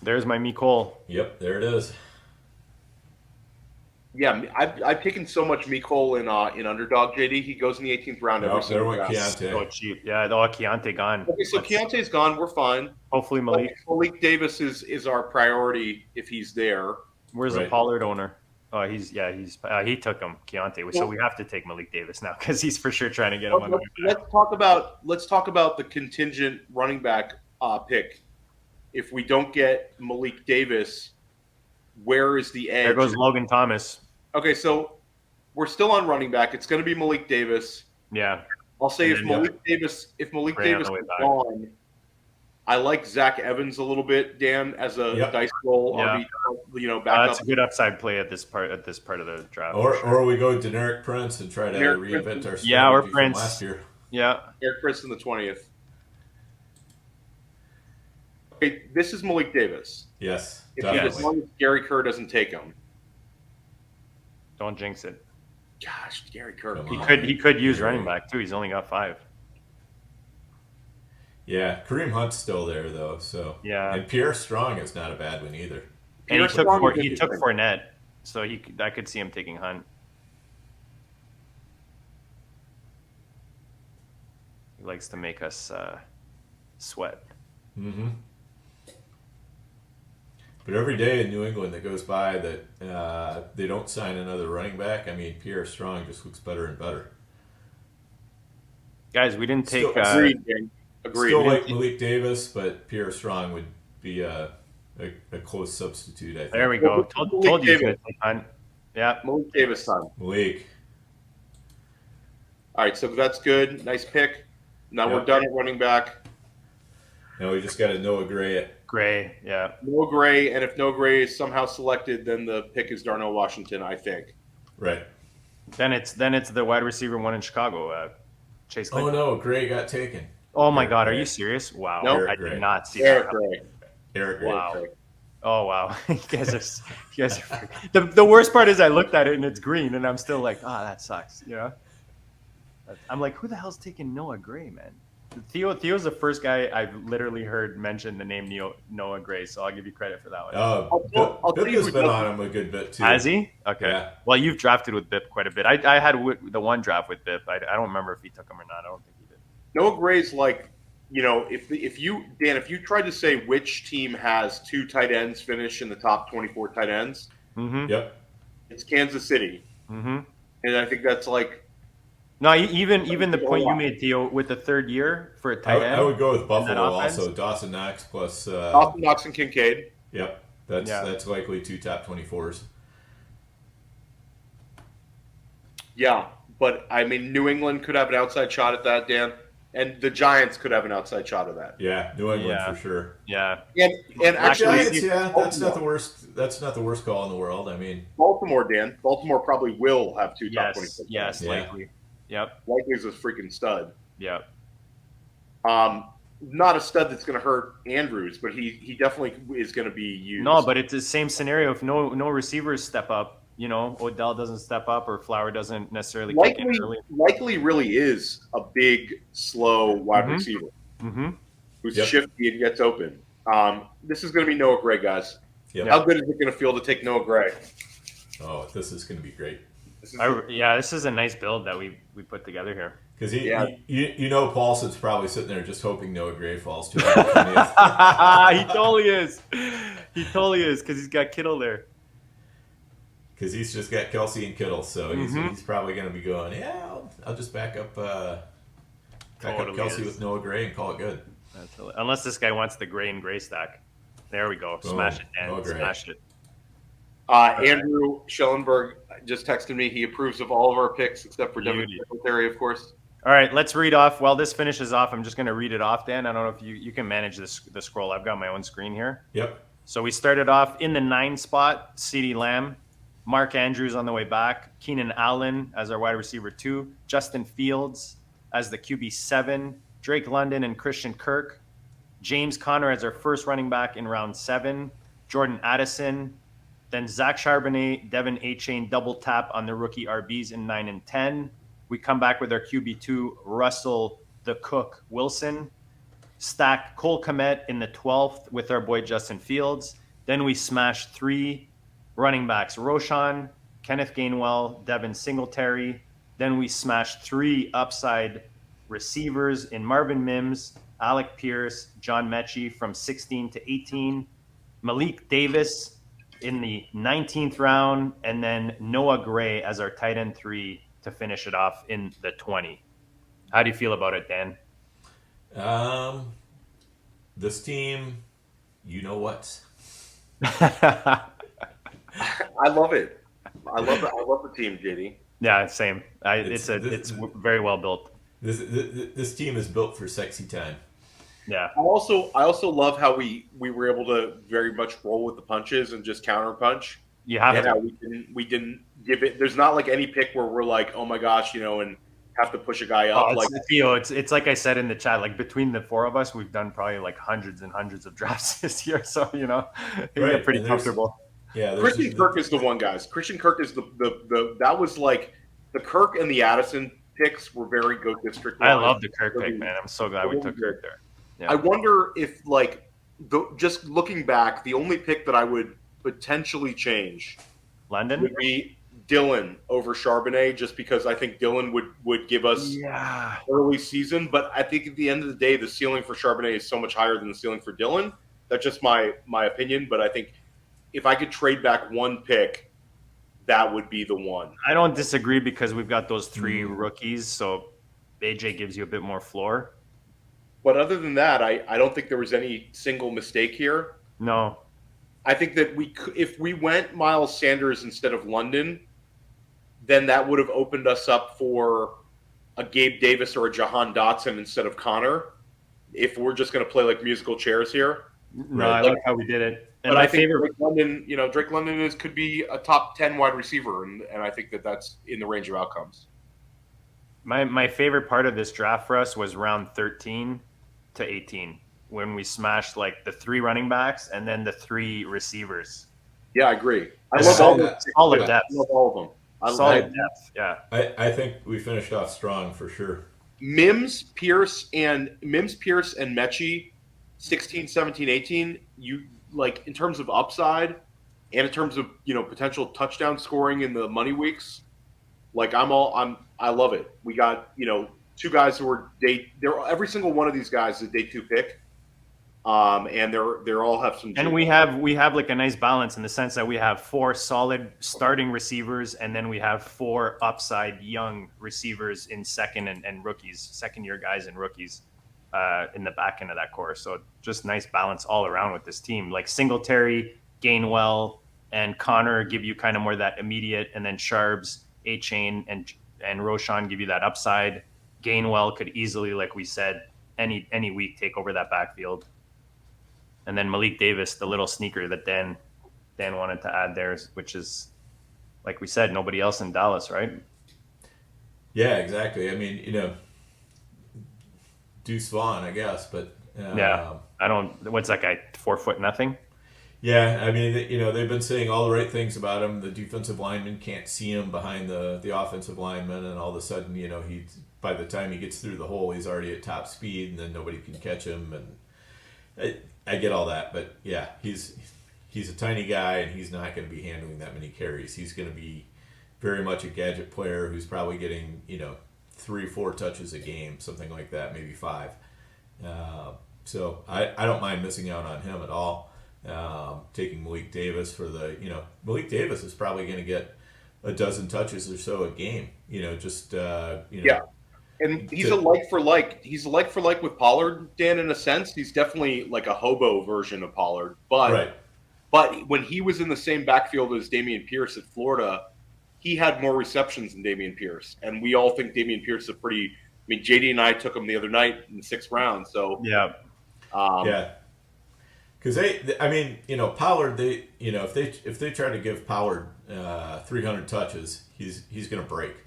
There's my Mecole. Yep, there it is. Yeah, I've taken so much Mecole in underdog. JD, he goes in the 18th round every single round. So cheap. Yeah, Keontae gone. Okay, so Keontae's gone. We're fine. Hopefully Malik Malik Davis is our priority if he's there. Where's the Pollard owner? Oh, he took him, Keontae. So we have to take Malik Davis now because he's for sure trying to get him on the way back. Let's talk about the contingent running back pick. If we don't get Malik Davis, where is the edge? There goes Logan Thomas. Okay, so we're still on running back. It's going to be Malik Davis. Yeah. I'll say if Malik Davis is gone, I like Zach Evans a little bit, Dan, as a dice roll. Yeah. That's a good upside play at this part of the draft. Or we go Deneric Prince and try to reinvent our strategy from last year. Yeah. Eric Prince in the 20th. Okay, this is Malik Davis. Yes, as long as Gary Kerr doesn't take him. Don't jinx it. Gosh, Gary Kerr. He could use running back too. He's only got 5. Yeah, Kareem Hunt's still there though. So and Pierre Strong is not a bad one either. And he took Fournette, so I could see him taking Hunt. He likes to make us sweat. Mm-hmm. But every day in New England that goes by that they don't sign another running back, I mean, Pierre Strong just looks better and better. Guys, we didn't take... Agreed. Still like Malik Davis, but Pierre Strong would be a close substitute, I think. There we go. Told you he was going to take Hunt. Yeah. Malik Davis time. Malik. All right, so that's good. Nice pick. Now we're done at running back. Now we just got to Noah Gray it. Gray, yeah. Noah Gray, and if Noah Gray is somehow selected, then the pick is Darnell Washington, I think. Right. Then it's the wide receiver one in Chicago, Chase Claypool. Oh no, Gray got taken. Oh my Eric God, Gray. are you serious? Wow, No. I Gray. did not see Eric that. Gray. Eric Gray. Wow. Oh wow, you guys are. The worst part is I looked at it and it's green, and I'm still like, that sucks. You know. I'm like, who the hell's taking Noah Gray, man? Theo's the first guy I've literally heard mention the name Noah Gray, so I'll give you credit for that one. I'll tell you Bip has who been doesn't- on him a good bit too. Has he? Okay. Yeah. Well, you've drafted with Bip quite a bit. I had the one draft with Bip. I don't remember if he took him or not. I don't think he did. Noah Gray's like, if you tried to say which team has 2 tight ends finish in the top 24 tight ends, Mm-hmm. Yep. it's Kansas City, Mm-hmm. and I think that's like No, even the point you made, Theo, with the third year for a tight end. I would go with that Buffalo offense? also. Dawson Knox plus. Austin Knox and Kincaid. Yep. That's likely 2 top 24s. Yeah, but I mean, New England could have an outside shot at that, Dan, and the Giants could have an outside shot at that. Yeah, New England Yeah. for sure. Yeah. And actually, Giants, yeah, that's not the worst. That's not the worst call in the world. I mean, Baltimore, Dan. Baltimore probably will have 2 top 24. Yes, Yeah. likely. Yep. Likely is a freaking stud. Yep. Not a stud that's going to hurt Andrews, but he definitely is going to be used. No, but it's the same scenario. If no receivers step up, Odell doesn't step up, or Flower doesn't necessarily kick in early. likely really is a big, slow wide Mhm. receiver Mm-hmm. who's Yep. shifty and gets open. This is going to be Noah Gray, guys. Yep. How good is it going to feel to take Noah Gray? oh, this is going to be great This is, This is a nice build that we put together here. because Yeah. Paulson's probably sitting there just hoping Noah Gray falls to him. He totally is. He totally is because he's got Kittle there. Because he's just got Kelsey and Kittle, so Mhm. he's probably going to be going, I'll just back up Totally Kelsey is. with Noah Gray and call it good. Unless this guy wants the gray and gray stack. There we go. Boom. Smash it, Dan. Oh, great. Smash it. Andrew Schellenberg just texted me. He approves of all of our picks except for Devin Beauty. Singletary, of course. All right, let's read off. While this finishes off, I'm just going to read it off, Dan. I don't know if you can manage the scroll. I've got my own screen here. Yep. So we started off in the 9 spot, CeeDee Lamb. Mark Andrews on the way back. Keenan Allen as our wide receiver 2. Justin Fields as the QB 7. Drake London and Christian Kirk. James Conner as our first running back in round 7. Jordan Addison. Then Zach Charbonnet, Devin A-Chain double tap on the rookie RBs in 9 and 10. We come back with our QB2, Russell the Cook Wilson. Stack Cole Kmet in the 12th with our boy Justin Fields. Then we smash 3 running backs, Roshan, Kenneth Gainwell, Devin Singletary. Then we smash 3 upside receivers in Marvin Mims, Alec Pierce, John Mechie from 16 to 18. Malik Davis in the 19th round, and then Noah Gray as our tight end 3 to finish it off in the 20. How do you feel about it, Dan? This team, you know what? I love it. I love the team, JD. Yeah, same. It's It's very well built. This team is built for sexy time. Yeah. I also love how we were able to very much roll with the punches and just counter punch. You have And to. how we didn't give it. There's not like any pick where we're like, oh my gosh, and have to push a guy up. Theo, it's like I said in the chat, like between the 4 of us, we've done probably like hundreds and hundreds of drafts this year. So, we Right, get pretty and there's- comfortable. Yeah, Christian Kirk is the one, guys. Christian Kirk is the that was like the Kirk and the Addison picks were very good district. I lines. love the Kirk pick, man. I'm so glad we took Kirk there. Yeah. I wonder if, just looking back, the only pick that I would potentially change London? would be Dylan over Charbonnet, just because I think Dylan would give us Yeah. early season. But I think at the end of the day, the ceiling for Charbonnet is so much higher than the ceiling for Dylan. That's just my opinion. But I think if I could trade back one pick, that would be the one. I don't disagree because we've got those 3 rookies. So AJ gives you a bit more floor. But other than that, I don't think there was any single mistake here. No. I think that if we went Miles Sanders instead of London, then that would have opened us up for a Gabe Davis or a Jahan Dotson instead of Connor. if we're just going to play like musical chairs here. No, I like how we did it. And But my I think favorite, Drake London could be a top 10 wide receiver, and I think that's in the range of outcomes. my favorite part of this draft for us was round 13 to 18 when we smashed like the 3 running backs and then the 3 receivers. Yeah, I agree. I That's love all those. solid I depth. love all of them. Solid depth. Yeah. I think we finished off strong for sure. Mims, Pierce, and Mechie, 16, 17, 18, you like in terms of upside and in terms of, potential touchdown scoring in the money weeks, like I love it. We got, 2 guys who are every single one of these guys is a day 2 pick. And they're all have some. And we have like a nice balance in the sense that we have 4 solid starting receivers, and then we have 4 upside young receivers in second year guys and rookies in the back end of that core. So just nice balance all around with this team. Like Singletary, Gainwell, and Connor give you kind of more that immediate, and then Sharbs, A-Chain, and Roshan give you that upside. Gainwell could easily, like we said, any week take over that backfield. And then Malik Davis, the little sneaker that Dan wanted to add there, which is, like we said, nobody else in Dallas, right? Yeah, exactly. I mean, Deuce Vaughn, I guess, but yeah, I don't. What's that guy? 4 foot nothing. Yeah, I mean, they've been saying all the right things about him. The defensive lineman can't see him behind the offensive lineman, and all of a sudden, by the time he gets through the hole, he's already at top speed, and then nobody can catch him. And I get all that, but yeah, he's a tiny guy, and he's not going to be handling that many carries. He's going to be very much a gadget player who's probably getting 3-4 touches a game, something like that, maybe 5. So I don't mind missing out on him at all. Taking Malik Davis Malik Davis is probably going to get a dozen touches or so a game. Yeah. And he's a like for like. He's a like for like with Pollard, Dan, in a sense. He's definitely like a hobo version of Pollard. But when he was in the same backfield as Dameon Pierce at Florida, he had more receptions than Dameon Pierce. And we all think Dameon Pierce is JD and I took him the other night in the 6th round. So yeah. Because Pollard, if they try to give Pollard 300 touches, he's going to break.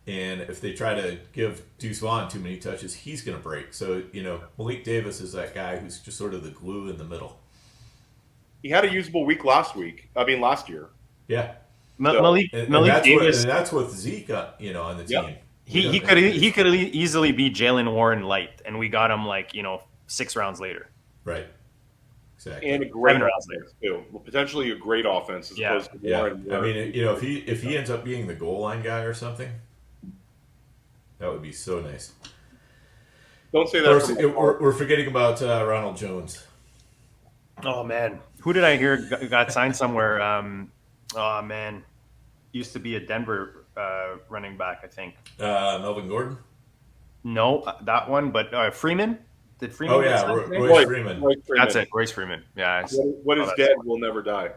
And if they try to give Deuce Vaughn too many touches, he's going to break. So, Malik Davis is that guy who's just sort of the glue in the middle. He had a usable week last year. Yeah. Malik Davis. And that's with Zeke, on the team. He could easily be Jalen Warren light, and we got him 6 rounds later. Right. Exactly. And a great offense too. Well, potentially a great offense as opposed to Warren. I mean, if he ends up being the goal line guy or something, that would be so nice. Don't say that. We're forgetting about Ronald Jones. Oh man, who did I hear got signed somewhere? Oh man, used to be a Denver running back, I think. Melvin Gordon. No, that one, but Freeman. Did Freeman? Oh yeah, Royce Freeman. That's it, Royce Freeman. Yeah. What is dead will never die.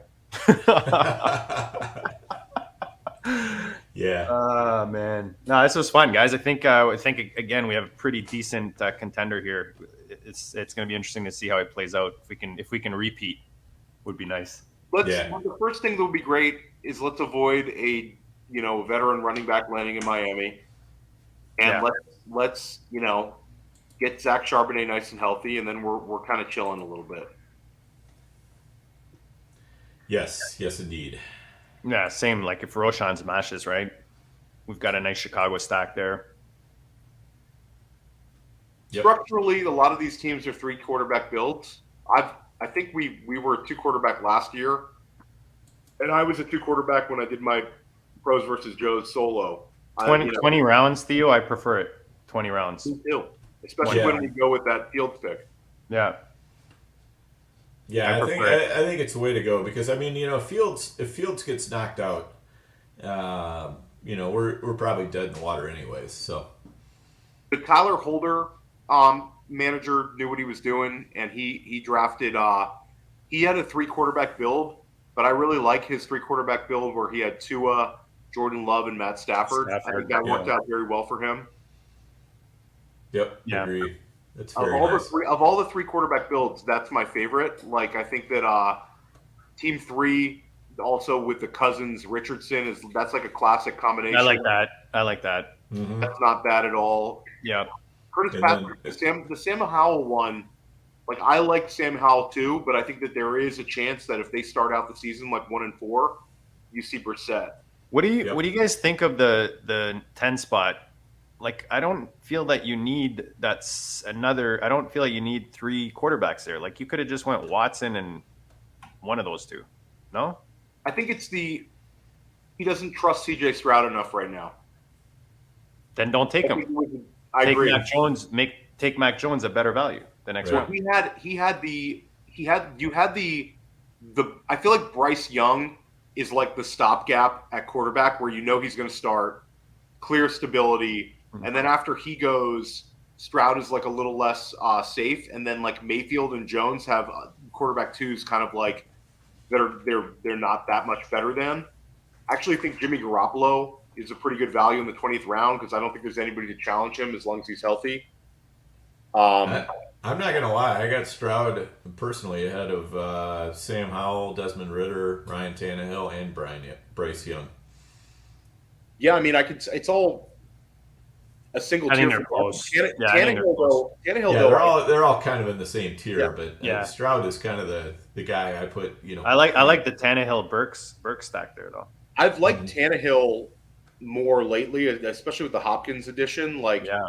Yeah. Oh man, no, this was fun, guys. I think again we have a pretty decent contender here. It's going to be interesting to see how it plays out. If we can repeat, would be nice. The first thing that would be great is let's avoid a veteran running back landing in Miami, and let's get Zach Charbonnet nice and healthy, and then we're kind of chilling a little bit. Yes, indeed. Yeah, same. Like if Roshan smashes, right? We've got a nice Chicago stack there. Yep. Structurally, a lot of these teams are 3 quarterback builds. I think we were a 2 quarterback last year, and I was a 2 quarterback when I did my Pros versus JOES solo. 20 rounds, Theo. I prefer it. 20 rounds. Me too. Especially when we go with that Fields pick. Yeah. Yeah, I think it's the way to go because if Fields gets knocked out, we're probably dead in the water anyways. So the Tyler Holder manager knew what he was doing, and he drafted. He had a 3 quarterback build, but I really like his 3 quarterback build where he had Tua, Jordan Love, and Matt Stafford. I think that worked out very well for him. Yep. Yeah. Agreed. That's Of very all nice. the three quarterback builds, that's my favorite. Like I think that Team 3 also with the Cousins Richardson that's like a classic combination. I like that. I like that. Mhm. That's not bad at all. Yeah. Curtis And Patrick, then- the Sam Howell one. Like I like Sam Howell too, but I think that there is a chance that if they start out the season like 1-4, you see Brissett. What do you Yep. What do you guys think of the 10 spot? Like, I don't feel that you need I don't feel like you need 3 quarterbacks there. Like, you could have just went Watson and one of those two. No? I think it's he doesn't trust CJ Stroud enough right now. Then don't take I him. think I Take agree. Mac Jones. Take Mac Jones a better value the next Right. round. You had the I feel like Bryce Young is like the stopgap at quarterback where you know he's going to start, clear stability, and then after he goes, Stroud is like a little less safe, and then like Mayfield and Jones have quarterback twos kind of like they're not that much better than. I actually think Jimmy Garoppolo is a pretty good value in the 20th round because I don't think there's anybody to challenge him as long as he's healthy. I'm not gonna lie. I got Stroud personally ahead of Sam Howell, Desmond Ridder, Ryan Tannehill, and Bryce Young. Yeah, I mean, it's all a single I think tier. they're close. Tannehill, Yeah, I think they're close. Tannehill, Yeah, though, they're all kind of in the same tier, Yeah. but Yeah. Stroud is kind of the guy I put. I like the Tannehill Burks stack there though. I've liked Tannehill more lately, especially with the Hopkins edition. Like, Yeah.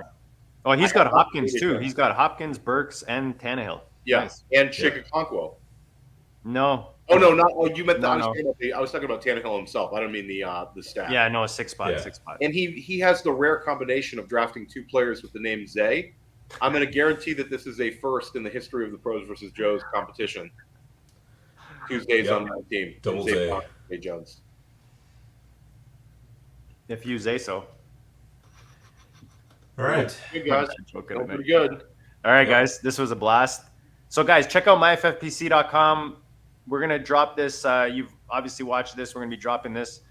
Oh, he's got Hopkins too. He's got Hopkins, Burks, and Tannehill. yeah, Nice. and Chigakonkwo. No. Oh no, not oh, you meant No, no. I was talking about Tannehill himself. I don't mean the staff. Yeah, no, 6 spot, Yeah. 6 spot. And he has the rare combination of drafting 2 players with the name Zay. I'm going to guarantee that this is a first in the history of the Pros versus Joes competition. Tuesdays Yep. on my team. Double Zay Zay. Fox, Zay Jones. If you say so. All right. Good guys. Joking, Feel I pretty bet. good. All right, Yep. guys, this was a blast. So, guys, check out myffpc.com. We're going to drop this. You've obviously watched this. We're going to be dropping this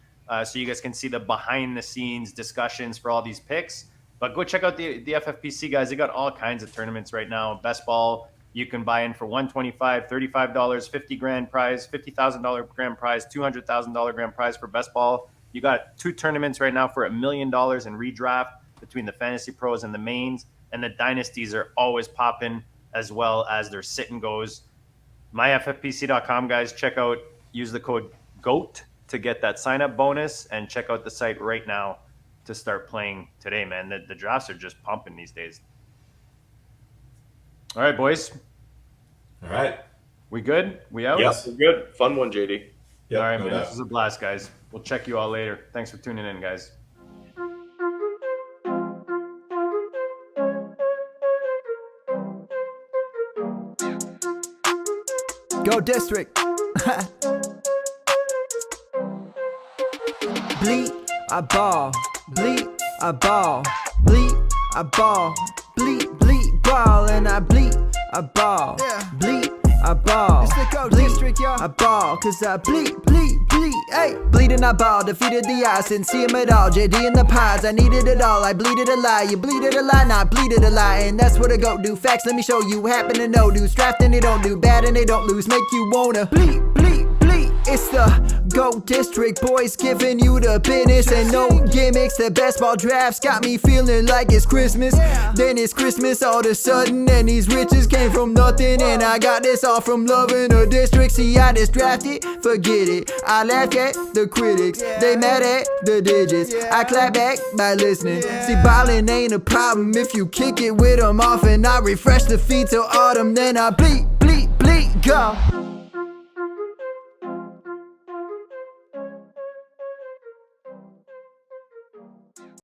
so you guys can see the behind-the-scenes discussions for all these picks. But go check out the FFPC, guys. They got all kinds of tournaments right now. Best ball, you can buy in for $125, $35, 50 grand prize, $50,000 grand prize, $200,000 grand prize for best ball. You got 2 tournaments right now for $1 million in redraft between the Fantasy Pros and the mains. And the dynasties are always popping, as well as their sit and goes. myffpc.com, guys. Check out, use the code GOAT to get that sign up bonus, and check out the site right now to start playing today, man. The drafts are just pumping these days. All right, boys. All right. We good? We out? Yes, we're good. Fun one, JD. Yep, All right, no man. doubt. This was a blast, guys. We'll check you all later. Thanks for tuning in, guys. Go district. Bleed, I ball. Bleed, I ball. Bleed, I ball. Bleed, ball, and I bleed, I ball. Bleed, I ball. It's the Go district, y'all. I ball, cause I bleed, hey. Bleeding, I ball, defeated the odds, didn't see him at all. JD in the pods, I needed it all. I bleeded a lie, you bleeded a lie, not bleeded a lie. And that's what I go do. Facts, let me show you. Happen to know dudes. Drafting, they don't do bad and they don't lose. Make you wanna bleed. It's the Go District boys giving you the business and no gimmicks. The best ball drafts got me feeling like it's Christmas. Then it's Christmas all of a sudden, and these riches came from nothing. And I got this all from loving a district. See, I just drafted, forget it. I laughed at the critics, they mad at the digits. I clap back by listening. See, BALLiN ain't a problem if you kick it with them off. And I refresh the feed till autumn, then I bleed, go.